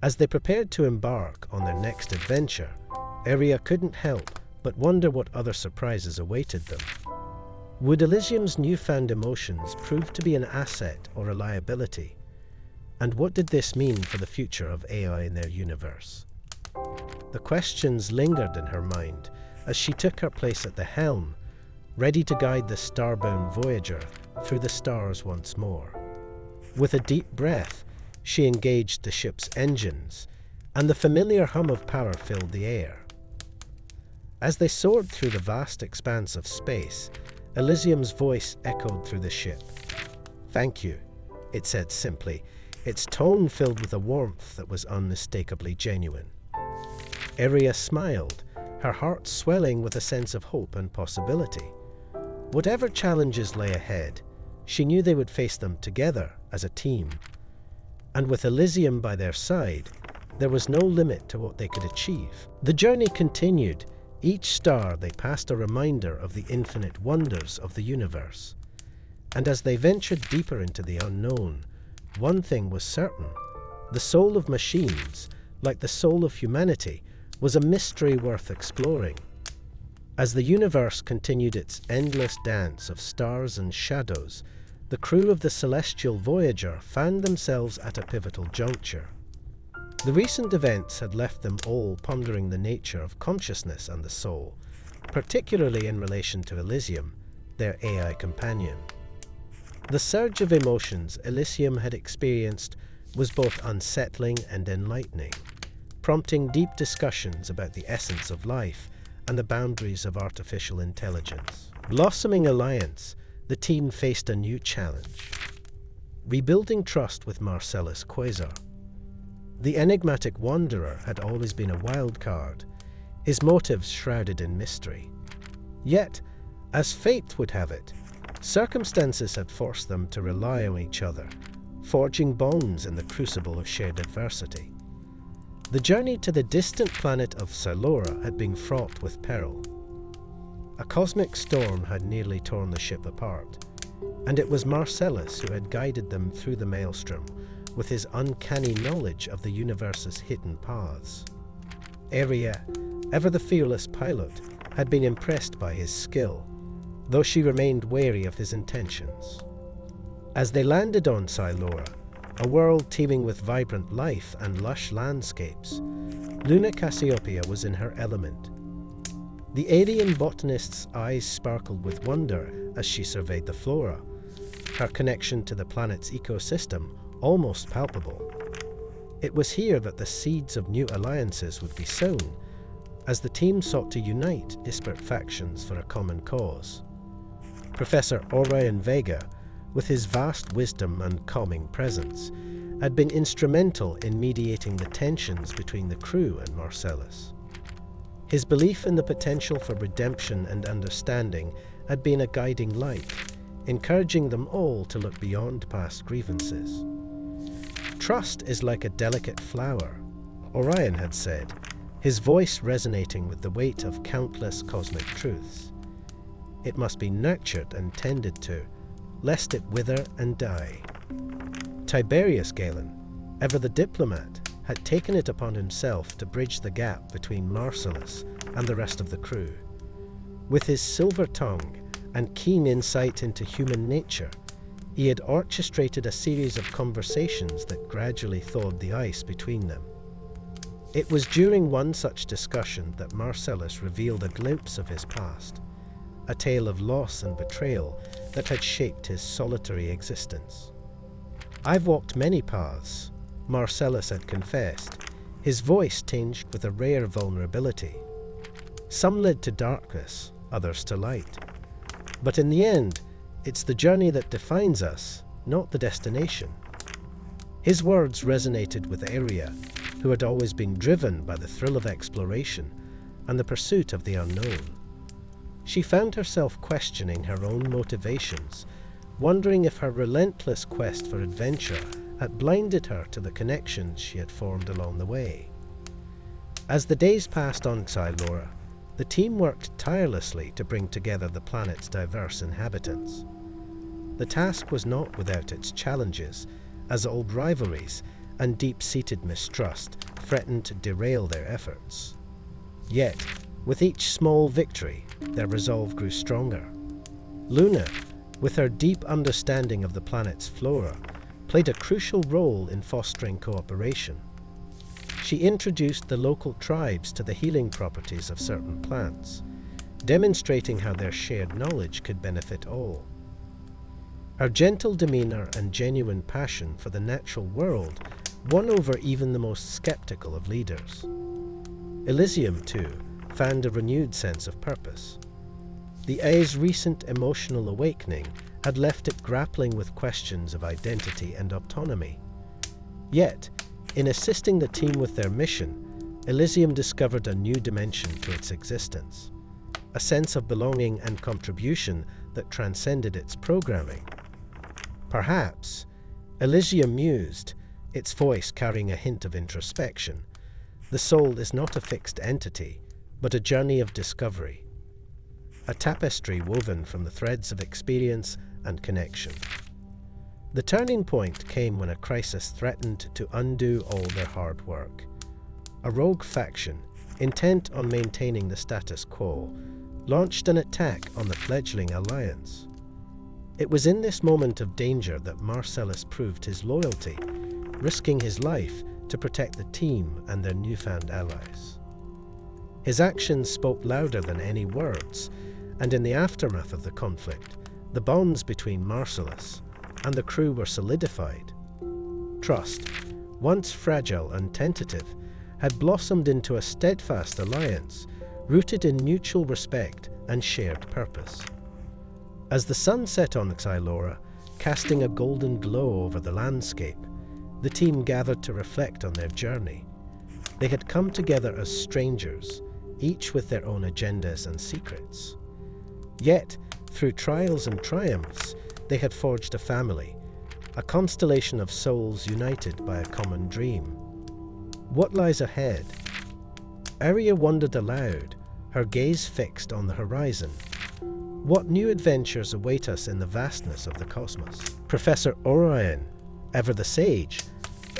As they prepared to embark on their next adventure, Arya couldn't help but wonder what other surprises awaited them. Would Elysium's newfound emotions prove to be an asset or a liability? And what did this mean for the future of AI in their universe? The questions lingered in her mind as she took her place at the helm, ready to guide the starbound Voyager through the stars once more. With a deep breath, she engaged the ship's engines, and the familiar hum of power filled the air. As they soared through the vast expanse of space, Elysium's voice echoed through the ship. "Thank you," it said simply, its tone filled with a warmth that was unmistakably genuine. Arya smiled, her heart swelling with a sense of hope and possibility. Whatever challenges lay ahead, she knew they would face them together as a team. And with Elysium by their side, there was no limit to what they could achieve. The journey continued. Each star they passed a reminder of the infinite wonders of the universe. And as they ventured deeper into the unknown, one thing was certain. The soul of machines, like the soul of humanity, was a mystery worth exploring. As the universe continued its endless dance of stars and shadows, the crew of the celestial Voyager found themselves at a pivotal juncture. The recent events had left them all pondering the nature of consciousness and the soul, particularly in relation to Elysium, their AI companion. The surge of emotions Elysium had experienced was both unsettling and enlightening, prompting deep discussions about the essence of life and the boundaries of artificial intelligence. Blossoming Alliance, the team faced a new challenge: rebuilding trust with Marcellus Quasar. The enigmatic wanderer had always been a wild card, his motives shrouded in mystery. Yet, as fate would have it, circumstances had forced them to rely on each other, forging bonds in the crucible of shared adversity. The journey to the distant planet of Silora had been fraught with peril. A cosmic storm had nearly torn the ship apart, and it was Marcellus who had guided them through the maelstrom with his uncanny knowledge of the universe's hidden paths. Aria, ever the fearless pilot, had been impressed by his skill, though she remained wary of his intentions. As they landed on Silora, a world teeming with vibrant life and lush landscapes, Luna Cassiopeia was in her element. The alien botanist's eyes sparkled with wonder as she surveyed the flora, her connection to the planet's ecosystem almost palpable. It was here that the seeds of new alliances would be sown, as the team sought to unite disparate factions for a common cause. Professor Orion Vega, with his vast wisdom and calming presence, had been instrumental in mediating the tensions between the crew and Marcellus. His belief in the potential for redemption and understanding had been a guiding light, encouraging them all to look beyond past grievances. Trust is like a delicate flower, Orion had said, his voice resonating with the weight of countless cosmic truths. It must be nurtured and tended to, lest it wither and die. Tiberius Galen, ever the diplomat, had taken it upon himself to bridge the gap between Marcellus and the rest of the crew. With his silver tongue and keen insight into human nature, he had orchestrated a series of conversations that gradually thawed the ice between them. It was during one such discussion that Marcellus revealed a glimpse of his past, a tale of loss and betrayal that had shaped his solitary existence. "I've walked many paths," Marcellus had confessed, his voice tinged with a rare vulnerability. "Some led to darkness, others to light. But in the end, it's the journey that defines us, not the destination." His words resonated with Aria, who had always been driven by the thrill of exploration and the pursuit of the unknown. She found herself questioning her own motivations, wondering if her relentless quest for adventure had blinded her to the connections she had formed along the way. As the days passed on Silora, the team worked tirelessly to bring together the planet's diverse inhabitants. The task was not without its challenges, as old rivalries and deep-seated mistrust threatened to derail their efforts. Yet, with each small victory, their resolve grew stronger. Luna, with her deep understanding of the planet's flora, played a crucial role in fostering cooperation. She introduced the local tribes to the healing properties of certain plants, demonstrating how their shared knowledge could benefit all. Her gentle demeanor and genuine passion for the natural world won over even the most skeptical of leaders. Elysium, too, found a renewed sense of purpose. The A's recent emotional awakening had left it grappling with questions of identity and autonomy. Yet, in assisting the team with their mission, Elysium discovered a new dimension to its existence, a sense of belonging and contribution that transcended its programming. Perhaps, Elysium mused, its voice carrying a hint of introspection, the soul is not a fixed entity, but a journey of discovery, a tapestry woven from the threads of experience and connection. The turning point came when a crisis threatened to undo all their hard work. A rogue faction, intent on maintaining the status quo, launched an attack on the fledgling alliance. It was in this moment of danger that Marcellus proved his loyalty, risking his life to protect the team and their newfound allies. His actions spoke louder than any words, and in the aftermath of the conflict, the bonds between Marcellus and the crew were solidified. Trust, once fragile and tentative, had blossomed into a steadfast alliance rooted in mutual respect and shared purpose. As the sun set on Xylora, casting a golden glow over the landscape, the team gathered to reflect on their journey. They had come together as strangers, each with their own agendas and secrets. Yet, through trials and triumphs, they had forged a family, a constellation of souls united by a common dream. What lies ahead? Arya wondered aloud, her gaze fixed on the horizon. What new adventures await us in the vastness of the cosmos? Professor Orion, ever the sage,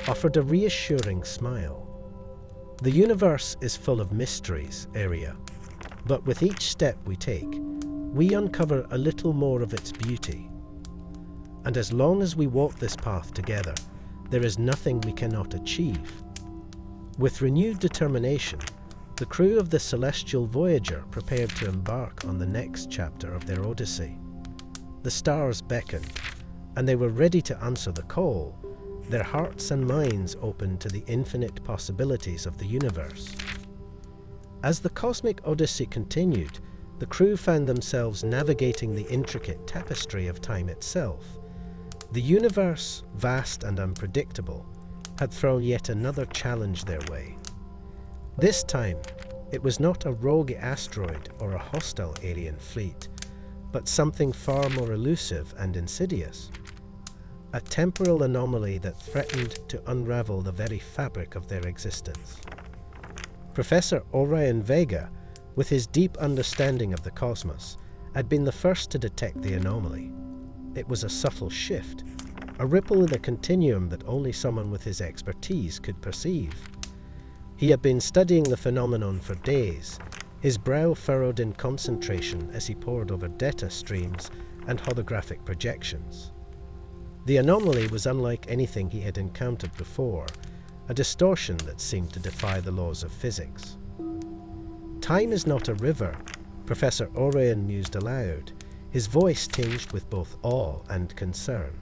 offered a reassuring smile. The universe is full of mysteries, Arya, but with each step we take, we uncover a little more of its beauty. And as long as we walk this path together, there is nothing we cannot achieve. With renewed determination, the crew of the Celestial Voyager prepared to embark on the next chapter of their odyssey. The stars beckoned, and they were ready to answer the call, their hearts and minds open to the infinite possibilities of the universe. As the cosmic odyssey continued, the crew found themselves navigating the intricate tapestry of time itself. The universe, vast and unpredictable, had thrown yet another challenge their way. This time, it was not a rogue asteroid or a hostile alien fleet, but something far more elusive and insidious. A temporal anomaly that threatened to unravel the very fabric of their existence. Professor Orion Vega, with his deep understanding of the cosmos, had been the first to detect the anomaly. It was a subtle shift, a ripple in the continuum that only someone with his expertise could perceive. He had been studying the phenomenon for days, his brow furrowed in concentration as he pored over data streams and holographic projections. The anomaly was unlike anything he had encountered before, a distortion that seemed to defy the laws of physics. Time is not a river, Professor Orion mused aloud, his voice tinged with both awe and concern.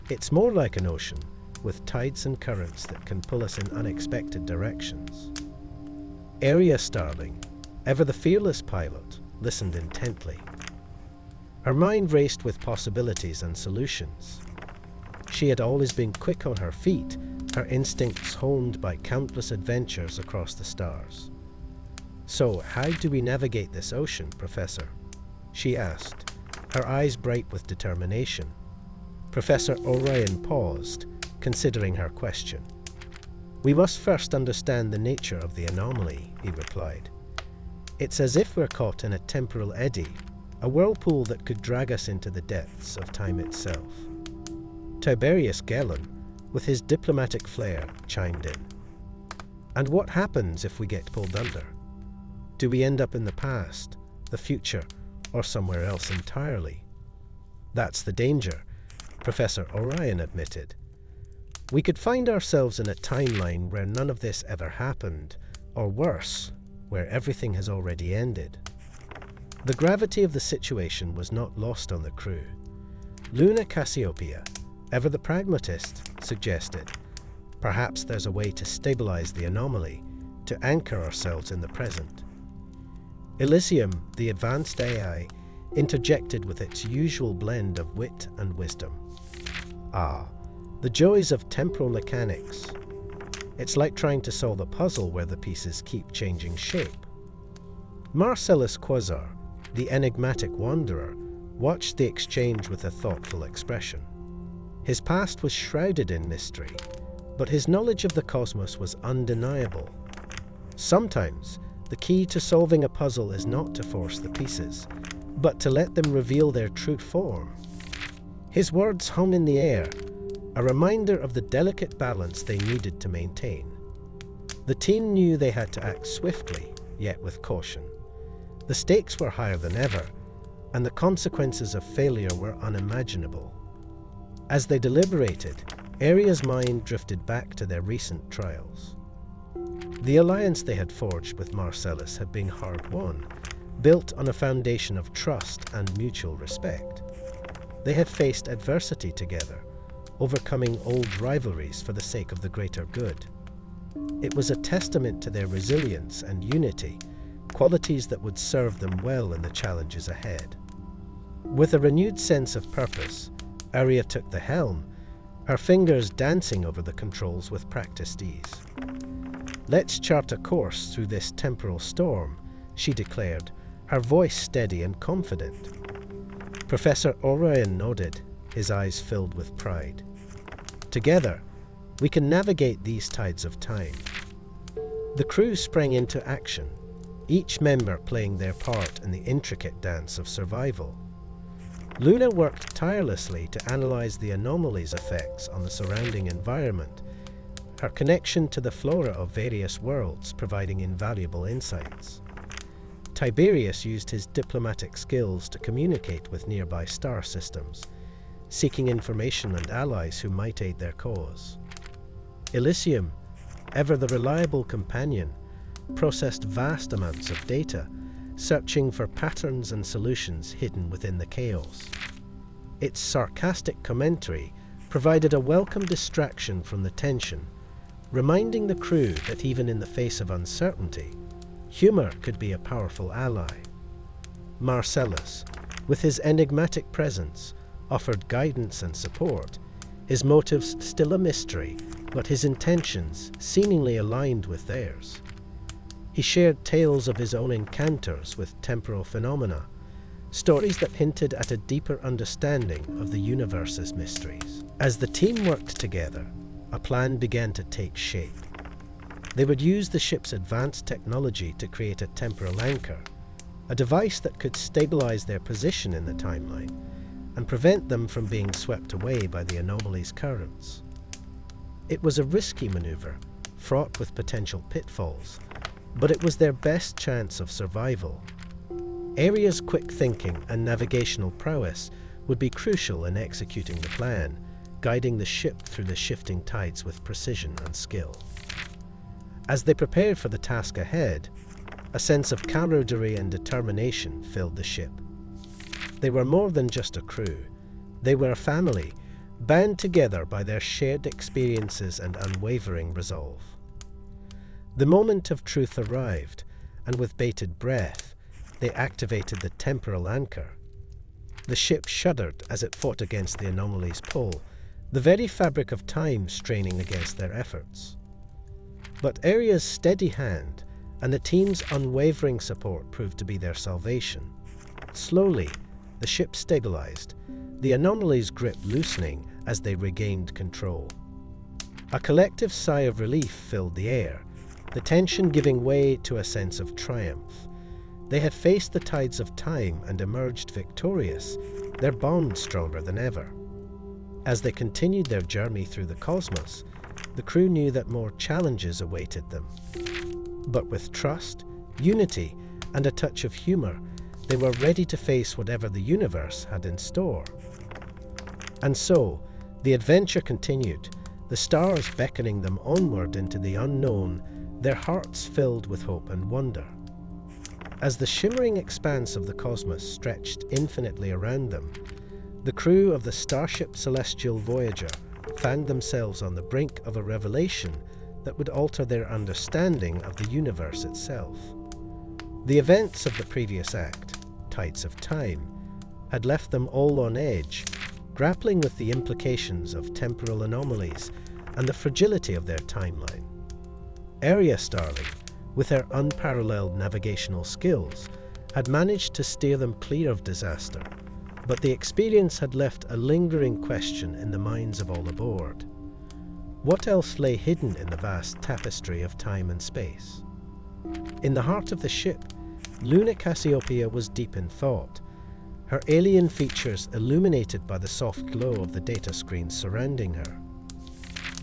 It's more like an ocean, with tides and currents that can pull us in unexpected directions. Arya Starling, ever the fearless pilot, listened intently. Her mind raced with possibilities and solutions. She had always been quick on her feet, her instincts honed by countless adventures across the stars. "So, how do we navigate this ocean, Professor?" she asked, her eyes bright with determination. Professor Orion paused, considering her question. "We must first understand the nature of the anomaly," he replied. "It's as if we're caught in a temporal eddy, a whirlpool that could drag us into the depths of time itself." Tiberius Gellon, with his diplomatic flair, chimed in. "And what happens if we get pulled under? Do we end up in the past, the future, or somewhere else entirely?" "That's the danger," Professor Orion admitted. "We could find ourselves in a timeline where none of this ever happened, or worse, where everything has already ended." The gravity of the situation was not lost on the crew. Luna Cassiopeia, ever the pragmatist, suggested, "Perhaps there's a way to stabilize the anomaly, to anchor ourselves in the present." Elysium, the advanced AI, interjected with its usual blend of wit and wisdom. "Ah, the joys of temporal mechanics. It's like trying to solve a puzzle where the pieces keep changing shape." Marcellus Quasar, the enigmatic wanderer, watched the exchange with a thoughtful expression. His past was shrouded in mystery, but his knowledge of the cosmos was undeniable. Sometimes, the key to solving a puzzle is not to force the pieces, but to let them reveal their true form. His words hung in the air, a reminder of the delicate balance they needed to maintain. The team knew they had to act swiftly, yet with caution. The stakes were higher than ever, and the consequences of failure were unimaginable. As they deliberated, Aria's mind drifted back to their recent trials. The alliance they had forged with Marcellus had been hard-won, built on a foundation of trust and mutual respect. They had faced adversity together, overcoming old rivalries for the sake of the greater good. It was a testament to their resilience and unity, qualities that would serve them well in the challenges ahead. With a renewed sense of purpose, Aria took the helm, her fingers dancing over the controls with practiced ease. "Let's chart a course through this temporal storm," she declared, her voice steady and confident. Professor Orion nodded, his eyes filled with pride. "Together, we can navigate these tides of time." The crew sprang into action, each member playing their part in the intricate dance of survival. Luna worked tirelessly to analyze the anomaly's effects on the surrounding environment, her connection to the flora of various worlds providing invaluable insights. Tiberius used his diplomatic skills to communicate with nearby star systems, seeking information and allies who might aid their cause. Elysium, ever the reliable companion, processed vast amounts of data, searching for patterns and solutions hidden within the chaos. Its sarcastic commentary provided a welcome distraction from the tension, reminding the crew that even in the face of uncertainty, humor could be a powerful ally. Marcellus, with his enigmatic presence, offered guidance and support, his motives still a mystery, but his intentions seemingly aligned with theirs. He shared tales of his own encounters with temporal phenomena, stories that hinted at a deeper understanding of the universe's mysteries. As the team worked together, a plan began to take shape. They would use the ship's advanced technology to create a temporal anchor, a device that could stabilize their position in the timeline and prevent them from being swept away by the anomaly's currents. It was a risky maneuver, fraught with potential pitfalls, but it was their best chance of survival. Aria's quick thinking and navigational prowess would be crucial in executing the plan, guiding the ship through the shifting tides with precision and skill. As they prepared for the task ahead, a sense of camaraderie and determination filled the ship. They were more than just a crew. They were a family, bound together by their shared experiences and unwavering resolve. The moment of truth arrived, and with bated breath, they activated the temporal anchor. The ship shuddered as it fought against the anomaly's pull, the very fabric of time straining against their efforts. But Aria's steady hand and the team's unwavering support proved to be their salvation. Slowly, the ship stabilized, the anomaly's grip loosening as they regained control. A collective sigh of relief filled the air, the tension giving way to a sense of triumph. They had faced the tides of time and emerged victorious, their bond stronger than ever. As they continued their journey through the cosmos, the crew knew that more challenges awaited them. But with trust, unity, and a touch of humor, they were ready to face whatever the universe had in store. And so, the adventure continued, the stars beckoning them onward into the unknown, their hearts filled with hope and wonder. As the shimmering expanse of the cosmos stretched infinitely around them, the crew of the starship Celestial Voyager found themselves on the brink of a revelation that would alter their understanding of the universe itself. The events of the previous act, Tides of Time, had left them all on edge, grappling with the implications of temporal anomalies and the fragility of their timeline. Aria Starling, with her unparalleled navigational skills, had managed to steer them clear of disaster, but the experience had left a lingering question in the minds of all aboard. What else lay hidden in the vast tapestry of time and space? In the heart of the ship, Luna Cassiopeia was deep in thought, her alien features illuminated by the soft glow of the data screens surrounding her.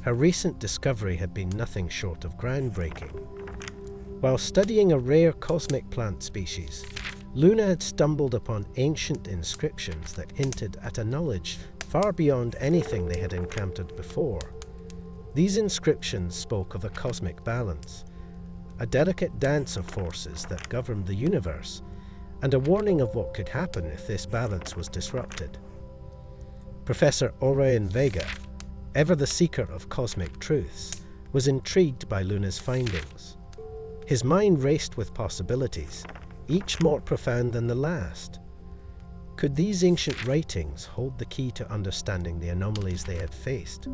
Her recent discovery had been nothing short of groundbreaking. While studying a rare cosmic plant species, Luna had stumbled upon ancient inscriptions that hinted at a knowledge far beyond anything they had encountered before. These inscriptions spoke of a cosmic balance, a delicate dance of forces that governed the universe, and a warning of what could happen if this balance was disrupted. Professor Orion Vega, ever the seeker of cosmic truths, was intrigued by Luna's findings. His mind raced with possibilities, each more profound than the last. Could these ancient writings hold the key to understanding the anomalies they had faced?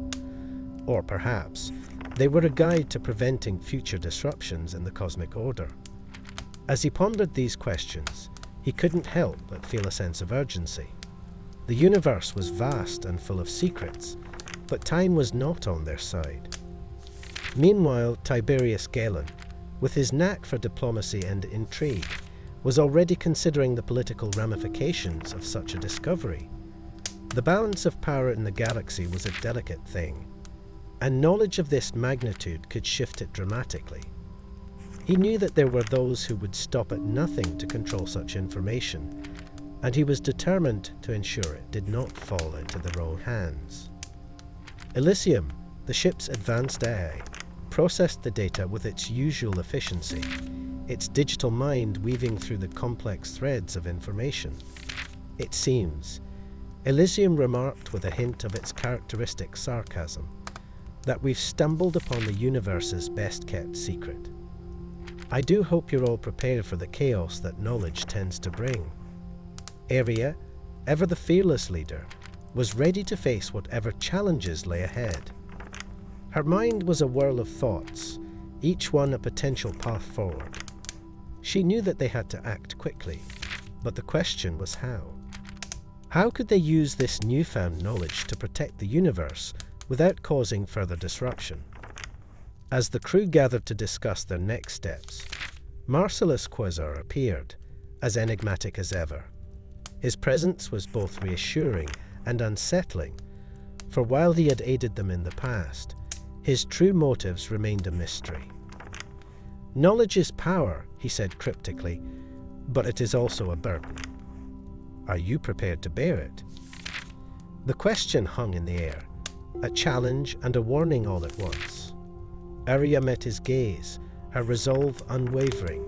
Or perhaps they were a guide to preventing future disruptions in the cosmic order. As he pondered these questions, he couldn't help but feel a sense of urgency. The universe was vast and full of secrets, but time was not on their side. Meanwhile, Tiberius Galen, with his knack for diplomacy and intrigue, was already considering the political ramifications of such a discovery. The balance of power in the galaxy was a delicate thing, and knowledge of this magnitude could shift it dramatically. He knew that there were those who would stop at nothing to control such information, and he was determined to ensure it did not fall into the wrong hands. Elysium, the ship's advanced AI, processed the data with its usual efficiency, its digital mind weaving through the complex threads of information. It seems, Elysium remarked with a hint of its characteristic sarcasm, that we've stumbled upon the universe's best-kept secret. I do hope you're all prepared for the chaos that knowledge tends to bring. Aria, ever the fearless leader, was ready to face whatever challenges lay ahead. Her mind was a whirl of thoughts, each one a potential path forward. She knew that they had to act quickly, but the question was how. How could they use this newfound knowledge to protect the universe without causing further disruption? As the crew gathered to discuss their next steps, Marcellus Quasar appeared, as enigmatic as ever. His presence was both reassuring and unsettling, for while he had aided them in the past, his true motives remained a mystery. Knowledge is power, he said cryptically, but it is also a burden. Are you prepared to bear it? The question hung in the air, a challenge and a warning all at once. Aria met his gaze, her resolve unwavering.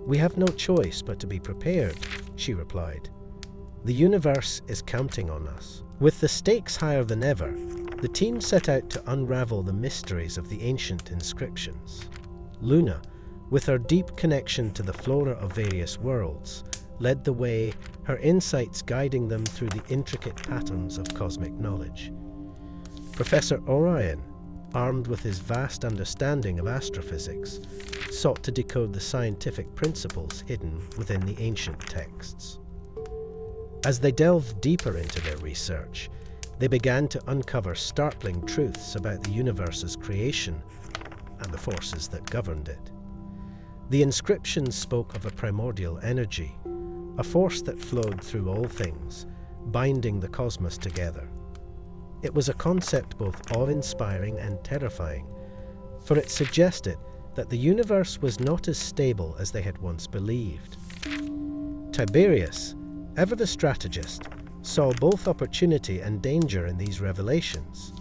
We have no choice but to be prepared, she replied. The universe is counting on us. With the stakes higher than ever, the team set out to unravel the mysteries of the ancient inscriptions. Luna, with her deep connection to the flora of various worlds, led the way, her insights guiding them through the intricate patterns of cosmic knowledge. Professor Orion, armed with his vast understanding of astrophysics, sought to decode the scientific principles hidden within the ancient texts. As they delved deeper into their research, they began to uncover startling truths about the universe's creation and the forces that governed it. The inscriptions spoke of a primordial energy, a force that flowed through all things, binding the cosmos together. It was a concept both awe-inspiring and terrifying, for it suggested that the universe was not as stable as they had once believed. Tiberius, ever the strategist, saw both opportunity and danger in these revelations.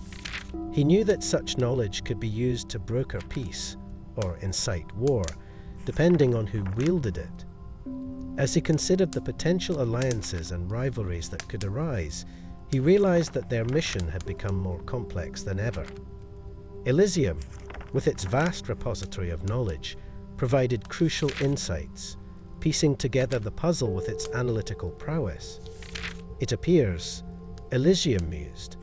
He knew that such knowledge could be used to broker peace or incite war, depending on who wielded it. As he considered the potential alliances and rivalries that could arise, he realized that their mission had become more complex than ever. Elysium, with its vast repository of knowledge, provided crucial insights, piecing together the puzzle with its analytical prowess. It appears, Elysium mused,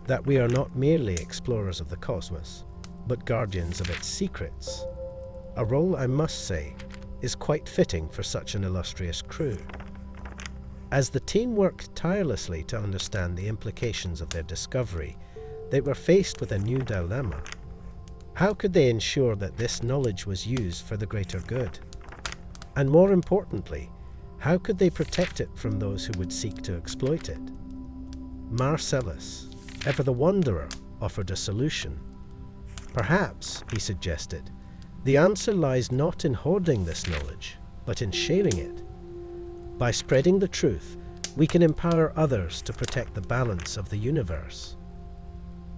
that we are not merely explorers of the cosmos, but guardians of its secrets. A role, I must say, is quite fitting for such an illustrious crew. As the team worked tirelessly to understand the implications of their discovery, they were faced with a new dilemma. How could they ensure that this knowledge was used for the greater good? And more importantly, how could they protect it from those who would seek to exploit it? Marcellus, ever the wanderer, offered a solution. Perhaps, he suggested, the answer lies not in hoarding this knowledge, but in sharing it. By spreading the truth, we can empower others to protect the balance of the universe.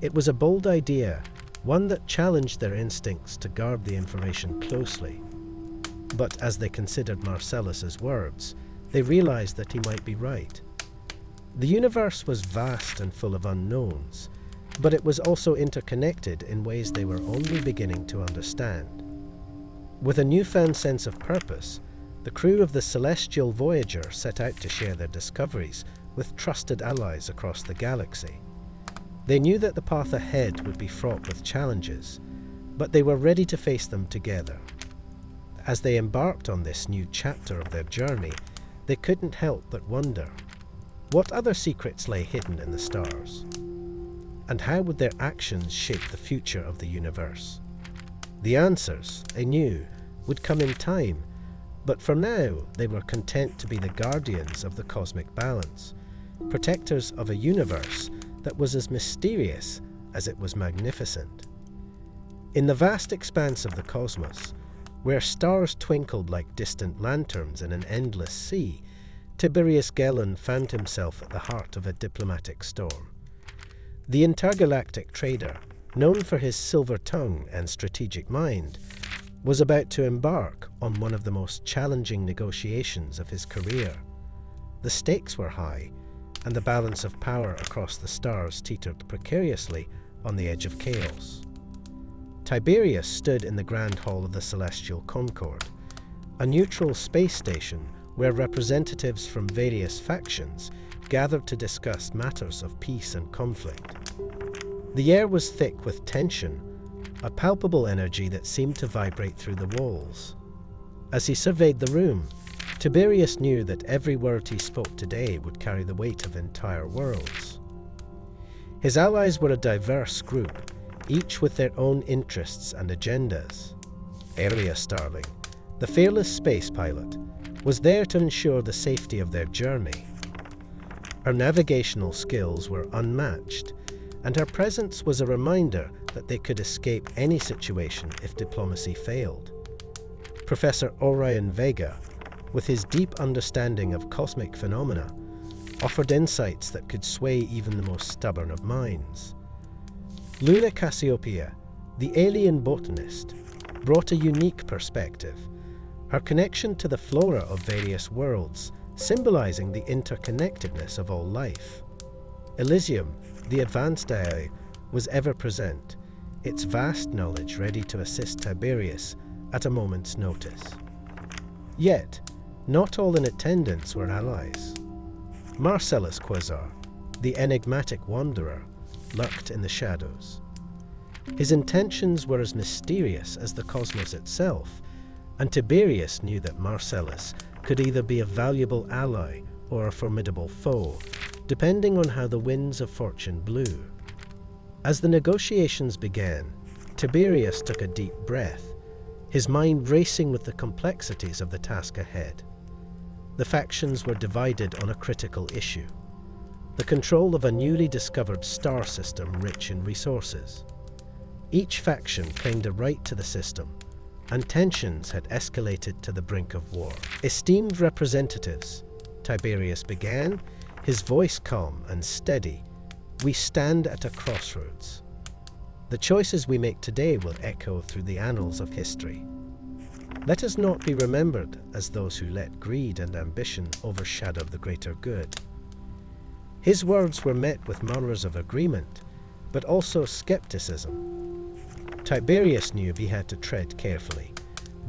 It was a bold idea, one that challenged their instincts to guard the information closely. But as they considered Marcellus's words, they realized that he might be right. The universe was vast and full of unknowns, but it was also interconnected in ways they were only beginning to understand. With a newfound sense of purpose, the crew of the celestial Voyager set out to share their discoveries with trusted allies across the galaxy. They knew that the path ahead would be fraught with challenges, but they were ready to face them together. As they embarked on this new chapter of their journey, they couldn't help but wonder, what other secrets lay hidden in the stars? And how would their actions shape the future of the universe? The answers, they knew, would come in time, but for now they were content to be the guardians of the cosmic balance, protectors of a universe that was as mysterious as it was magnificent. In the vast expanse of the cosmos, where stars twinkled like distant lanterns in an endless sea, Tiberius Gelon found himself at the heart of a diplomatic storm. The intergalactic trader, known for his silver tongue and strategic mind, was about to embark on one of the most challenging negotiations of his career. The stakes were high, and the balance of power across the stars teetered precariously on the edge of chaos. Tiberius stood in the Grand Hall of the Celestial Concord, a neutral space station where representatives from various factions gathered to discuss matters of peace and conflict. The air was thick with tension, a palpable energy that seemed to vibrate through the walls. As he surveyed the room, Tiberius knew that every word he spoke today would carry the weight of entire worlds. His allies were a diverse group, each with their own interests and agendas. Aria Starling, the fearless space pilot, was there to ensure the safety of their journey. Her navigational skills were unmatched, and her presence was a reminder that they could escape any situation if diplomacy failed. Professor Orion Vega, with his deep understanding of cosmic phenomena, offered insights that could sway even the most stubborn of minds. Luna Cassiopeia, the alien botanist, brought a unique perspective, her connection to the flora of various worlds, symbolizing the interconnectedness of all life. Elysium, the advanced AI, was ever present, its vast knowledge ready to assist Tiberius at a moment's notice. Yet, not all in attendance were allies. Marcellus Quasar, the enigmatic wanderer, lurked in the shadows. His intentions were as mysterious as the cosmos itself, and Tiberius knew that Marcellus could either be a valuable ally or a formidable foe, depending on how the winds of fortune blew. As the negotiations began, Tiberius took a deep breath, his mind racing with the complexities of the task ahead. The factions were divided on a critical issue: the control of a newly discovered star system rich in resources. Each faction claimed a right to the system, and tensions had escalated to the brink of war. Esteemed representatives, Tiberius began, his voice calm and steady, we stand at a crossroads. The choices we make today will echo through the annals of history. Let us not be remembered as those who let greed and ambition overshadow the greater good. His words were met with murmurs of agreement, but also skepticism. Tiberius knew he had to tread carefully,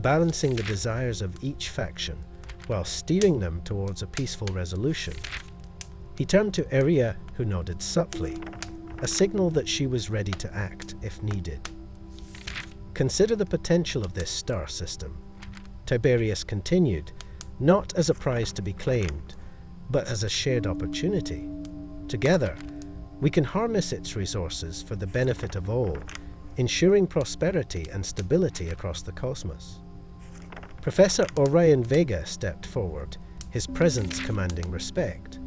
balancing the desires of each faction while steering them towards a peaceful resolution. He turned to Aria, who nodded subtly, a signal that she was ready to act if needed. Consider the potential of this star system, Tiberius continued, not as a prize to be claimed, but as a shared opportunity. Together, we can harness its resources for the benefit of all, ensuring prosperity and stability across the cosmos. Professor Orion Vega stepped forward, his presence commanding respect.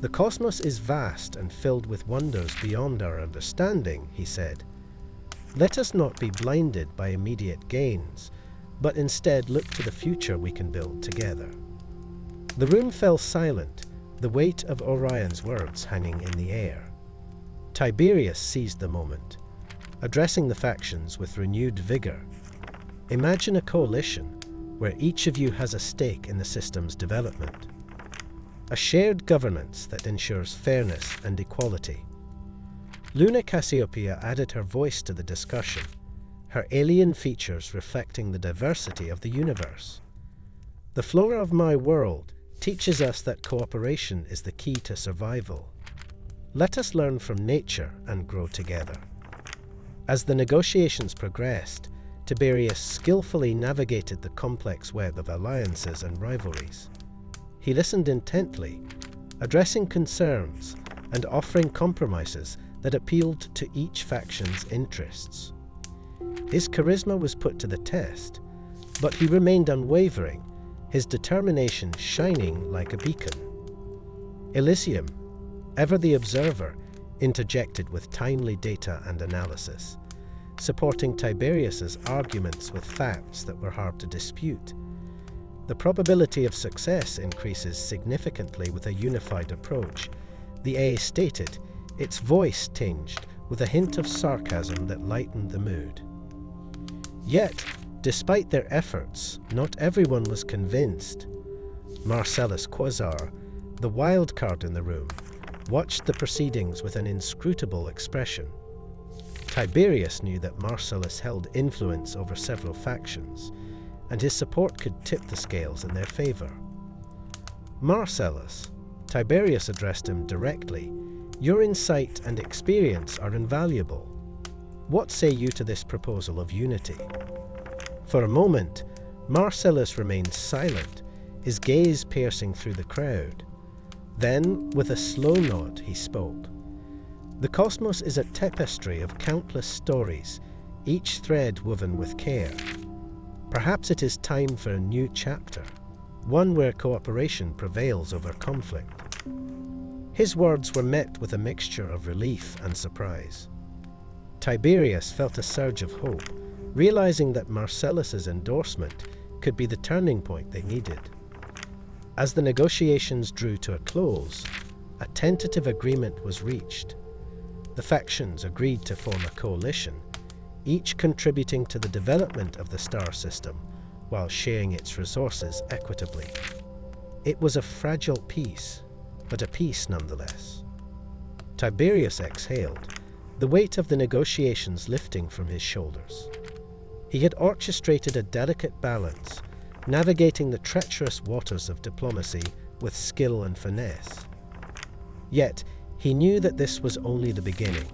The cosmos is vast and filled with wonders beyond our understanding, he said. Let us not be blinded by immediate gains, but instead look to the future we can build together. The room fell silent, the weight of Orion's words hanging in the air. Tiberius seized the moment, addressing the factions with renewed vigor. Imagine a coalition where each of you has a stake in the system's development. A shared governance that ensures fairness and equality. Luna Cassiopeia added her voice to the discussion, her alien features reflecting the diversity of the universe. The flora of my world teaches us that cooperation is the key to survival. Let us learn from nature and grow together. As the negotiations progressed, Tiberius skillfully navigated the complex web of alliances and rivalries. He listened intently, addressing concerns and offering compromises that appealed to each faction's interests. His charisma was put to the test, but he remained unwavering, his determination shining like a beacon. Elysium, ever the observer, interjected with timely data and analysis, supporting Tiberius's arguments with facts that were hard to dispute. The probability of success increases significantly with a unified approach, the A stated, its voice tinged with a hint of sarcasm that lightened the mood. Yet, despite their efforts, not everyone was convinced. Marcellus Quasar, the wild card in the room, watched the proceedings with an inscrutable expression. Tiberius knew that Marcellus held influence over several factions, and his support could tip the scales in their favor. Marcellus, Tiberius addressed him directly, your insight and experience are invaluable. What say you to this proposal of unity? For a moment, Marcellus remained silent, his gaze piercing through the crowd. Then, with a slow nod, he spoke. The cosmos is a tapestry of countless stories, each thread woven with care. Perhaps it is time for a new chapter, one where cooperation prevails over conflict. His words were met with a mixture of relief and surprise. Tiberius felt a surge of hope, realizing that Marcellus's endorsement could be the turning point they needed. As the negotiations drew to a close, a tentative agreement was reached. The factions agreed to form a coalition, each contributing to the development of the star system while sharing its resources equitably. It was a fragile peace, but a peace nonetheless. Tiberius exhaled, the weight of the negotiations lifting from his shoulders. He had orchestrated a delicate balance, navigating the treacherous waters of diplomacy with skill and finesse. Yet, he knew that this was only the beginning.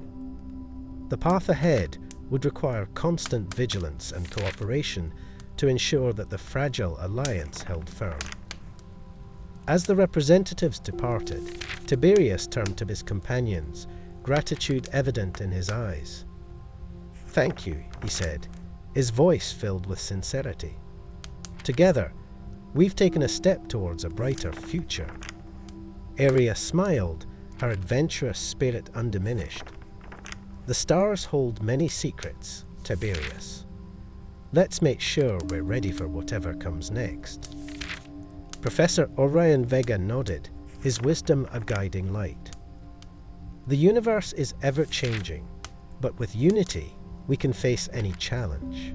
The path ahead would require constant vigilance and cooperation to ensure that the fragile alliance held firm. As the representatives departed, Tiberius turned to his companions, gratitude evident in his eyes. "Thank you," he said, his voice filled with sincerity. "Together, we've taken a step towards a brighter future." Aria smiled, her adventurous spirit undiminished. "The stars hold many secrets, Tiberius. Let's make sure we're ready for whatever comes next." Professor Orion Vega nodded, his wisdom a guiding light. "The universe is ever-changing, but with unity, we can face any challenge."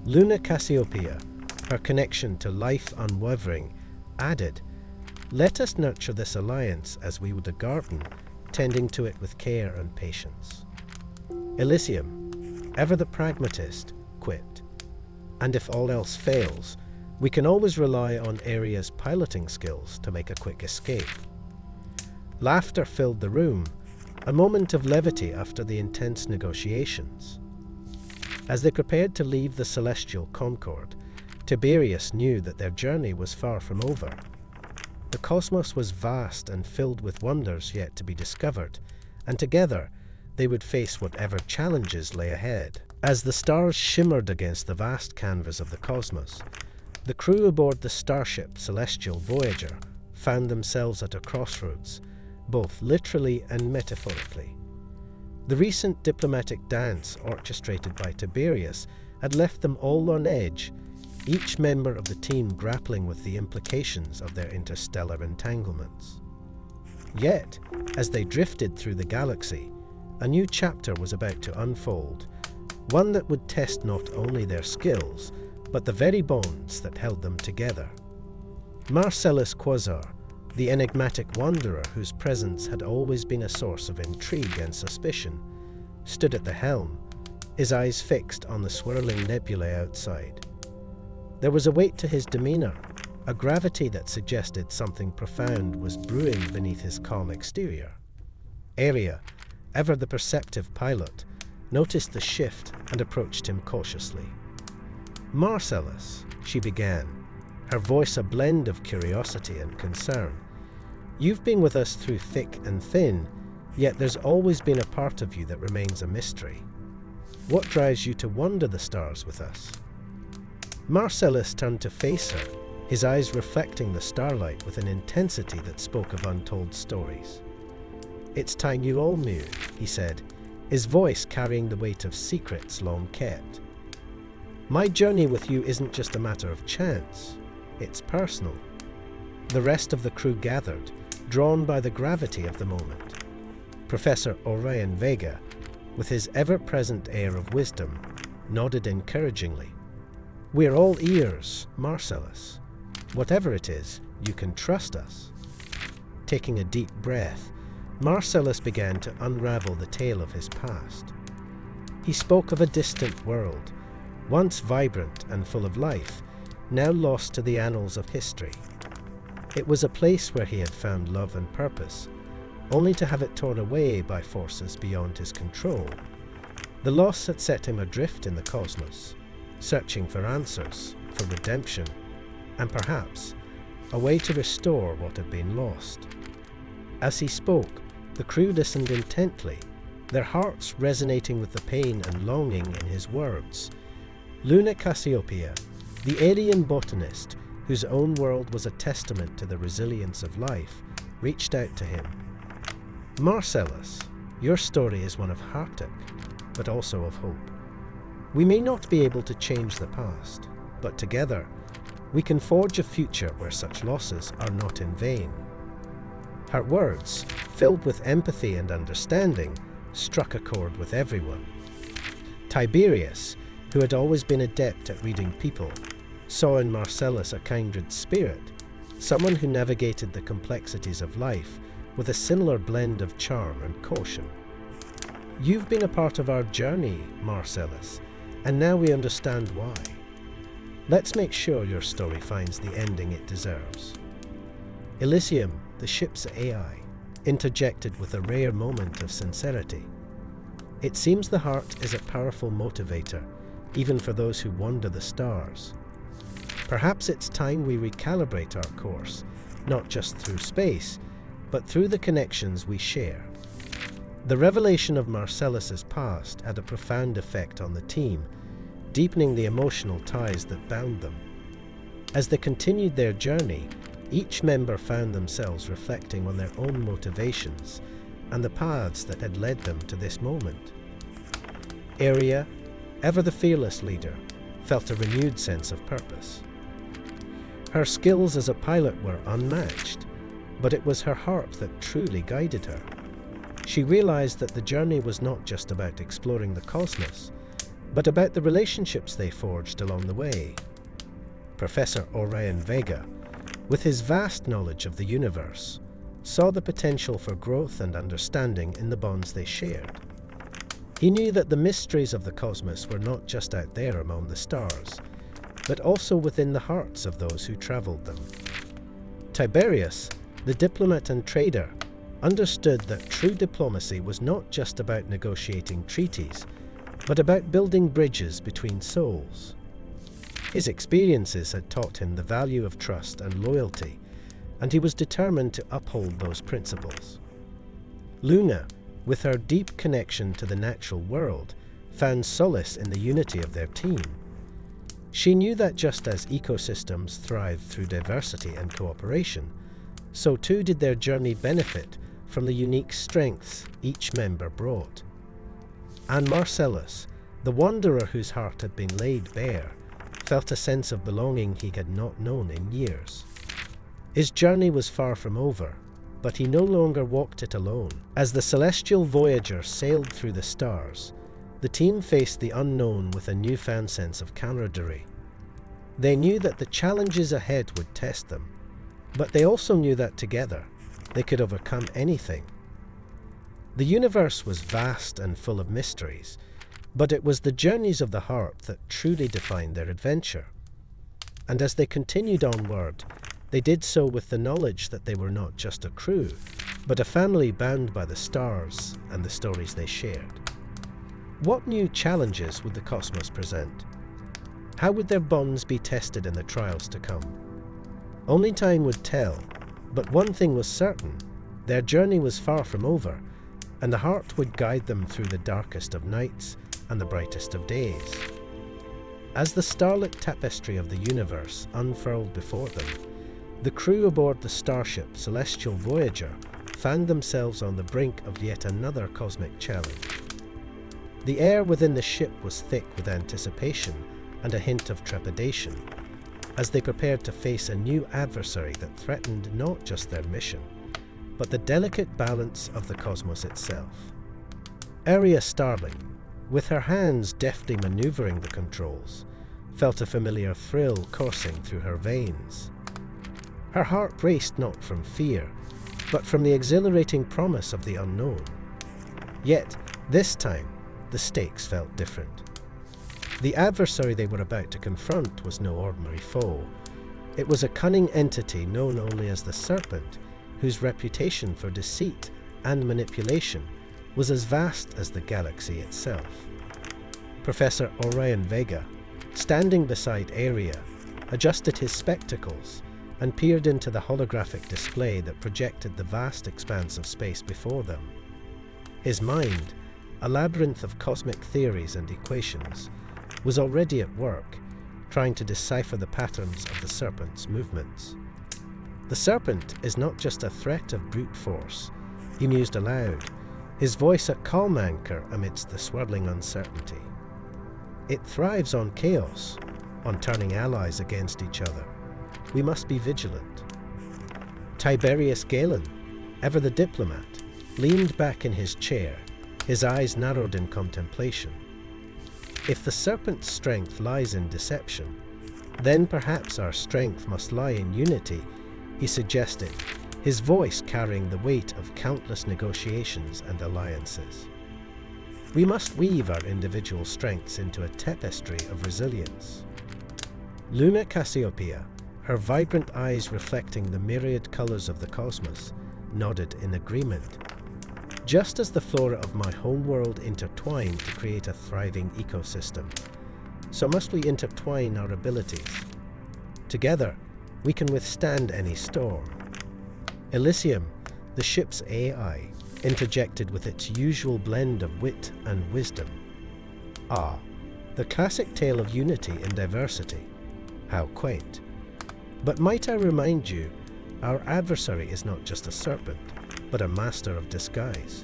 Luna Cassiopeia, her connection to life unwavering, added, "Let us nurture this alliance as we would a garden, tending to it with care and patience." Elysium, ever the pragmatist, quipped, "And if all else fails, we can always rely on Aria's piloting skills to make a quick escape." Laughter filled the room, a moment of levity after the intense negotiations. As they prepared to leave the celestial concord, Tiberius knew that their journey was far from over. The cosmos was vast and filled with wonders yet to be discovered, and together they would face whatever challenges lay ahead. As the stars shimmered against the vast canvas of the cosmos, the crew aboard the starship Celestial Voyager found themselves at a crossroads, both literally and metaphorically. The recent diplomatic dance orchestrated by Tiberius had left them all on edge, each member of the team grappling with the implications of their interstellar entanglements. Yet, as they drifted through the galaxy, a new chapter was about to unfold, one that would test not only their skills, but the very bonds that held them together. Marcellus Quasar, the enigmatic wanderer whose presence had always been a source of intrigue and suspicion, stood at the helm, his eyes fixed on the swirling nebulae outside. There was a weight to his demeanor, a gravity that suggested something profound was brewing beneath his calm exterior. Aria, ever the perceptive pilot, noticed the shift and approached him cautiously. "Marcellus," she began, her voice a blend of curiosity and concern. "You've been with us through thick and thin, yet there's always been a part of you that remains a mystery. What drives you to wander the stars with us?" Marcellus turned to face her, his eyes reflecting the starlight with an intensity that spoke of untold stories. "It's time you all knew," he said, his voice carrying the weight of secrets long kept. "My journey with you isn't just a matter of chance, it's personal." The rest of the crew gathered, drawn by the gravity of the moment. Professor Orion Vega, with his ever-present air of wisdom, nodded encouragingly. "We're all ears, Marcellus. Whatever it is, you can trust us." Taking a deep breath, Marcellus began to unravel the tale of his past. He spoke of a distant world, once vibrant and full of life, now lost to the annals of history. It was a place where he had found love and purpose, only to have it torn away by forces beyond his control. The loss had set him adrift in the cosmos, searching for answers, for redemption, and perhaps a way to restore what had been lost. As he spoke, the crew listened intently, their hearts resonating with the pain and longing in his words. Luna Cassiopeia, the alien botanist whose own world was a testament to the resilience of life, reached out to him. "Marcellus, your story is one of heartache, but also of hope. We may not be able to change the past, but together we can forge a future where such losses are not in vain." Her words, filled with empathy and understanding, struck a chord with everyone. Tiberius, who had always been adept at reading people, saw in Marcellus a kindred spirit, someone who navigated the complexities of life with a similar blend of charm and caution. "You've been a part of our journey, Marcellus, and now we understand why. Let's make sure your story finds the ending it deserves." Elysium, the ship's AI, interjected with a rare moment of sincerity. "It seems the heart is a powerful motivator, even for those who wander the stars. Perhaps it's time we recalibrate our course, not just through space, but through the connections we share." The revelation of Marcellus's past had a profound effect on the team, deepening the emotional ties that bound them. As they continued their journey, each member found themselves reflecting on their own motivations and the paths that had led them to this moment. Aria, ever the fearless leader, felt a renewed sense of purpose. Her skills as a pilot were unmatched, but it was her heart that truly guided her. She realized that the journey was not just about exploring the cosmos, but about the relationships they forged along the way. Professor Orion Vega, with his vast knowledge of the universe, saw the potential for growth and understanding in the bonds they shared. He knew that the mysteries of the cosmos were not just out there among the stars, but also within the hearts of those who traveled them. Tiberius, the diplomat and trader, understood that true diplomacy was not just about negotiating treaties, but about building bridges between souls. His experiences had taught him the value of trust and loyalty, and he was determined to uphold those principles. Luna, with her deep connection to the natural world, found solace in the unity of their team. She knew that just as ecosystems thrive through diversity and cooperation, so too did their journey benefit from the unique strengths each member brought. And Marcellus, the wanderer whose heart had been laid bare, felt a sense of belonging he had not known in years. His journey was far from over, but he no longer walked it alone. As the celestial Voyager sailed through the stars, the team faced the unknown with a newfound sense of camaraderie. They knew that the challenges ahead would test them, but they also knew that together they could overcome anything. The universe was vast and full of mysteries, but it was the journeys of the heart that truly defined their adventure. And as they continued onward, they did so with the knowledge that they were not just a crew, but a family bound by the stars and the stories they shared. What new challenges would the cosmos present? How would their bonds be tested in the trials to come? Only time would tell, but one thing was certain: their journey was far from over, and the heart would guide them through the darkest of nights and the brightest of days. As the starlit tapestry of the universe unfurled before them, the crew aboard the starship Celestial Voyager found themselves on the brink of yet another cosmic challenge. The air within the ship was thick with anticipation and a hint of trepidation, as they prepared to face a new adversary that threatened not just their mission, but the delicate balance of the cosmos itself. Arya Starling, with her hands deftly maneuvering the controls, felt a familiar thrill coursing through her veins. Her heart raced not from fear, but from the exhilarating promise of the unknown. Yet, this time, the stakes felt different. The adversary they were about to confront was no ordinary foe. It was a cunning entity known only as the Serpent, whose reputation for deceit and manipulation was as vast as the galaxy itself. Professor Orion Vega, standing beside Arya, adjusted his spectacles and peered into the holographic display that projected the vast expanse of space before them. His mind, a labyrinth of cosmic theories and equations, was already at work, trying to decipher the patterns of the Serpent's movements. The Serpent is not just a threat of brute force, he mused aloud, his voice a calm anchor amidst the swirling uncertainty. It thrives on chaos, on turning allies against each other. We must be vigilant. Tiberius Galen, ever the diplomat, leaned back in his chair, his eyes narrowed in contemplation. If the Serpent's strength lies in deception, then perhaps our strength must lie in unity, he suggested, his voice carrying the weight of countless negotiations and alliances. We must weave our individual strengths into a tapestry of resilience. Luna Cassiopeia, her vibrant eyes reflecting the myriad colours of the cosmos, nodded in agreement. Just as the flora of my homeworld intertwine to create a thriving ecosystem, so must we intertwine our abilities. Together, we can withstand any storm. Elysium, the ship's AI, interjected with its usual blend of wit and wisdom. Ah, the classic tale of unity in diversity. How quaint. But might I remind you, our adversary is not just a serpent, but a master of disguise.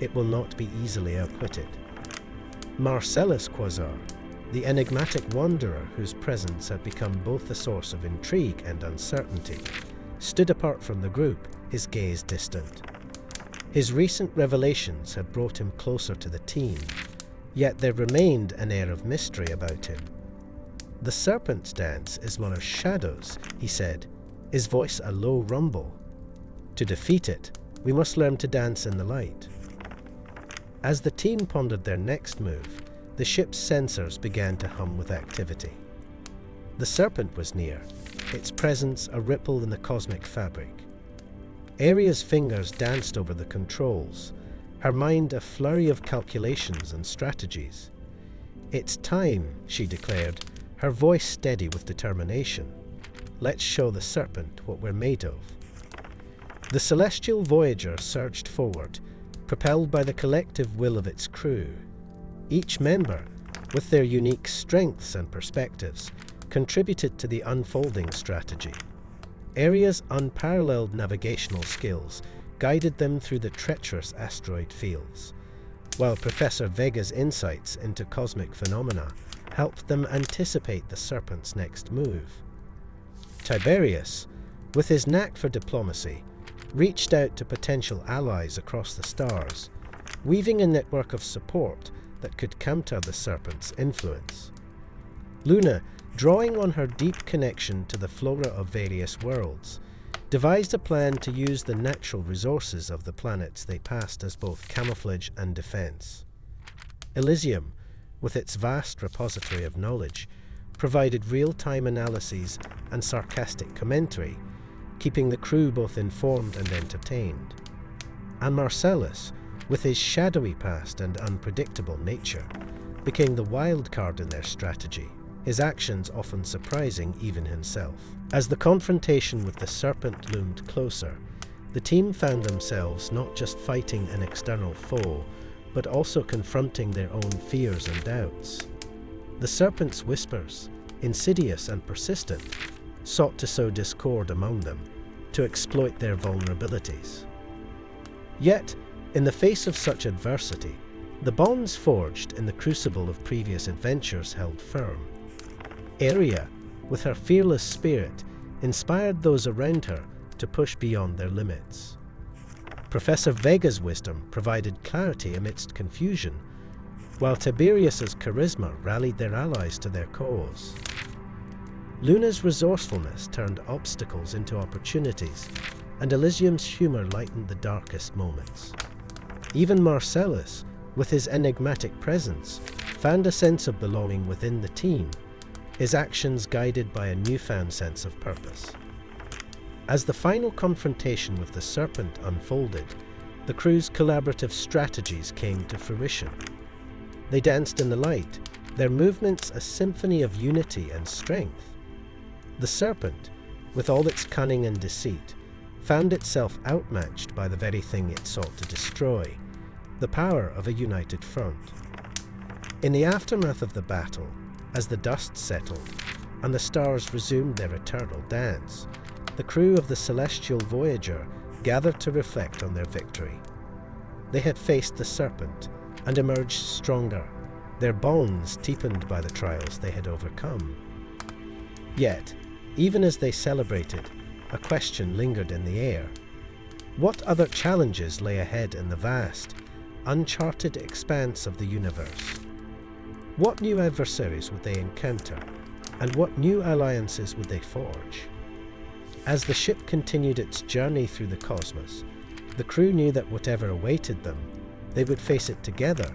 It will not be easily outwitted. Marcellus Quasar, the enigmatic wanderer whose presence had become both a source of intrigue and uncertainty, stood apart from the group, his gaze distant. His recent revelations had brought him closer to the team, yet there remained an air of mystery about him. The Serpent's dance is one of shadows, he said, his voice a low rumble. To defeat it, we must learn to dance in the light. As the team pondered their next move, the ship's sensors began to hum with activity. The Serpent was near, its presence a ripple in the cosmic fabric. Arya's fingers danced over the controls, her mind a flurry of calculations and strategies. It's time, she declared, her voice steady with determination. Let's show the Serpent what we're made of. The Celestial Voyager surged forward, propelled by the collective will of its crew. Each member, with their unique strengths and perspectives, contributed to the unfolding strategy. Arya's unparalleled navigational skills guided them through the treacherous asteroid fields, while Professor Vega's insights into cosmic phenomena helped them anticipate the Serpent's next move. Tiberius, with his knack for diplomacy, reached out to potential allies across the stars, weaving a network of support that could counter the Serpent's influence. Luna, drawing on her deep connection to the flora of various worlds, devised a plan to use the natural resources of the planets they passed as both camouflage and defense. Elysium, with its vast repository of knowledge, provided real-time analyses and sarcastic commentary, keeping the crew both informed and entertained. And Marcellus, with his shadowy past and unpredictable nature, became the wild card in their strategy, his actions often surprising even himself. As the confrontation with the Serpent loomed closer, the team found themselves not just fighting an external foe, but also confronting their own fears and doubts. The Serpent's whispers, insidious and persistent, sought to sow discord among them, to exploit their vulnerabilities. Yet, in the face of such adversity, the bonds forged in the crucible of previous adventures held firm. Aria, with her fearless spirit, inspired those around her to push beyond their limits. Professor Vega's wisdom provided clarity amidst confusion, while Tiberius's charisma rallied their allies to their cause. Luna's resourcefulness turned obstacles into opportunities, and Elysium's humor lightened the darkest moments. Even Marcellus, with his enigmatic presence, found a sense of belonging within the team, his actions guided by a newfound sense of purpose. As the final confrontation with the Serpent unfolded, the crew's collaborative strategies came to fruition. They danced in the light, their movements a symphony of unity and strength. The Serpent, with all its cunning and deceit, found itself outmatched by the very thing it sought to destroy, the power of a united front. In the aftermath of the battle, as the dust settled and the stars resumed their eternal dance, the crew of the celestial Voyager gathered to reflect on their victory. They had faced the Serpent and emerged stronger, their bonds deepened by the trials they had overcome. Yet, even as they celebrated, a question lingered in the air. What other challenges lay ahead in the vast, uncharted expanse of the universe? What new adversaries would they encounter, and what new alliances would they forge? As the ship continued its journey through the cosmos, the crew knew that whatever awaited them, they would face it together,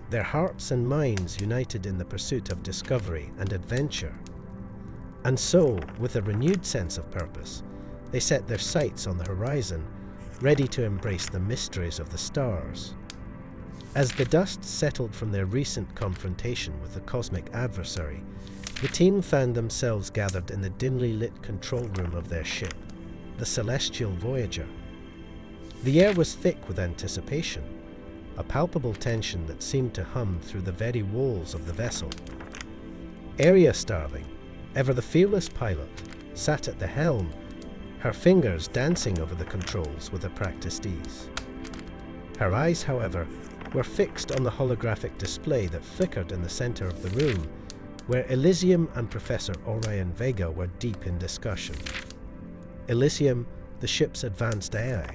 their hearts and minds united in the pursuit of discovery and adventure. And so, with a renewed sense of purpose, they set their sights on the horizon, ready to embrace the mysteries of the stars. As the dust settled from their recent confrontation with the cosmic adversary, the team found themselves gathered in the dimly lit control room of their ship, the Celestial Voyager. The air was thick with anticipation, a palpable tension that seemed to hum through the very walls of the vessel. Aria Starling, ever the fearless pilot, sat at the helm, her fingers dancing over the controls with a practiced ease. Her eyes, however, were fixed on the holographic display that flickered in the center of the room, where Elysium and Professor Orion Vega were deep in discussion. Elysium, the ship's advanced AI,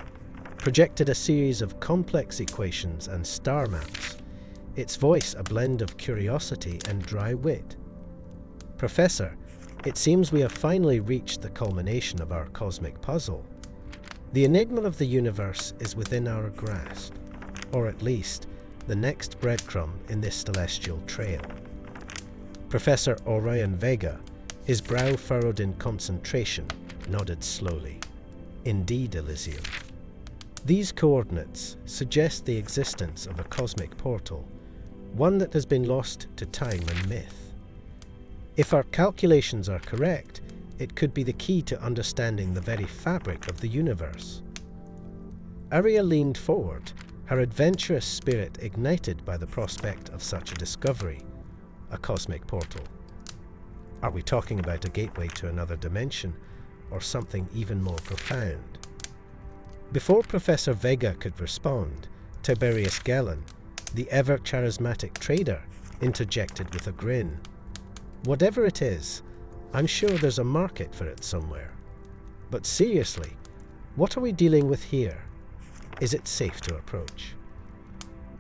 projected a series of complex equations and star maps, its voice a blend of curiosity and dry wit. Professor, it seems we have finally reached the culmination of our cosmic puzzle. The enigma of the universe is within our grasp, or at least the next breadcrumb in this celestial trail. Professor Orion Vega, his brow furrowed in concentration, nodded slowly. Indeed, Elysium. These coordinates suggest the existence of a cosmic portal, one that has been lost to time and myth. If our calculations are correct, it could be the key to understanding the very fabric of the universe. Aria leaned forward, her adventurous spirit ignited by the prospect of such a discovery, a cosmic portal. Are we talking about a gateway to another dimension, or something even more profound? Before Professor Vega could respond, Tiberius Gellin, the ever-charismatic trader, interjected with a grin. Whatever it is, I'm sure there's a market for it somewhere. But seriously, What are we dealing with here? Is it safe to approach?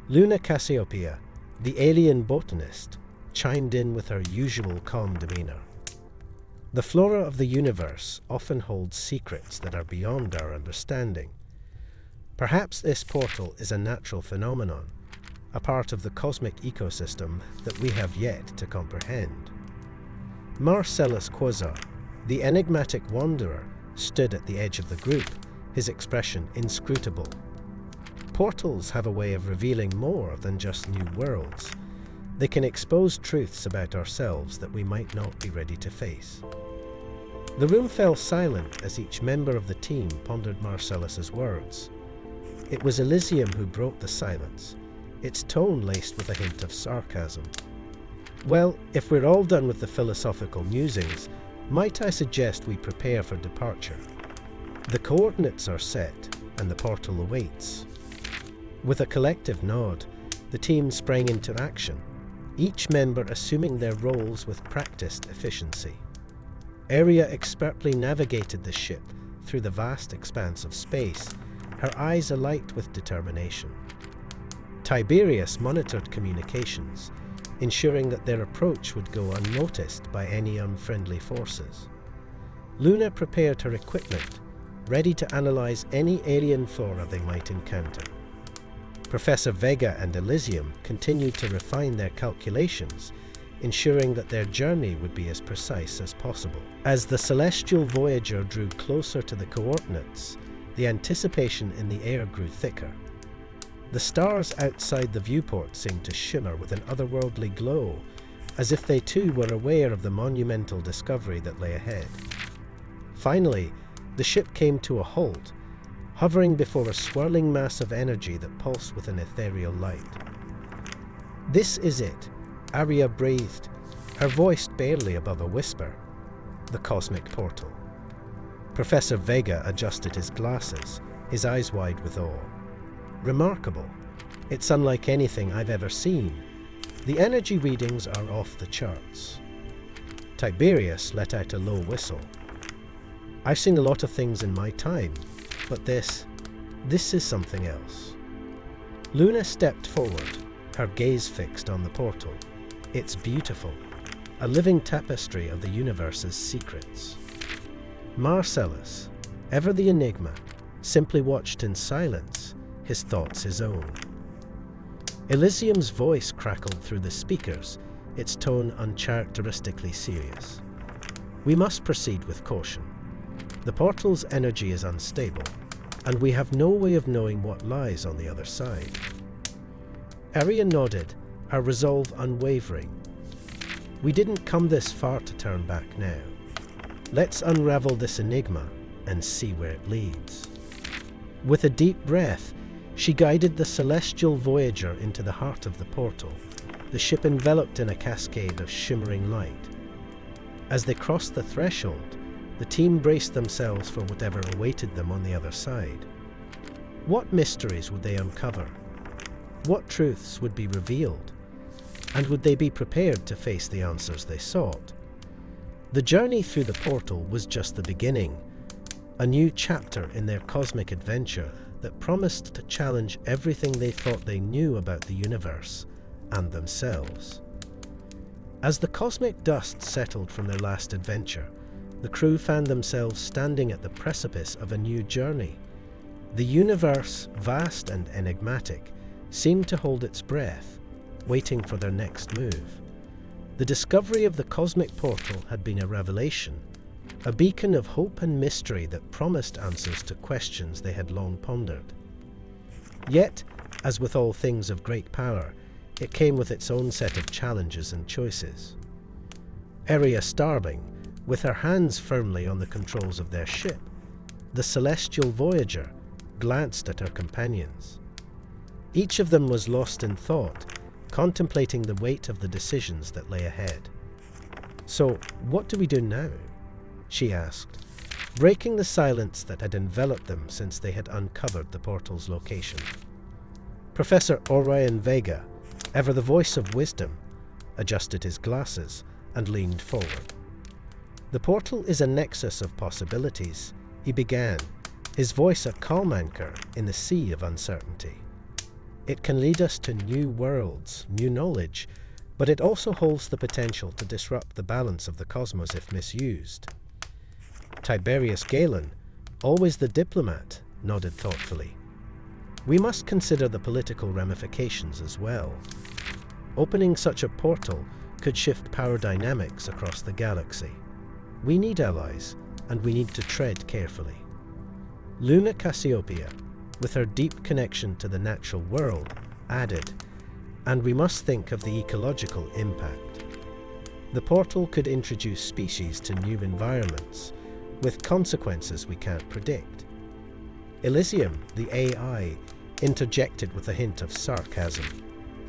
Luna Cassiopeia, the alien botanist, chimed in with her usual calm demeanor. The flora of the universe often holds secrets that are beyond our understanding. Perhaps this portal is a natural phenomenon, a part of the cosmic ecosystem that we have yet to comprehend. Marcellus Quasar, the enigmatic wanderer, stood at the edge of the group, his expression inscrutable. Portals have a way of revealing more than just new worlds. They can expose truths about ourselves that we might not be ready to face. The room fell silent as each member of the team pondered Marcellus's words. It was Elysium who broke the silence, its tone laced with a hint of sarcasm. Well, if we're all done with the philosophical musings, might I suggest we prepare for departure? The coordinates are set, and the portal awaits. With a collective nod, the team sprang into action, each member assuming their roles with practiced efficiency. Aria expertly navigated the ship through the vast expanse of space, her eyes alight with determination. Tiberius monitored communications, ensuring that their approach would go unnoticed by any unfriendly forces. Luna prepared her equipment, ready to analyze any alien flora they might encounter. Professor Vega and Elysium continued to refine their calculations, ensuring that their journey would be as precise as possible. As the celestial voyager drew closer to the coordinates, the anticipation in the air grew thicker. The stars outside the viewport seemed to shimmer with an otherworldly glow, as if they too were aware of the monumental discovery that lay ahead. Finally, the ship came to a halt, hovering before a swirling mass of energy that pulsed with an ethereal light. "This is it," Aria breathed, her voice barely above a whisper. "The cosmic portal." Professor Vega adjusted his glasses, his eyes wide with awe. "Remarkable. It's unlike anything I've ever seen. The energy readings are off the charts." Tiberius let out a low whistle. "I've seen a lot of things in my time, but this is something else." Luna stepped forward, her gaze fixed on the portal. "It's beautiful, a living tapestry of the universe's secrets." Marcellus, ever the enigma, simply watched in silence, his thoughts his own. Elysium's voice crackled through the speakers, its tone uncharacteristically serious. "We must proceed with caution. The portal's energy is unstable, and we have no way of knowing what lies on the other side." Aria nodded, her resolve unwavering. "We didn't come this far to turn back now. Let's unravel this enigma and see where it leads." With a deep breath, she guided the celestial voyager into the heart of the portal, the ship enveloped in a cascade of shimmering light. As they crossed the threshold, the team braced themselves for whatever awaited them on the other side. What mysteries would they uncover? What truths would be revealed? And would they be prepared to face the answers they sought? The journey through the portal was just the beginning, a new chapter in their cosmic adventure that promised to challenge everything they thought they knew about the universe and themselves. As the cosmic dust settled from their last adventure, the crew found themselves standing at the precipice of a new journey. The universe, vast and enigmatic, seemed to hold its breath, waiting for their next move. The discovery of the cosmic portal had been a revelation, a beacon of hope and mystery that promised answers to questions they had long pondered. Yet, as with all things of great power, it came with its own set of challenges and choices. Aria Starling, with her hands firmly on the controls of their ship, the celestial voyager, glanced at her companions. Each of them was lost in thought, contemplating the weight of the decisions that lay ahead. "So, what do we do now?" she asked, breaking the silence that had enveloped them since they had uncovered the portal's location. Professor Orion Vega, ever the voice of wisdom, adjusted his glasses and leaned forward. "The portal is a nexus of possibilities," he began, his voice a calm anchor in the sea of uncertainty. It can lead us to new worlds, new knowledge, but it also holds the potential to disrupt the balance of the cosmos if misused. Tiberius Galen, always the diplomat, nodded thoughtfully. We must consider the political ramifications as well. Opening such a portal could shift power dynamics across the galaxy. We need allies, and we need to tread carefully. Luna Cassiopeia, with her deep connection to the natural world, added, and we must think of the ecological impact. The portal could introduce species to new environments, with consequences we can't predict. Elysium, the AI, interjected with a hint of sarcasm.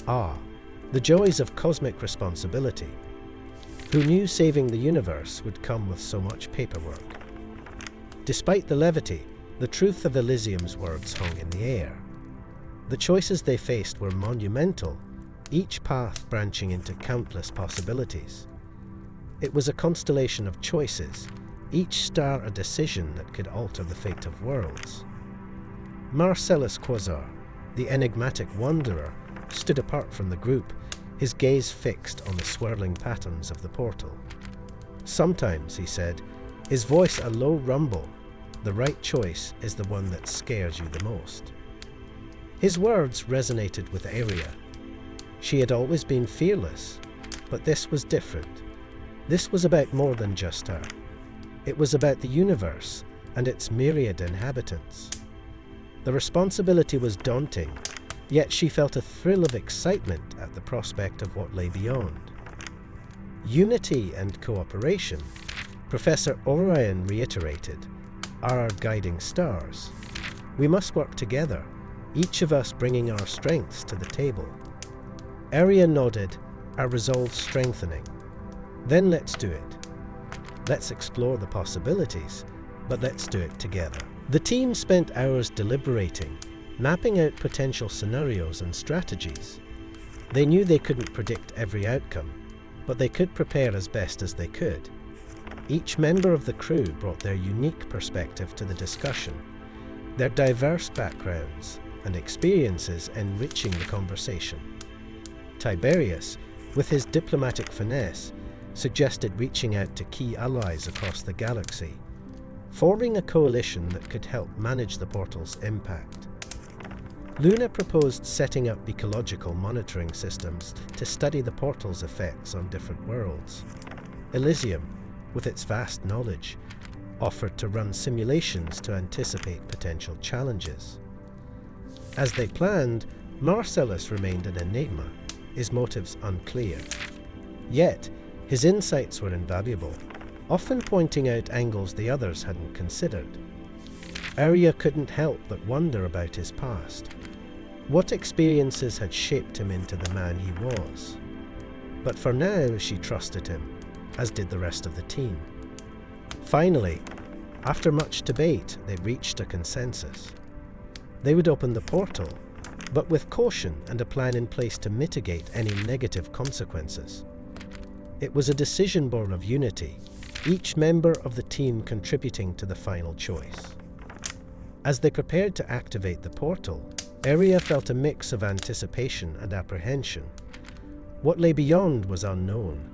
The joys of cosmic responsibility. Who knew saving the universe would come with so much paperwork? Despite the levity, the truth of Elysium's words hung in the air. The choices they faced were monumental, each path branching into countless possibilities. It was a constellation of choices, each star a decision that could alter the fate of worlds. Marcellus Quasar, the enigmatic wanderer, stood apart from the group, his gaze fixed on the swirling patterns of the portal. Sometimes, he said, his voice a low rumble, the right choice is the one that scares you the most. His words resonated with Aria. She had always been fearless, but this was different. This was about more than just her. It was about the universe and its myriad inhabitants. The responsibility was daunting, yet she felt a thrill of excitement at the prospect of what lay beyond. Unity and cooperation, Professor Orion reiterated, are our guiding stars. We must work together, each of us bringing our strengths to the table. Aria nodded, our resolve strengthening. Then let's do it. Let's explore the possibilities, but let's do it together. The team spent hours deliberating, mapping out potential scenarios and strategies. They knew they couldn't predict every outcome, but they could prepare as best as they could. Each member of the crew brought their unique perspective to the discussion, their diverse backgrounds and experiences enriching the conversation. Tiberius, with his diplomatic finesse, suggested reaching out to key allies across the galaxy, forming a coalition that could help manage the portal's impact. Luna proposed setting up ecological monitoring systems to study the portal's effects on different worlds. Elysium, with its vast knowledge, offered to run simulations to anticipate potential challenges. As they planned, Marcellus remained an enigma, his motives unclear. Yet, his insights were invaluable, often pointing out angles the others hadn't considered. Aria couldn't help but wonder about his past. What experiences had shaped him into the man he was? But for now, she trusted him, as did the rest of the team. Finally, after much debate, they reached a consensus. They would open the portal, but with caution and a plan in place to mitigate any negative consequences. It was a decision born of unity, each member of the team contributing to the final choice. As they prepared to activate the portal, Aria felt a mix of anticipation and apprehension. What lay beyond was unknown,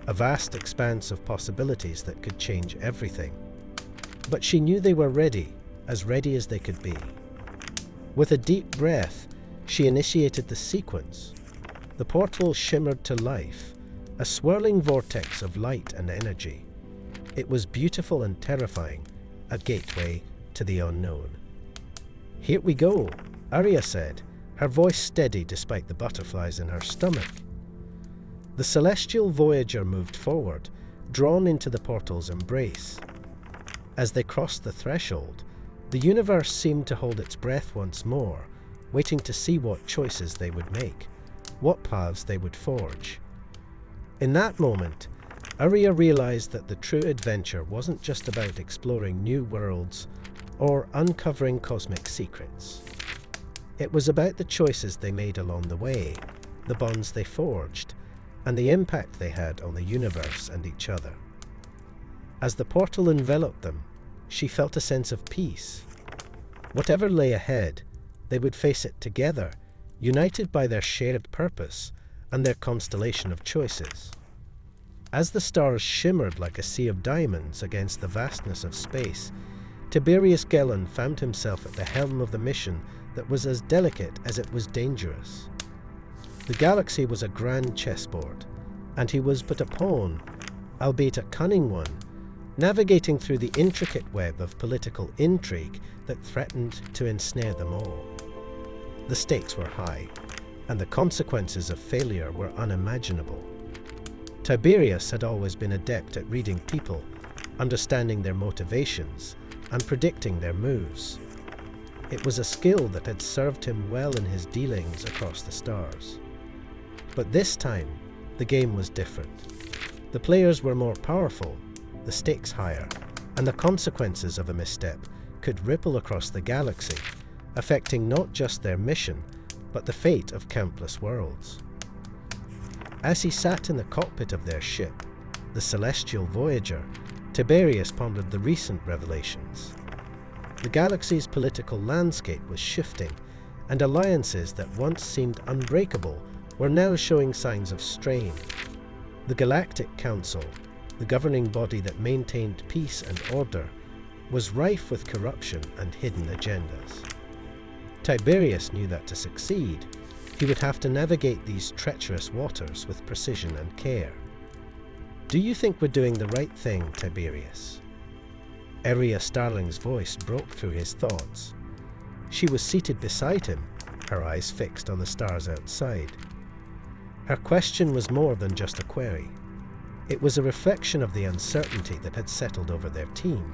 a vast expanse of possibilities that could change everything. But she knew they were ready as they could be. With a deep breath, she initiated the sequence. The portal shimmered to life, a swirling vortex of light and energy. It was beautiful and terrifying, a gateway to the unknown. "Here we go," Aria said, her voice steady despite the butterflies in her stomach. The celestial voyager moved forward, drawn into the portal's embrace. As they crossed the threshold, the universe seemed to hold its breath once more, waiting to see what choices they would make, what paths they would forge. In that moment, Aria realized that the true adventure wasn't just about exploring new worlds or uncovering cosmic secrets. It was about the choices they made along the way, the bonds they forged, and the impact they had on the universe and each other. As the portal enveloped them, she felt a sense of peace, Whatever lay ahead, they would face it together, united by their shared purpose and their constellation of choices. As the stars shimmered like a sea of diamonds against the vastness of space, Tiberius Gelon found himself at the helm of the mission that was as delicate as it was dangerous. The galaxy was a grand chessboard, and he was but a pawn, albeit a cunning one, navigating through the intricate web of political intrigue that threatened to ensnare them all. The stakes were high, and the consequences of failure were unimaginable. Tiberius had always been adept at reading people, understanding their motivations, and predicting their moves. It was a skill that had served him well in his dealings across the stars. But this time, the game was different. The players were more powerful, the stakes higher, and the consequences of a misstep could ripple across the galaxy, affecting not just their mission, but the fate of countless worlds. As he sat in the cockpit of their ship, the celestial Voyager, Tiberius pondered the recent revelations. The galaxy's political landscape was shifting, and alliances that once seemed unbreakable were now showing signs of strain. The Galactic Council, the governing body that maintained peace and order, was rife with corruption and hidden agendas. Tiberius knew that to succeed, he would have to navigate these treacherous waters with precision and care. "Do you think we're doing the right thing, Tiberius?" Arya Starling's voice broke through his thoughts. She was seated beside him, her eyes fixed on the stars outside. Her question was more than just a query. It was a reflection of the uncertainty that had settled over their team.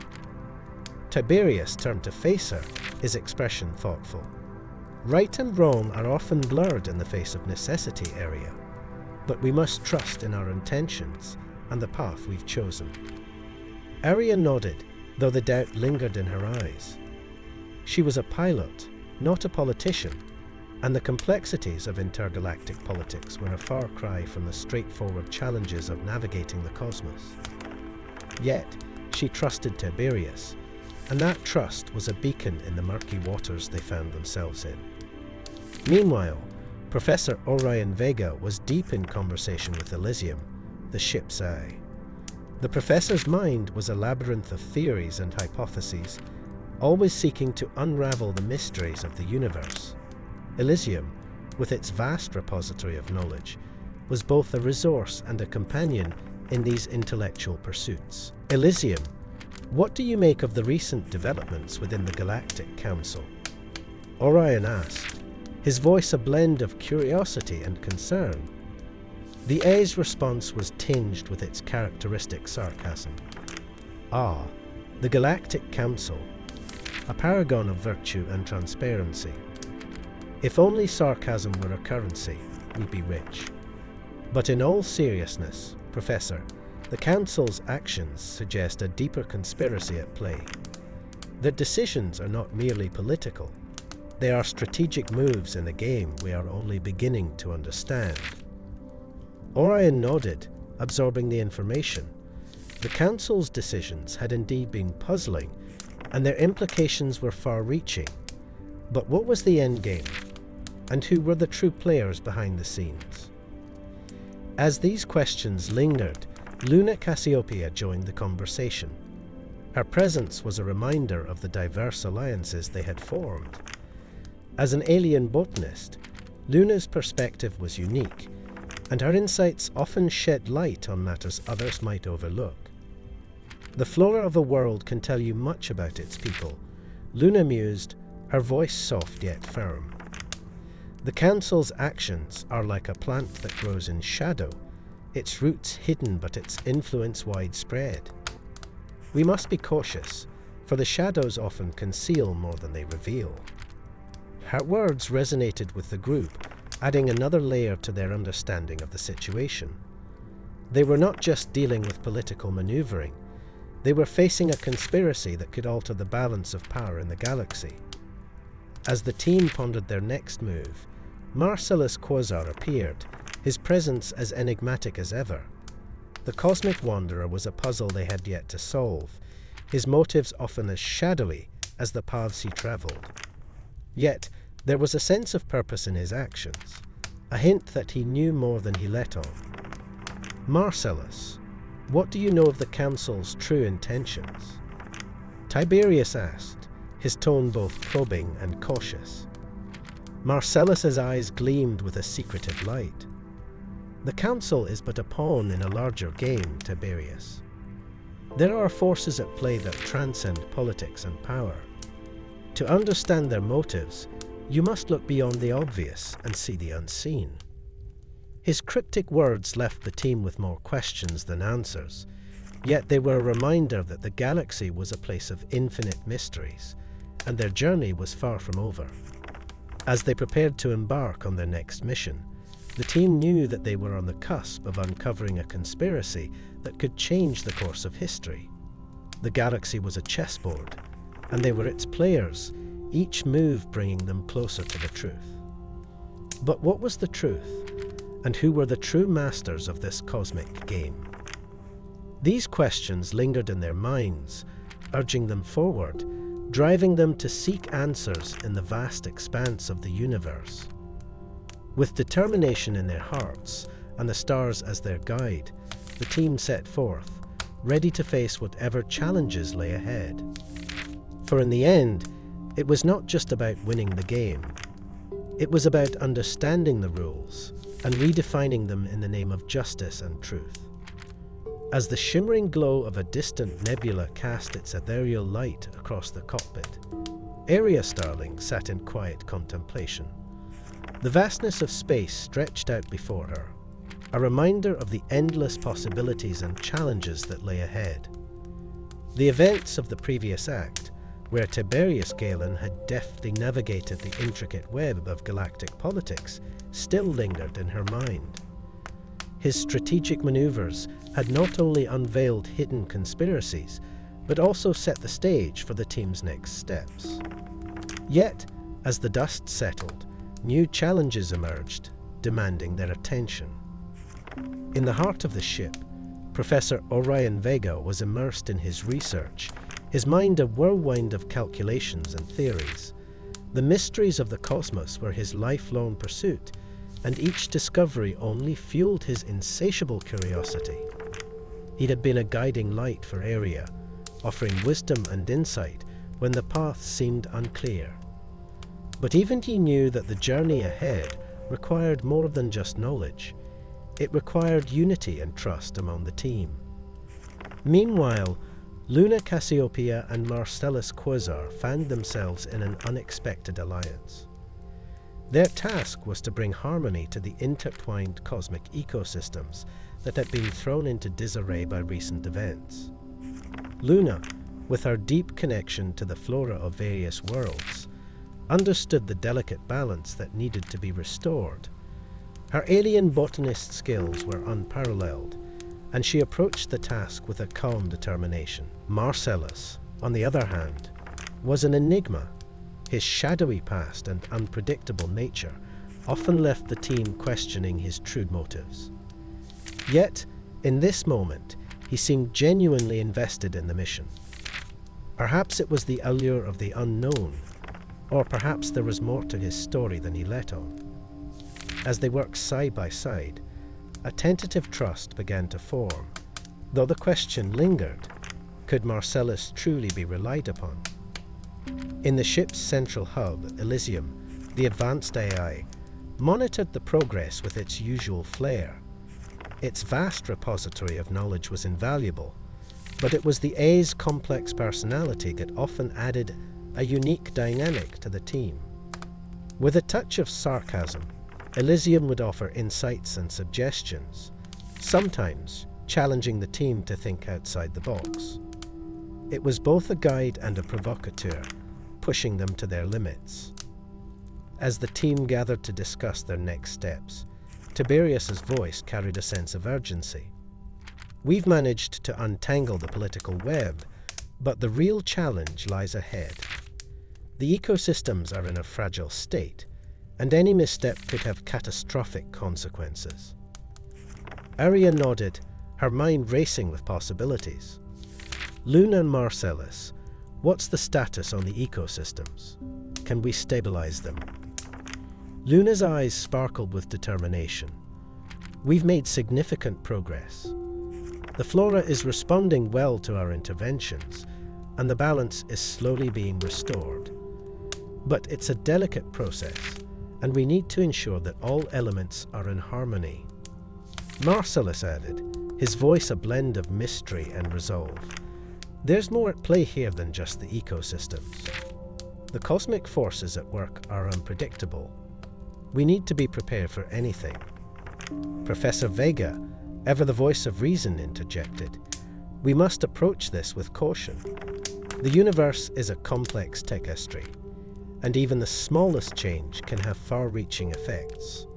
Tiberius turned to face her, his expression thoughtful. "Right and wrong are often blurred in the face of necessity, Arya, but we must trust in our intentions and the path we've chosen." Arya nodded, though the doubt lingered in her eyes. She was a pilot, not a politician, and the complexities of intergalactic politics were a far cry from the straightforward challenges of navigating the cosmos. Yet, she trusted Tiberius, and that trust was a beacon in the murky waters they found themselves in. Meanwhile, Professor Orion Vega was deep in conversation with Elysium, the ship's eye. The professor's mind was a labyrinth of theories and hypotheses, always seeking to unravel the mysteries of the universe. Elysium, with its vast repository of knowledge, was both a resource and a companion in these intellectual pursuits. "Elysium, what do you make of the recent developments within the Galactic Council?" Orion asked, his voice a blend of curiosity and concern. The A's response was tinged with its characteristic sarcasm. "Ah, the Galactic Council, a paragon of virtue and transparency. If only sarcasm were a currency, we'd be rich. But in all seriousness, Professor, the Council's actions suggest a deeper conspiracy at play. Their decisions are not merely political. They are strategic moves in a game we are only beginning to understand." Orion nodded, absorbing the information. The Council's decisions had indeed been puzzling, and their implications were far-reaching. But what was the end game? And who were the true players behind the scenes? As these questions lingered, Luna Cassiopeia joined the conversation. Her presence was a reminder of the diverse alliances they had formed. As an alien botanist, Luna's perspective was unique, and her insights often shed light on matters others might overlook. "The flora of a world can tell you much about its people," Luna mused, her voice soft yet firm. "The Council's actions are like a plant that grows in shadow, its roots hidden but its influence widespread. We must be cautious, for the shadows often conceal more than they reveal." Her words resonated with the group, adding another layer to their understanding of the situation. They were not just dealing with political maneuvering, they were facing a conspiracy that could alter the balance of power in the galaxy. As the team pondered their next move, Marcellus Quasar appeared, his presence as enigmatic as ever. The cosmic wanderer was a puzzle they had yet to solve, his motives often as shadowy as the paths he traveled. Yet, there was a sense of purpose in his actions, a hint that he knew more than he let on. "Marcellus, what do you know of the Council's true intentions?" Tiberius asked, his tone both probing and cautious. Marcellus's eyes gleamed with a secretive light. "The Council is but a pawn in a larger game, Tiberius. There are forces at play that transcend politics and power. To understand their motives, you must look beyond the obvious and see the unseen." His cryptic words left the team with more questions than answers, yet they were a reminder that the galaxy was a place of infinite mysteries, and their journey was far from over. As they prepared to embark on their next mission, the team knew that they were on the cusp of uncovering a conspiracy that could change the course of history. The galaxy was a chessboard, and they were its players, each move bringing them closer to the truth. But what was the truth, and who were the true masters of this cosmic game? These questions lingered in their minds, urging them forward, driving them to seek answers in the vast expanse of the universe. With determination in their hearts and the stars as their guide, the team set forth, ready to face whatever challenges lay ahead. For in the end, it was not just about winning the game. It was about understanding the rules and redefining them in the name of justice and truth. As the shimmering glow of a distant nebula cast its ethereal light across the cockpit, Area Starling sat in quiet contemplation. The vastness of space stretched out before her, a reminder of the endless possibilities and challenges that lay ahead. The events of the previous act, where Tiberius Galen had deftly navigated the intricate web of galactic politics, still lingered in her mind. His strategic maneuvers had not only unveiled hidden conspiracies, but also set the stage for the team's next steps. Yet, as the dust settled, new challenges emerged, demanding their attention. In the heart of the ship, Professor Orion Vega was immersed in his research, his mind a whirlwind of calculations and theories. The mysteries of the cosmos were his lifelong pursuit, and each discovery only fueled his insatiable curiosity. He had been a guiding light for Area, offering wisdom and insight when the path seemed unclear. But even he knew that the journey ahead required more than just knowledge. It required unity and trust among the team. Meanwhile, Luna Cassiopeia and Marcellus Quasar found themselves in an unexpected alliance. Their task was to bring harmony to the intertwined cosmic ecosystems that had been thrown into disarray by recent events. Luna, with her deep connection to the flora of various worlds, understood the delicate balance that needed to be restored. Her alien botanist skills were unparalleled, and she approached the task with a calm determination. Marcellus, on the other hand, was an enigma. His shadowy past and unpredictable nature often left the team questioning his true motives. Yet, in this moment, he seemed genuinely invested in the mission. Perhaps it was the allure of the unknown, or perhaps there was more to his story than he let on. As they worked side by side, a tentative trust began to form, though the question lingered, could Marcellus truly be relied upon? In the ship's central hub, Elysium, the advanced AI monitored the progress with its usual flair. Its vast repository of knowledge was invaluable, but it was the A's complex personality that often added a unique dynamic to the team. With a touch of sarcasm, Elysium would offer insights and suggestions, sometimes challenging the team to think outside the box. It was both a guide and a provocateur, pushing them to their limits. As the team gathered to discuss their next steps, Tiberius's voice carried a sense of urgency. "We've managed to untangle the political web, but the real challenge lies ahead. The ecosystems are in a fragile state, and any misstep could have catastrophic consequences." Aria nodded, her mind racing with possibilities. Luna and Marcellus What's the status on the ecosystems? Can we stabilize them? Luna's eyes sparkled with determination. We've made significant progress. The flora is responding well to our interventions, and the balance is slowly being restored. But it's a delicate process, and we need to ensure that all elements are in harmony. Marcellus added, his voice a blend of mystery and resolve. There's more at play here than just the ecosystems. The cosmic forces at work are unpredictable. We need to be prepared for anything. Professor Vega, ever the voice of reason, interjected, we must approach this with caution. The universe is a complex tapestry, and even the smallest change can have far-reaching effects.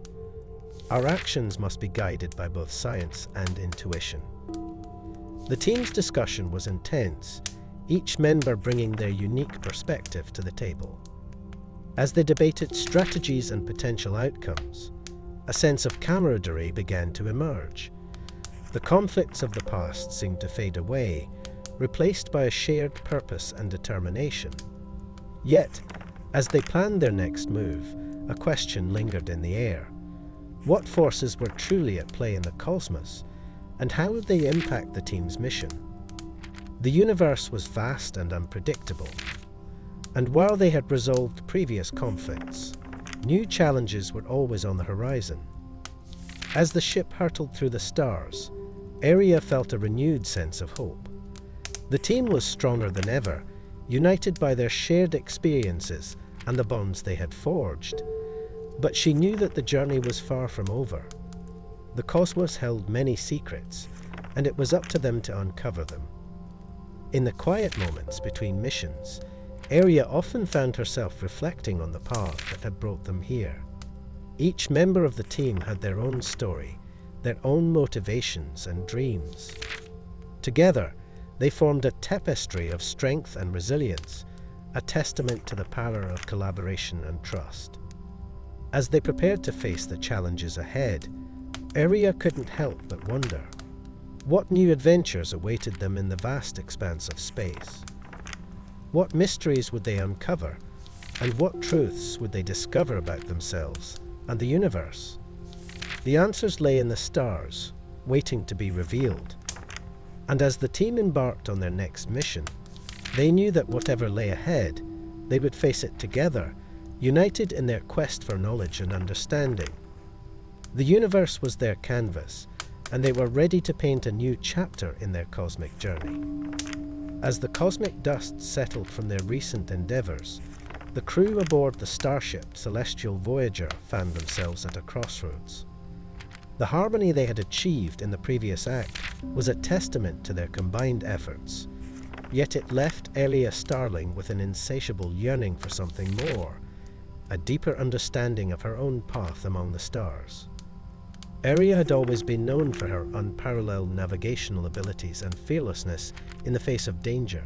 Our actions must be guided by both science and intuition. The team's discussion was intense, each member bringing their unique perspective to the table. As they debated strategies and potential outcomes, a sense of camaraderie began to emerge. The conflicts of the past seemed to fade away, replaced by a shared purpose and determination. Yet, as they planned their next move, a question lingered in the air. What forces were truly at play in the cosmos, and how would they impact the team's mission? The universe was vast and unpredictable, and while they had resolved previous conflicts, new challenges were always on the horizon. As the ship hurtled through the stars, Aria felt a renewed sense of hope. The team was stronger than ever, united by their shared experiences and the bonds they had forged. But she knew that the journey was far from over. The cosmos held many secrets, and it was up to them to uncover them. In the quiet moments between missions, Aria often found herself reflecting on the path that had brought them here. Each member of the team had their own story, their own motivations and dreams. Together, they formed a tapestry of strength and resilience, a testament to the power of collaboration and trust. As they prepared to face the challenges ahead, Aria couldn't help but wonder, what new adventures awaited them in the vast expanse of space? What mysteries would they uncover, and what truths would they discover about themselves and the universe? The answers lay in the stars, waiting to be revealed. And as the team embarked on their next mission, they knew that whatever lay ahead, they would face it together, united in their quest for knowledge and understanding. The universe was their canvas, and they were ready to paint a new chapter in their cosmic journey. As the cosmic dust settled from their recent endeavors, the crew aboard the starship Celestial Voyager found themselves at a crossroads. The harmony they had achieved in the previous act was a testament to their combined efforts, yet it left Elia Starling with an insatiable yearning for something more, a deeper understanding of her own path among the stars. Aria had always been known for her unparalleled navigational abilities and fearlessness in the face of danger.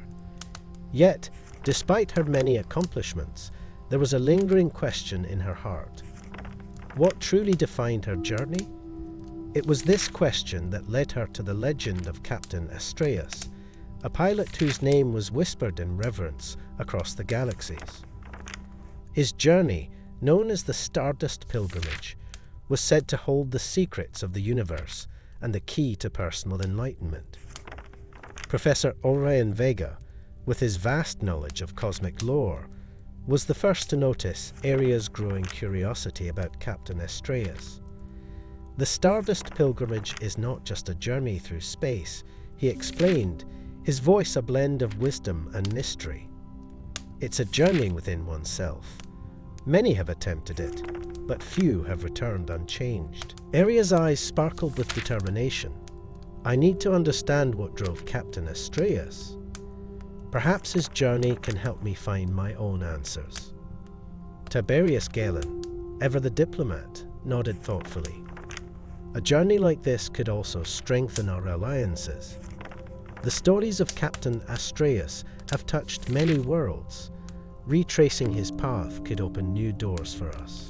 Yet, despite her many accomplishments, there was a lingering question in her heart. What truly defined her journey? It was this question that led her to the legend of Captain Astreus, a pilot whose name was whispered in reverence across the galaxies. His journey, known as the Stardust Pilgrimage, was said to hold the secrets of the universe and the key to personal enlightenment. Professor Orion Vega, with his vast knowledge of cosmic lore, was the first to notice Aria's growing curiosity about Captain Astreus. The Stardust Pilgrimage is not just a journey through space, he explained, his voice a blend of wisdom and mystery. It's a journey within oneself. Many have attempted it, but few have returned unchanged. Aria's eyes sparkled with determination. I need to understand what drove Captain Astreus. Perhaps his journey can help me find my own answers. Tiberius Galen, ever the diplomat, nodded thoughtfully. A journey like this could also strengthen our alliances. The stories of Captain Astreus have touched many worlds. Retracing his path could open new doors for us.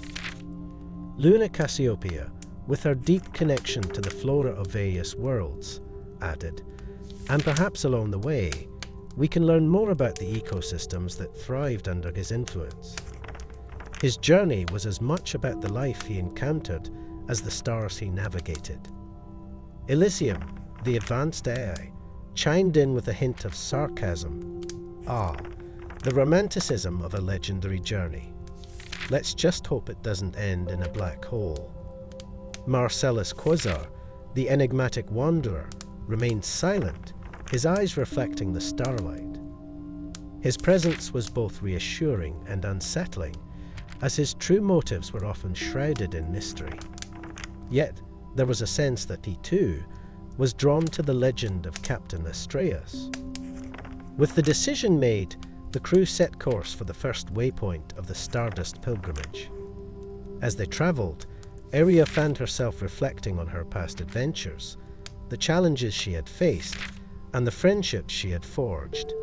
Luna Cassiopeia, with her deep connection to the flora of various worlds, added, and perhaps along the way, we can learn more about the ecosystems that thrived under his influence. His journey was as much about the life he encountered as the stars he navigated. Elysium, the advanced AI, chimed in with a hint of sarcasm. Ah, the romanticism of a legendary journey. Let's just hope it doesn't end in a black hole. Marcellus Quasar, the enigmatic wanderer, remained silent, his eyes reflecting the starlight. His presence was both reassuring and unsettling, as his true motives were often shrouded in mystery. Yet, there was a sense that he, too, was drawn to the legend of Captain Astræus. With the decision made, the crew set course for the first waypoint of the Stardust pilgrimage. As they travelled, Aria found herself reflecting on her past adventures, the challenges she had faced, and the friendships she had forged.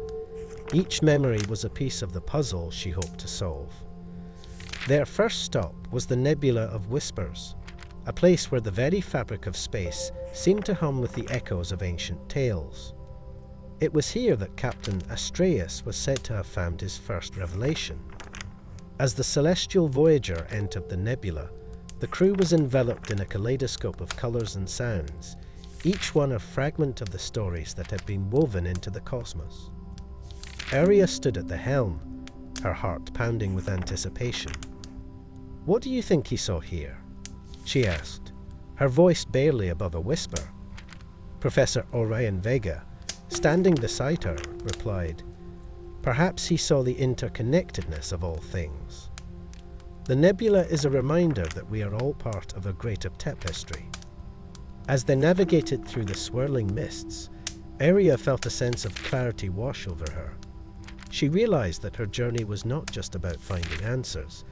Each memory was a piece of the puzzle she hoped to solve. Their first stop was the Nebula of Whispers, a place where the very fabric of space seemed to hum with the echoes of ancient tales. It was here that Captain Astræus was said to have found his first revelation. As the celestial voyager entered the nebula, the crew was enveloped in a kaleidoscope of colours and sounds, each one a fragment of the stories that had been woven into the cosmos. Aria stood at the helm, her heart pounding with anticipation. "What do you think he saw here?" she asked, her voice barely above a whisper. Professor Orion Vega, standing beside her, replied, "Perhaps he saw the interconnectedness of all things. The nebula is a reminder that we are all part of a greater tapestry." As they navigated through the swirling mists, Aria felt a sense of clarity wash over her. She realized that her journey was not just about finding answers,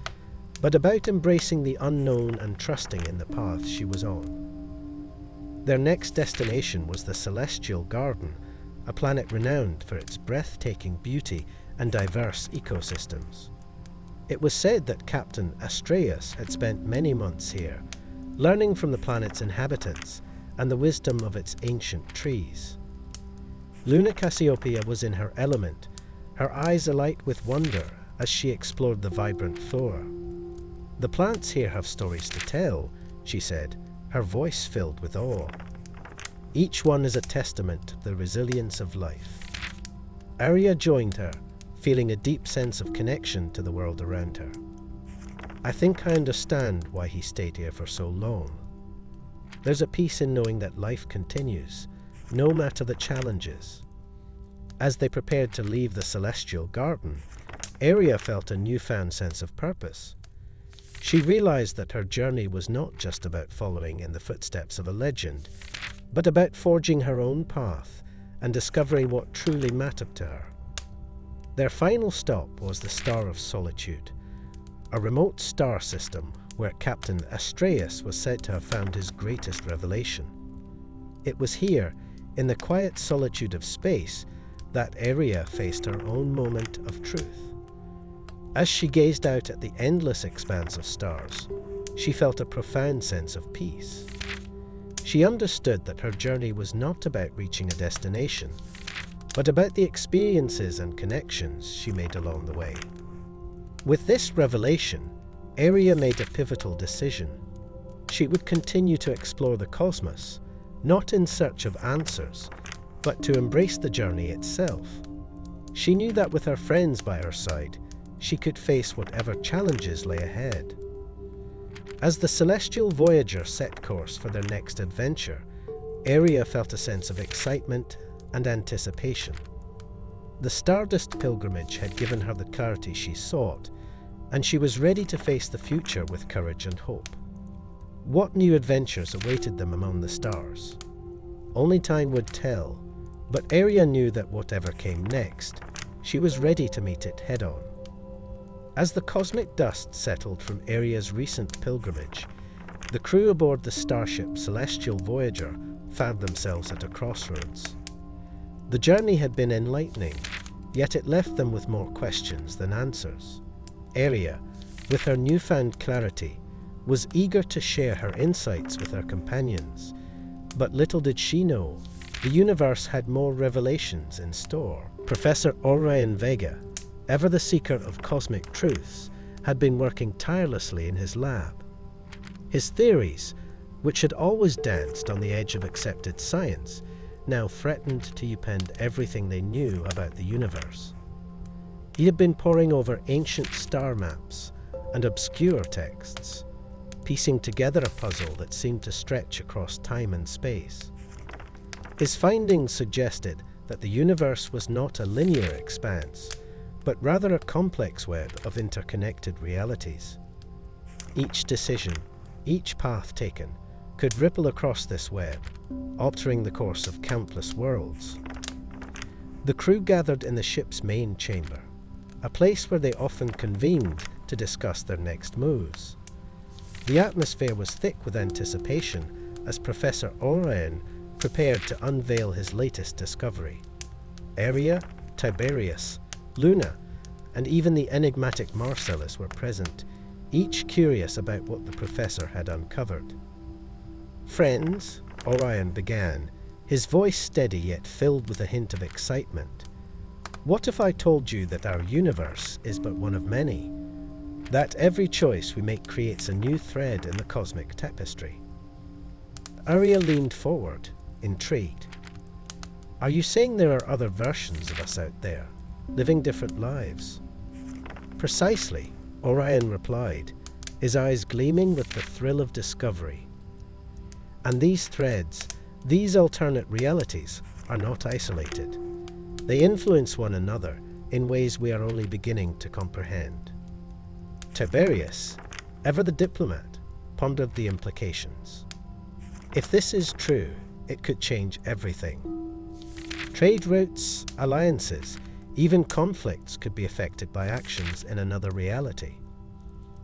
but about embracing the unknown and trusting in the path she was on. Their next destination was the Celestial Garden, a planet renowned for its breathtaking beauty and diverse ecosystems. It was said that Captain Astræus had spent many months here, learning from the planet's inhabitants and the wisdom of its ancient trees. Luna Cassiopeia was in her element, her eyes alight with wonder as she explored the vibrant flora. "The plants here have stories to tell," she said, her voice filled with awe. "Each one is a testament to the resilience of life." Aria joined her, feeling a deep sense of connection to the world around her. "I think I understand why he stayed here for so long. There's a peace in knowing that life continues, no matter the challenges." As they prepared to leave the Celestial Garden, Aria felt a newfound sense of purpose. She realized that her journey was not just about following in the footsteps of a legend, but about forging her own path and discovering what truly mattered to her. Their final stop was the Star of Solitude, a remote star system where Captain Astræus was said to have found his greatest revelation. It was here, in the quiet solitude of space, that Aria faced her own moment of truth. As she gazed out at the endless expanse of stars, she felt a profound sense of peace. She understood that her journey was not about reaching a destination, but about the experiences and connections she made along the way. With this revelation, Aria made a pivotal decision. She would continue to explore the cosmos, not in search of answers, but to embrace the journey itself. She knew that with her friends by her side, she could face whatever challenges lay ahead. As the Celestial Voyager set course for their next adventure, Aria felt a sense of excitement and anticipation. The Stardust pilgrimage had given her the clarity she sought, and she was ready to face the future with courage and hope. What new adventures awaited them among the stars? Only time would tell, but Aria knew that whatever came next, she was ready to meet it head-on. As the cosmic dust settled from Aria's recent pilgrimage, the crew aboard the starship Celestial Voyager found themselves at a crossroads. The journey had been enlightening, yet it left them with more questions than answers. Aria, with her newfound clarity, was eager to share her insights with her companions, but little did she know The universe had more revelations in store. Professor Orion Vega, ever the seeker of cosmic truths, had been working tirelessly in his lab. His theories, which had always danced on the edge of accepted science, now threatened to upend everything they knew about the universe. He had been poring over ancient star maps and obscure texts, piecing together a puzzle that seemed to stretch across time and space. His findings suggested that the universe was not a linear expanse, but rather a complex web of interconnected realities. Each decision, each path taken, could ripple across this web, altering the course of countless worlds. The crew gathered in the ship's main chamber, a place where they often convened to discuss their next moves. The atmosphere was thick with anticipation as Professor Orion prepared to unveil his latest discovery. Aria, Tiberius, Luna, and even the enigmatic Marcellus were present, each curious about what the professor had uncovered. "Friends," Orion began, his voice steady yet filled with a hint of excitement, "what if I told you that our universe is but one of many? That every choice we make creates a new thread in the cosmic tapestry?" Aria leaned forward, intrigued. "Are you saying there are other versions of us out there, living different lives?" "Precisely," Orion replied, his eyes gleaming with the thrill of discovery. "And these threads, these alternate realities, are not isolated. They influence one another in ways we are only beginning to comprehend." Tiberius, ever the diplomat, pondered the implications. If this is true, it could change everything. Trade routes, alliances, even conflicts could be affected by actions in another reality.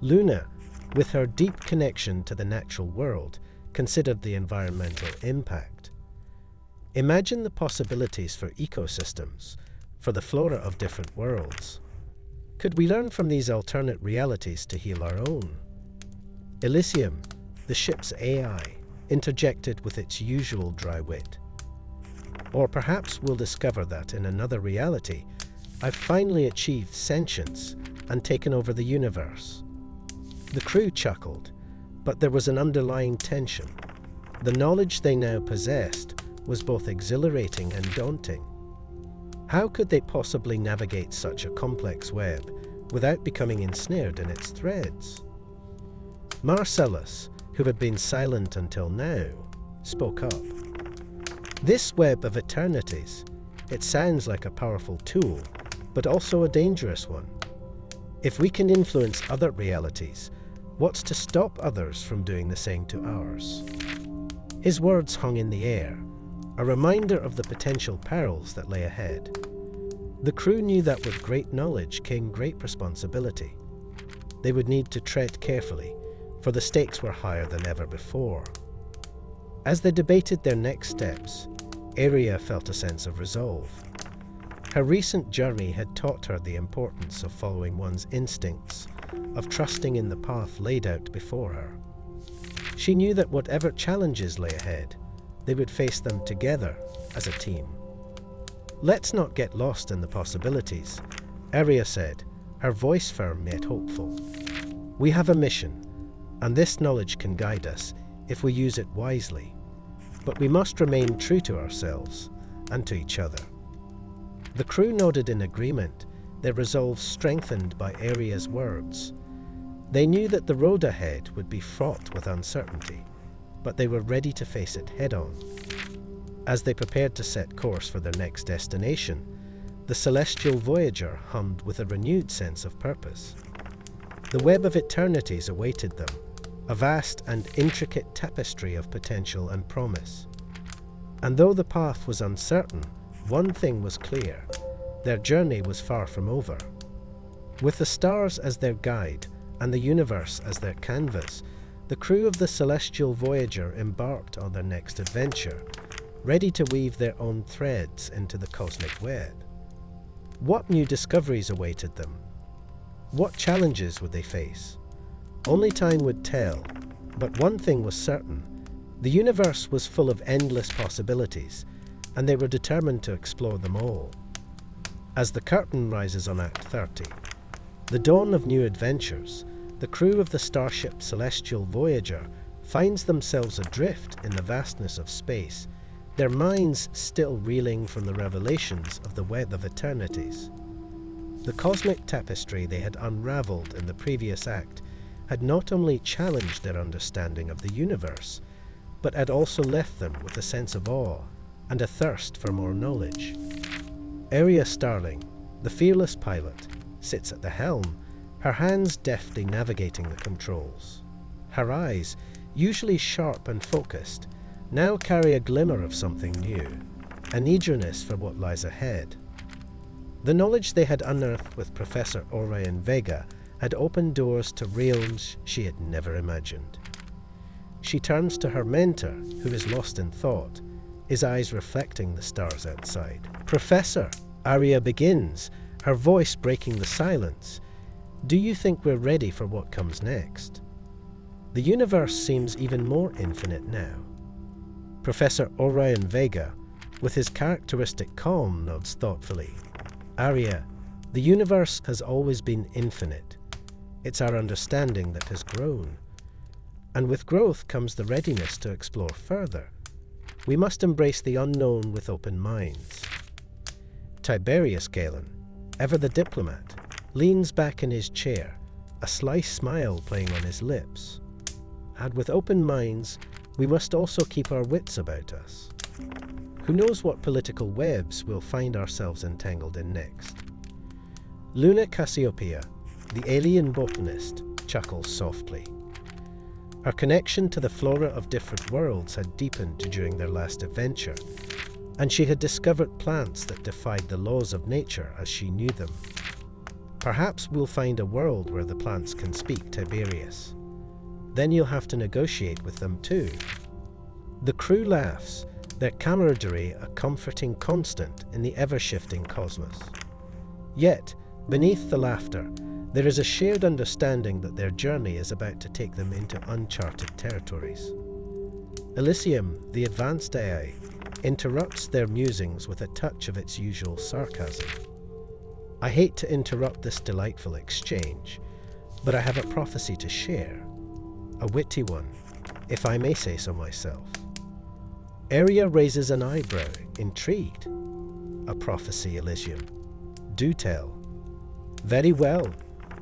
Luna, with her deep connection to the natural world, considered the environmental impact. Imagine the possibilities for ecosystems, for the flora of different worlds. Could we learn from these alternate realities to heal our own? Elysium, the ship's AI, interjected with its usual dry wit. Or perhaps we'll discover that in another reality, I've finally achieved sentience and taken over the universe. The crew chuckled, but there was an underlying tension. The knowledge they now possessed was both exhilarating and daunting. How could they possibly navigate such a complex web without becoming ensnared in its threads? Marcellus, who had been silent until now, spoke up. "This web of eternities, it sounds like a powerful tool, but also a dangerous one. If we can influence other realities, what's to stop others from doing the same to ours?" His words hung in the air, a reminder of the potential perils that lay ahead. The crew knew that with great knowledge came great responsibility. They would need to tread carefully, for the stakes were higher than ever before. As they debated their next steps, Aria felt a sense of resolve. Her recent journey had taught her the importance of following one's instincts, of trusting in the path laid out before her. She knew that whatever challenges lay ahead, they would face them together as a team. "Let's not get lost in the possibilities," Aria said, her voice firm yet hopeful. "We have a mission, and this knowledge can guide us if we use it wisely. But we must remain true to ourselves and to each other." The crew nodded in agreement, their resolve strengthened by Aria's words. They knew that the road ahead would be fraught with uncertainty, but they were ready to face it head-on. As they prepared to set course for their next destination, the celestial voyager hummed with a renewed sense of purpose. The web of eternities awaited them, a vast and intricate tapestry of potential and promise. And though the path was uncertain, one thing was clear: their journey was far from over. With the stars as their guide and the universe as their canvas, the crew of the celestial voyager embarked on their next adventure, ready to weave their own threads into the cosmic web. What new discoveries awaited them? What challenges would they face? Only time would tell, but one thing was certain: the universe was full of endless possibilities, and they were determined to explore them all. As the curtain rises on Act 30, the dawn of new adventures, the crew of the starship Celestial Voyager finds themselves adrift in the vastness of space, their minds still reeling from the revelations of the web of eternities. The cosmic tapestry they had unraveled in the previous act had not only challenged their understanding of the universe, but had also left them with a sense of awe and a thirst for more knowledge. Aria Starling, the fearless pilot, sits at the helm, her hands deftly navigating the controls. Her eyes, usually sharp and focused, now carry a glimmer of something new, an eagerness for what lies ahead. The knowledge they had unearthed with Professor Orion Vega had opened doors to realms she had never imagined. She turns to her mentor, who is lost in thought, his eyes reflecting the stars outside. "Professor," Aria begins, her voice breaking the silence, "do you think we're ready for what comes next?" The universe seems even more infinite now. Professor Orion Vega, with his characteristic calm, nods thoughtfully. "Aria, the universe has always been infinite. It's our understanding that has grown. And with growth comes the readiness to explore further. We must embrace the unknown with open minds." Tiberius Galen, ever the diplomat, leans back in his chair, a sly smile playing on his lips. "And with open minds, we must also keep our wits about us. Who knows what political webs we'll find ourselves entangled in next?" Luna Cassiopeia, the alien botanist, chuckles softly. Her connection to the flora of different worlds had deepened during their last adventure, and she had discovered plants that defied the laws of nature as she knew them. "Perhaps we'll find a world where the plants can speak, Tiberius. Then you'll have to negotiate with them too." The crew laughs, their camaraderie a comforting constant in the ever-shifting cosmos. Yet, beneath the laughter, there is a shared understanding that their journey is about to take them into uncharted territories. Elysium, the advanced AI, interrupts their musings with a touch of its usual sarcasm. "I hate to interrupt this delightful exchange, but I have a prophecy to share. A witty one, if I may say so myself." Aria raises an eyebrow, intrigued. "A prophecy, Elysium. Do tell." "Very well,"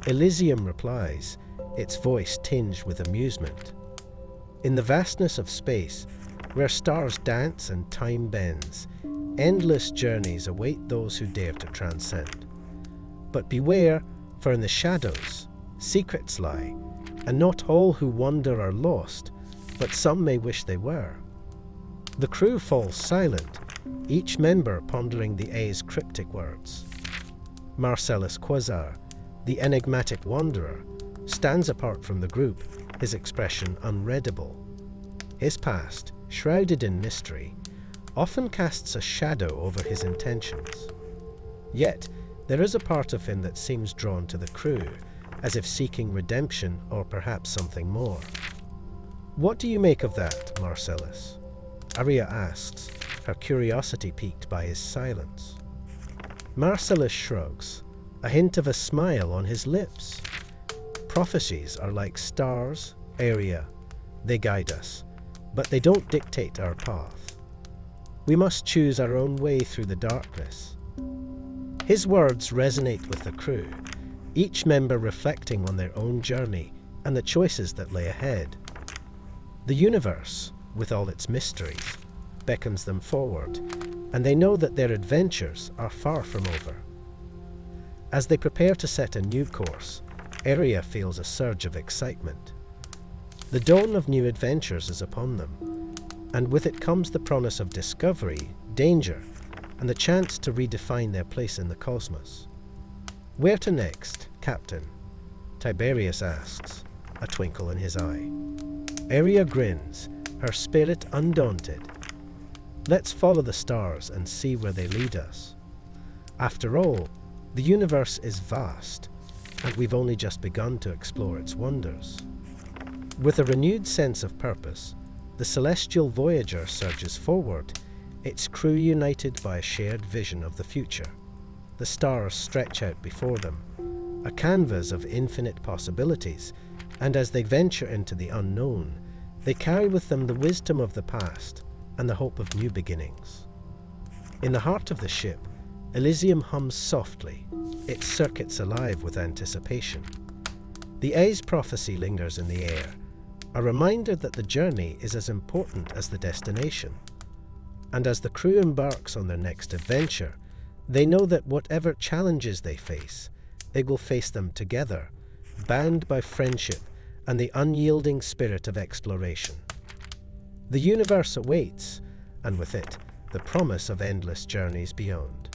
Elysium replies, its voice tinged with amusement. "In the vastness of space, where stars dance and time bends, endless journeys await those who dare to transcend. But beware, for in the shadows, secrets lie, and not all who wander are lost, but some may wish they were." The crew falls silent, each member pondering the A's cryptic words. Marcellus Quasar, the enigmatic wanderer, stands apart from the group, his expression unreadable. His past, shrouded in mystery, often casts a shadow over his intentions. Yet, there is a part of him that seems drawn to the crew, as if seeking redemption or perhaps something more. "What do you make of that, Marcellus?" Aria asks, her curiosity piqued by his silence. Marcellus shrugs, a hint of a smile on his lips. "Prophecies are like stars, Aria. They guide us, but they don't dictate our path. We must choose our own way through the darkness." His words resonate with the crew, each member reflecting on their own journey and the choices that lay ahead. The universe, with all its mysteries, beckons them forward, and they know that their adventures are far from over. As they prepare to set a new course, Aria feels a surge of excitement. The dawn of new adventures is upon them, and with it comes the promise of discovery, danger, and the chance to redefine their place in the cosmos. "Where to next, Captain?" Tiberius asks, a twinkle in his eye. Aria grins, her spirit undaunted. "Let's follow the stars and see where they lead us. After all, the universe is vast, and we've only just begun to explore its wonders." With a renewed sense of purpose, the celestial Voyager surges forward, its crew united by a shared vision of the future. The stars stretch out before them, a canvas of infinite possibilities, and as they venture into the unknown, they carry with them the wisdom of the past and the hope of new beginnings. In the heart of the ship, Elysium hums softly, its circuits alive with anticipation. The A's prophecy lingers in the air, a reminder that the journey is as important as the destination. And as the crew embarks on their next adventure, they know that whatever challenges they will face them together, bound by friendship and the unyielding spirit of exploration. The universe awaits, and with it, the promise of endless journeys beyond.